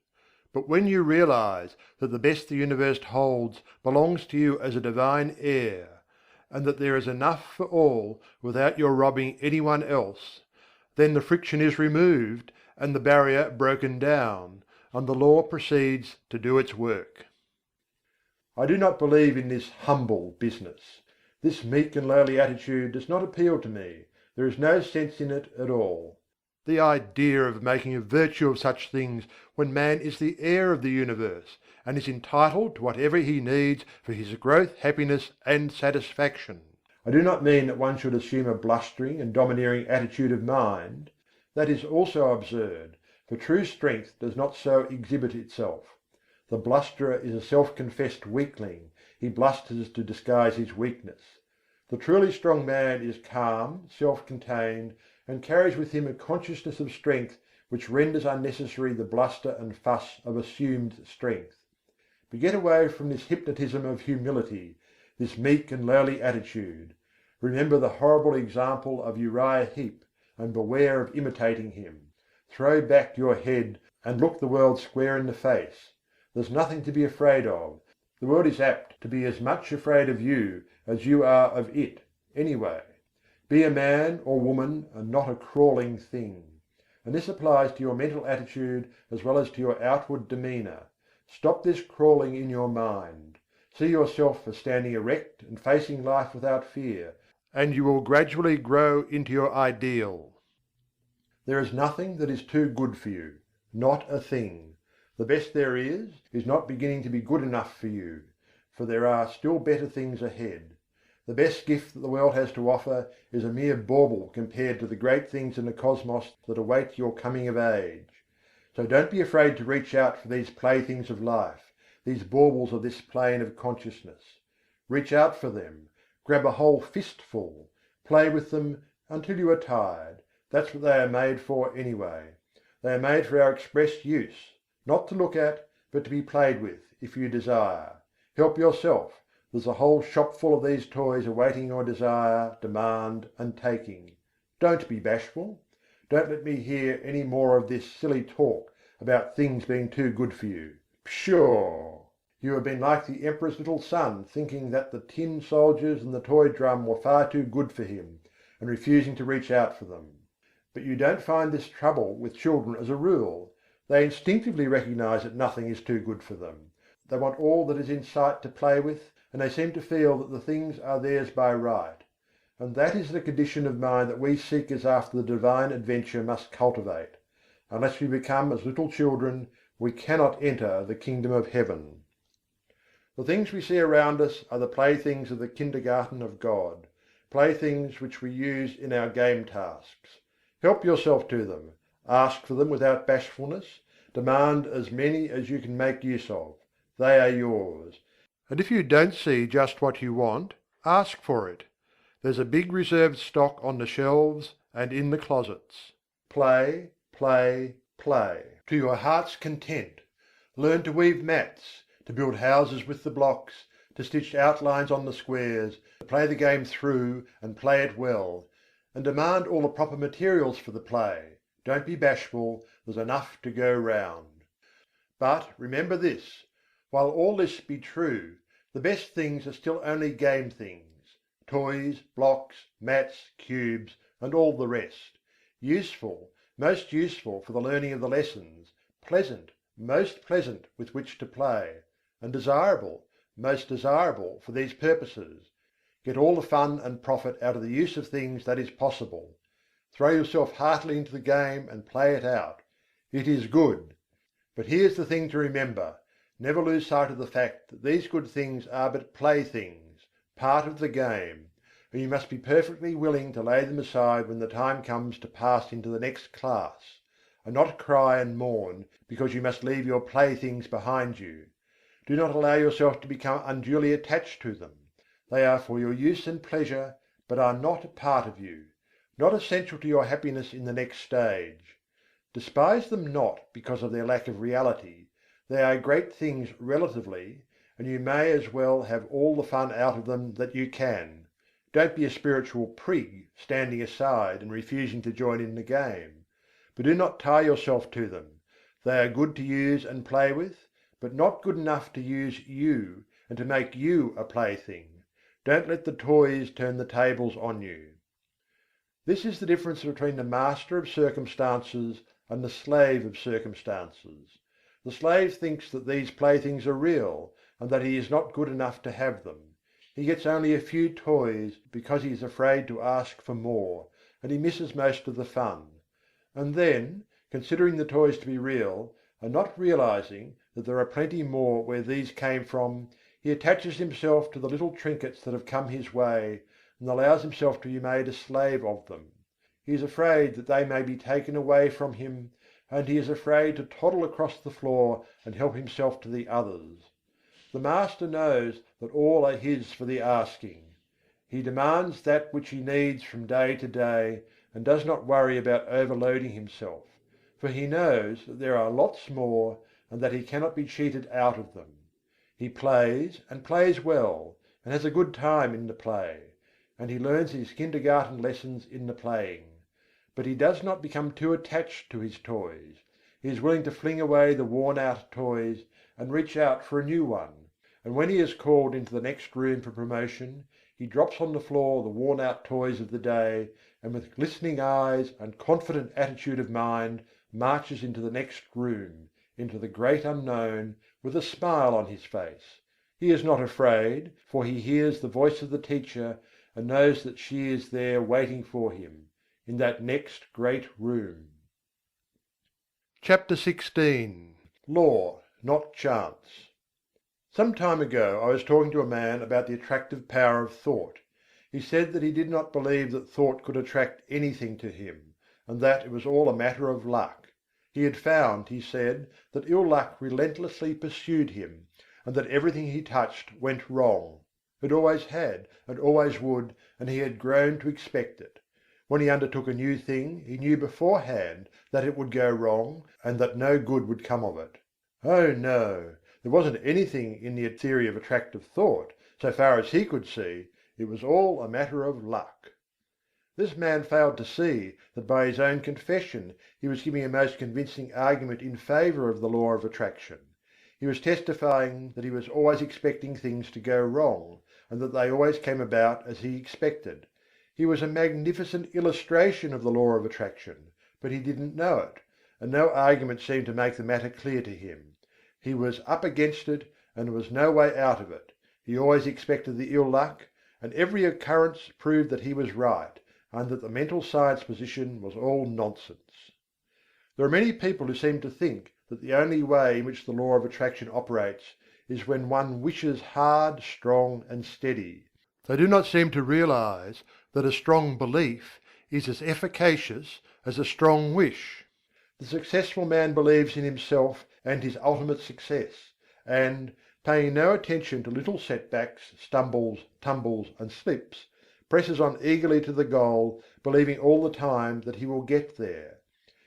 But when you realize that the best the universe holds belongs to you as a divine heir, and that there is enough for all without your robbing anyone else, then the friction is removed and the barrier broken down, and the law proceeds to do its work. I do not believe in this humble business. This meek and lowly attitude does not appeal to me, there is no sense in it at all. The idea of making a virtue of such things when man is the heir of the universe, and is entitled to whatever he needs for his growth, happiness and satisfaction. I do not mean that one should assume a blustering and domineering attitude of mind. That is also absurd, for true strength does not so exhibit itself. The blusterer is a self-confessed weakling, he blusters to disguise his weakness. The truly strong man is calm, self-contained, and carries with him a consciousness of strength which renders unnecessary the bluster and fuss of assumed strength. But get away from this hypnotism of humility, this meek and lowly attitude. Remember the horrible example of Uriah Heep, and beware of imitating him. Throw back your head and look the world square in the face. There's nothing to be afraid of. The world is apt to be as much afraid of you as you are of it, anyway. Be a man or woman and not a crawling thing. And this applies to your mental attitude as well as to your outward demeanour. Stop this crawling in your mind. See yourself as standing erect and facing life without fear, and you will gradually grow into your ideal. There is nothing that is too good for you, not a thing. The best there is not beginning to be good enough for you, for there are still better things ahead. The best gift that the world has to offer is a mere bauble compared to the great things in the cosmos that await your coming of age. So don't be afraid to reach out for these playthings of life, these baubles of this plane of consciousness. Reach out for them, grab a whole fistful, play with them until you are tired. That's what they are made for anyway. They are made for our express use, not to look at, but to be played with, if you desire. Help yourself. There's a whole shop full of these toys awaiting your desire, demand, and taking. Don't be bashful. Don't let me hear any more of this silly talk about things being too good for you. Pshaw! You have been like the emperor's little son, thinking that the tin soldiers and the toy drum were far too good for him, and refusing to reach out for them. But you don't find this trouble with children as a rule. They instinctively recognize that nothing is too good for them. They want all that is in sight to play with, and they seem to feel that the things are theirs by right. And that is the condition of mind that we seekers after the divine adventure must cultivate. Unless we become as little children, we cannot enter the kingdom of heaven. The things we see around us are the playthings of the kindergarten of God, playthings which we use in our game tasks. Help yourself to them, ask for them without bashfulness, demand as many as you can make use of. They are yours. And if you don't see just what you want, ask for it. There's a big reserved stock on the shelves and in the closets. Play, play, play, to your heart's content. Learn to weave mats, to build houses with the blocks, to stitch outlines on the squares, to play the game through and play it well. And demand all the proper materials for the play. Don't be bashful, there's enough to go round. But remember this: while all this be true, the best things are still only game things: toys, blocks, mats, cubes, and all the rest. Useful, most useful for the learning of the lessons, pleasant, most pleasant with which to play, and desirable, most desirable for these purposes. Get all the fun and profit out of the use of things that is possible. Throw yourself heartily into the game and play it out. It is good. But here's the thing to remember: never lose sight of the fact that these good things are but playthings, part of the game, and you must be perfectly willing to lay them aside when the time comes to pass into the next class, and not cry and mourn because you must leave your playthings behind you. Do not allow yourself to become unduly attached to them. They are for your use and pleasure, but are not a part of you, not essential to your happiness in the next stage. Despise them not because of their lack of reality. They are great things relatively, and you may as well have all the fun out of them that you can. Don't be a spiritual prig, standing aside and refusing to join in the game. But do not tie yourself to them. They are good to use and play with, but not good enough to use you and to make you a plaything. Don't let the toys turn the tables on you. This is the difference between the master of circumstances and the slave of circumstances. The slave thinks that these playthings are real, and that he is not good enough to have them. He gets only a few toys because he is afraid to ask for more, and he misses most of the fun. And then, considering the toys to be real, and not realizing that there are plenty more where these came from, he attaches himself to the little trinkets that have come his way, and allows himself to be made a slave of them. He is afraid that they may be taken away from him, and he is afraid to toddle across the floor and help himself to the others. The master knows that all are his for the asking. He demands that which he needs from day to day, and does not worry about overloading himself, for he knows that there are lots more, and that he cannot be cheated out of them. He plays, and plays well, and has a good time in the play, and he learns his kindergarten lessons in the playing. But he does not become too attached to his toys. He is willing to fling away the worn out toys and reach out for a new one. And when he is called into the next room for promotion, he drops on the floor the worn out toys of the day, and with glistening eyes and confident attitude of mind marches into the next room, into the great unknown, with a smile on his face. He is not afraid, for he hears the voice of the teacher and knows that she is there waiting for him, in that next great room. Chapter 16. Law, not chance. Some time ago I was talking to a man about the attractive power of thought. He said that he did not believe that thought could attract anything to him, and that it was all a matter of luck. He had found, he said, that ill luck relentlessly pursued him, and that everything he touched went wrong. It always had, and always would, and he had grown to expect it. When he undertook a new thing, he knew beforehand that it would go wrong, and that no good would come of it. Oh no! There wasn't anything in the theory of attractive thought, so far as he could see; it was all a matter of luck. This man failed to see that by his own confession he was giving a most convincing argument in favour of the law of attraction. He was testifying that he was always expecting things to go wrong, and that they always came about as he expected. He was a magnificent illustration of the law of attraction, but he didn't know it, and no argument seemed to make the matter clear to him. He was up against it, and there was no way out of it. He always expected the ill luck, and every occurrence proved that he was right, and that the mental science position was all nonsense. There are many people who seem to think that the only way in which the law of attraction operates is when one wishes hard, strong, and steady. They do not seem to realize that a strong belief is as efficacious as a strong wish. The successful man believes in himself and his ultimate success, and, paying no attention to little setbacks, stumbles, tumbles, and slips, presses on eagerly to the goal, believing all the time that he will get there.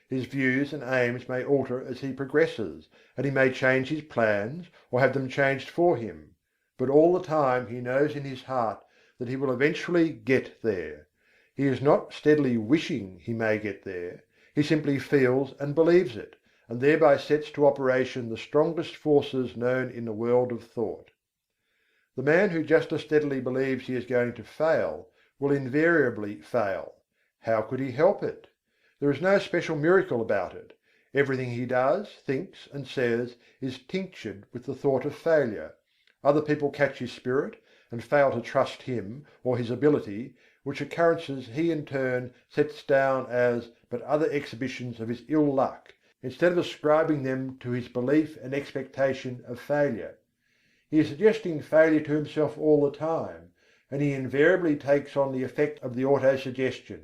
His views and aims may alter as he progresses, and he may change his plans or have them changed for him, but all the time he knows in his heart that he will eventually get there. He is not steadily wishing he may get there, he simply feels and believes it, and thereby sets to operation the strongest forces known in the world of thought. The man who just as steadily believes he is going to fail will invariably fail. How could he help it? There is no special miracle about it. Everything he does, thinks, and says is tinctured with the thought of failure. Other people catch his spirit, and fail to trust him or his ability, which occurrences he in turn sets down as but other exhibitions of his ill luck, instead of ascribing them to his belief and expectation of failure. He is suggesting failure to himself all the time, and he invariably takes on the effect of the auto-suggestion.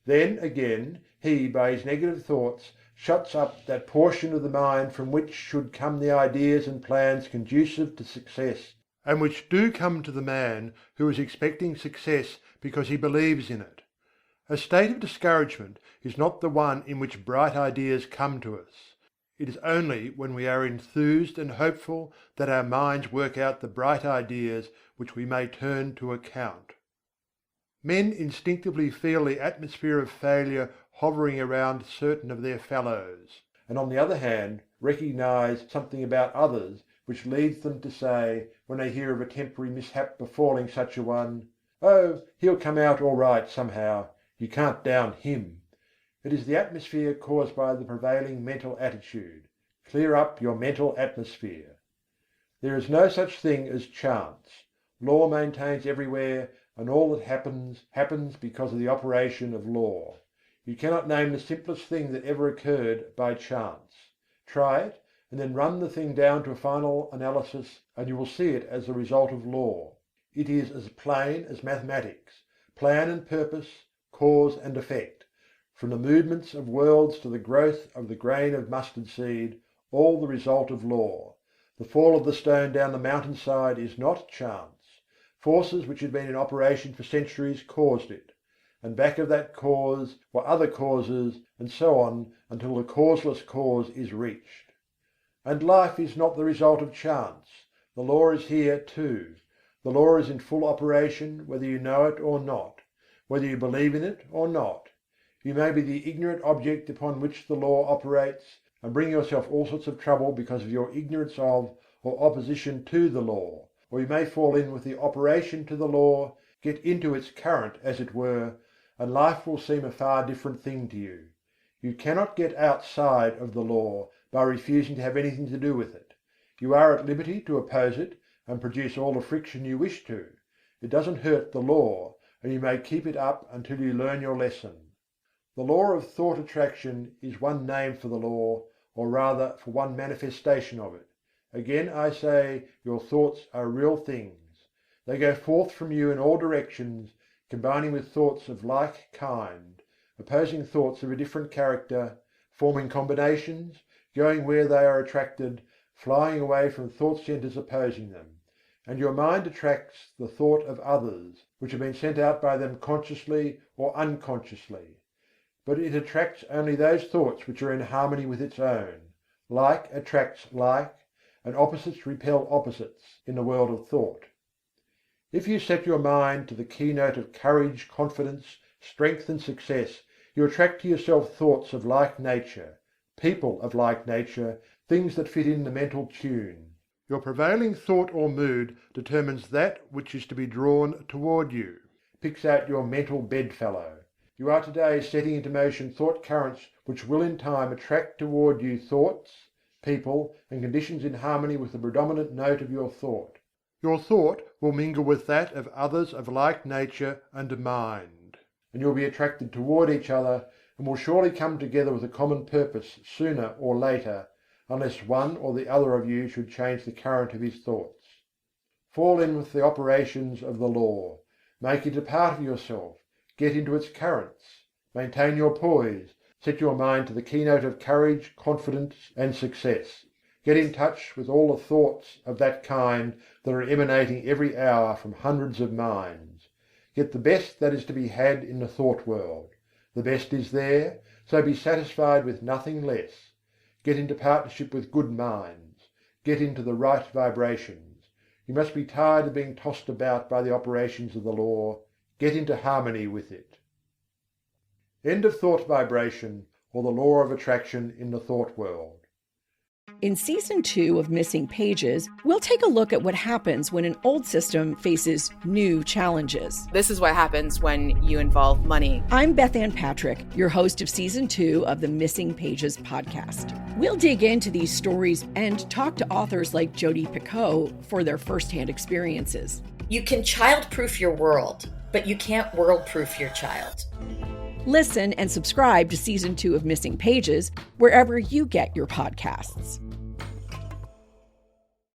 Then, again, he by his negative thoughts shuts up that portion of the mind from which should come the ideas and plans conducive to success, and which do come to the man who is expecting success because he believes in it. A state of discouragement is not the one in which bright ideas come to us. It is only when we are enthused and hopeful that our minds work out the bright ideas which we may turn to account. Men instinctively feel the atmosphere of failure hovering around certain of their fellows, and on the other hand recognize something about others which leads them to say, when they hear of a temporary mishap befalling such a one, "Oh, he'll come out all right somehow, you can't down him." It is the atmosphere caused by the prevailing mental attitude. Clear up your mental atmosphere. There is no such thing as chance. Law maintains everywhere, and all that happens, happens because of the operation of law. You cannot name the simplest thing that ever occurred by chance. Try it, and then run the thing down to a final analysis, and you will see it as the result of law. It is as plain as mathematics: plan and purpose, cause and effect. From the movements of worlds to the growth of the grain of mustard seed, all the result of law. The fall of the stone down the mountainside is not chance. Forces which had been in operation for centuries caused it, and back of that cause were other causes, and so on until the causeless cause is reached. And life is not the result of chance. The law is here too. The law is in full operation whether you know it or not, whether you believe in it or not. You may be the ignorant object upon which the law operates, and bring yourself all sorts of trouble because of your ignorance of or opposition to the law, or you may fall in with the operation to the law, get into its current as it were, and life will seem a far different thing to you. You cannot get outside of the law by refusing to have anything to do with it. You are at liberty to oppose it and produce all the friction you wish to. It doesn't hurt the law, and you may keep it up until you learn your lesson. The law of thought attraction is one name for the law, or rather for one manifestation of it. Again I say, your thoughts are real things. They go forth from you in all directions, combining with thoughts of like kind, opposing thoughts of a different character, forming combinations, going where they are attracted, flying away from thought centres opposing them. And your mind attracts the thought of others, which have been sent out by them consciously or unconsciously. But it attracts only those thoughts which are in harmony with its own. Like attracts like, and opposites repel opposites in the world of thought. If you set your mind to the keynote of courage, confidence, strength and success, you attract to yourself thoughts of like nature, people of like nature, things that fit in the mental tune. Your prevailing thought or mood determines that which is to be drawn toward you, picks out your mental bedfellow. You are today setting into motion thought currents which will in time attract toward you thoughts, people, and conditions in harmony with the predominant note of your thought. Your thought will mingle with that of others of like nature and mind, and you will be attracted toward each other, and will surely come together with a common purpose sooner or later, unless one or the other of you should change the current of his thoughts. Fall in with the operations of the law, make it a part of yourself, get into its currents, maintain your poise, set your mind to the keynote of courage, confidence and success. Get in touch with all the thoughts of that kind that are emanating every hour from hundreds of minds. Get the best that is to be had in the thought world. The best is there, so be satisfied with nothing less. Get into partnership with good minds. Get into the right vibrations. You must be tired of being tossed about by the operations of the law. Get into harmony with it. End of thought vibration, or the law of attraction in the thought world. In Season 2 of Missing Pages, we'll take a look at what happens when an old system faces new challenges. This is what happens when you involve money. I'm Beth Ann Patrick, your host of Season 2 of the Missing Pages podcast. We'll dig into these stories and talk to authors like Jodi Picoult for their firsthand experiences. You can child-proof your world, but you can't world-proof your child. Listen and subscribe to Season 2 of Missing Pages wherever you get your podcasts.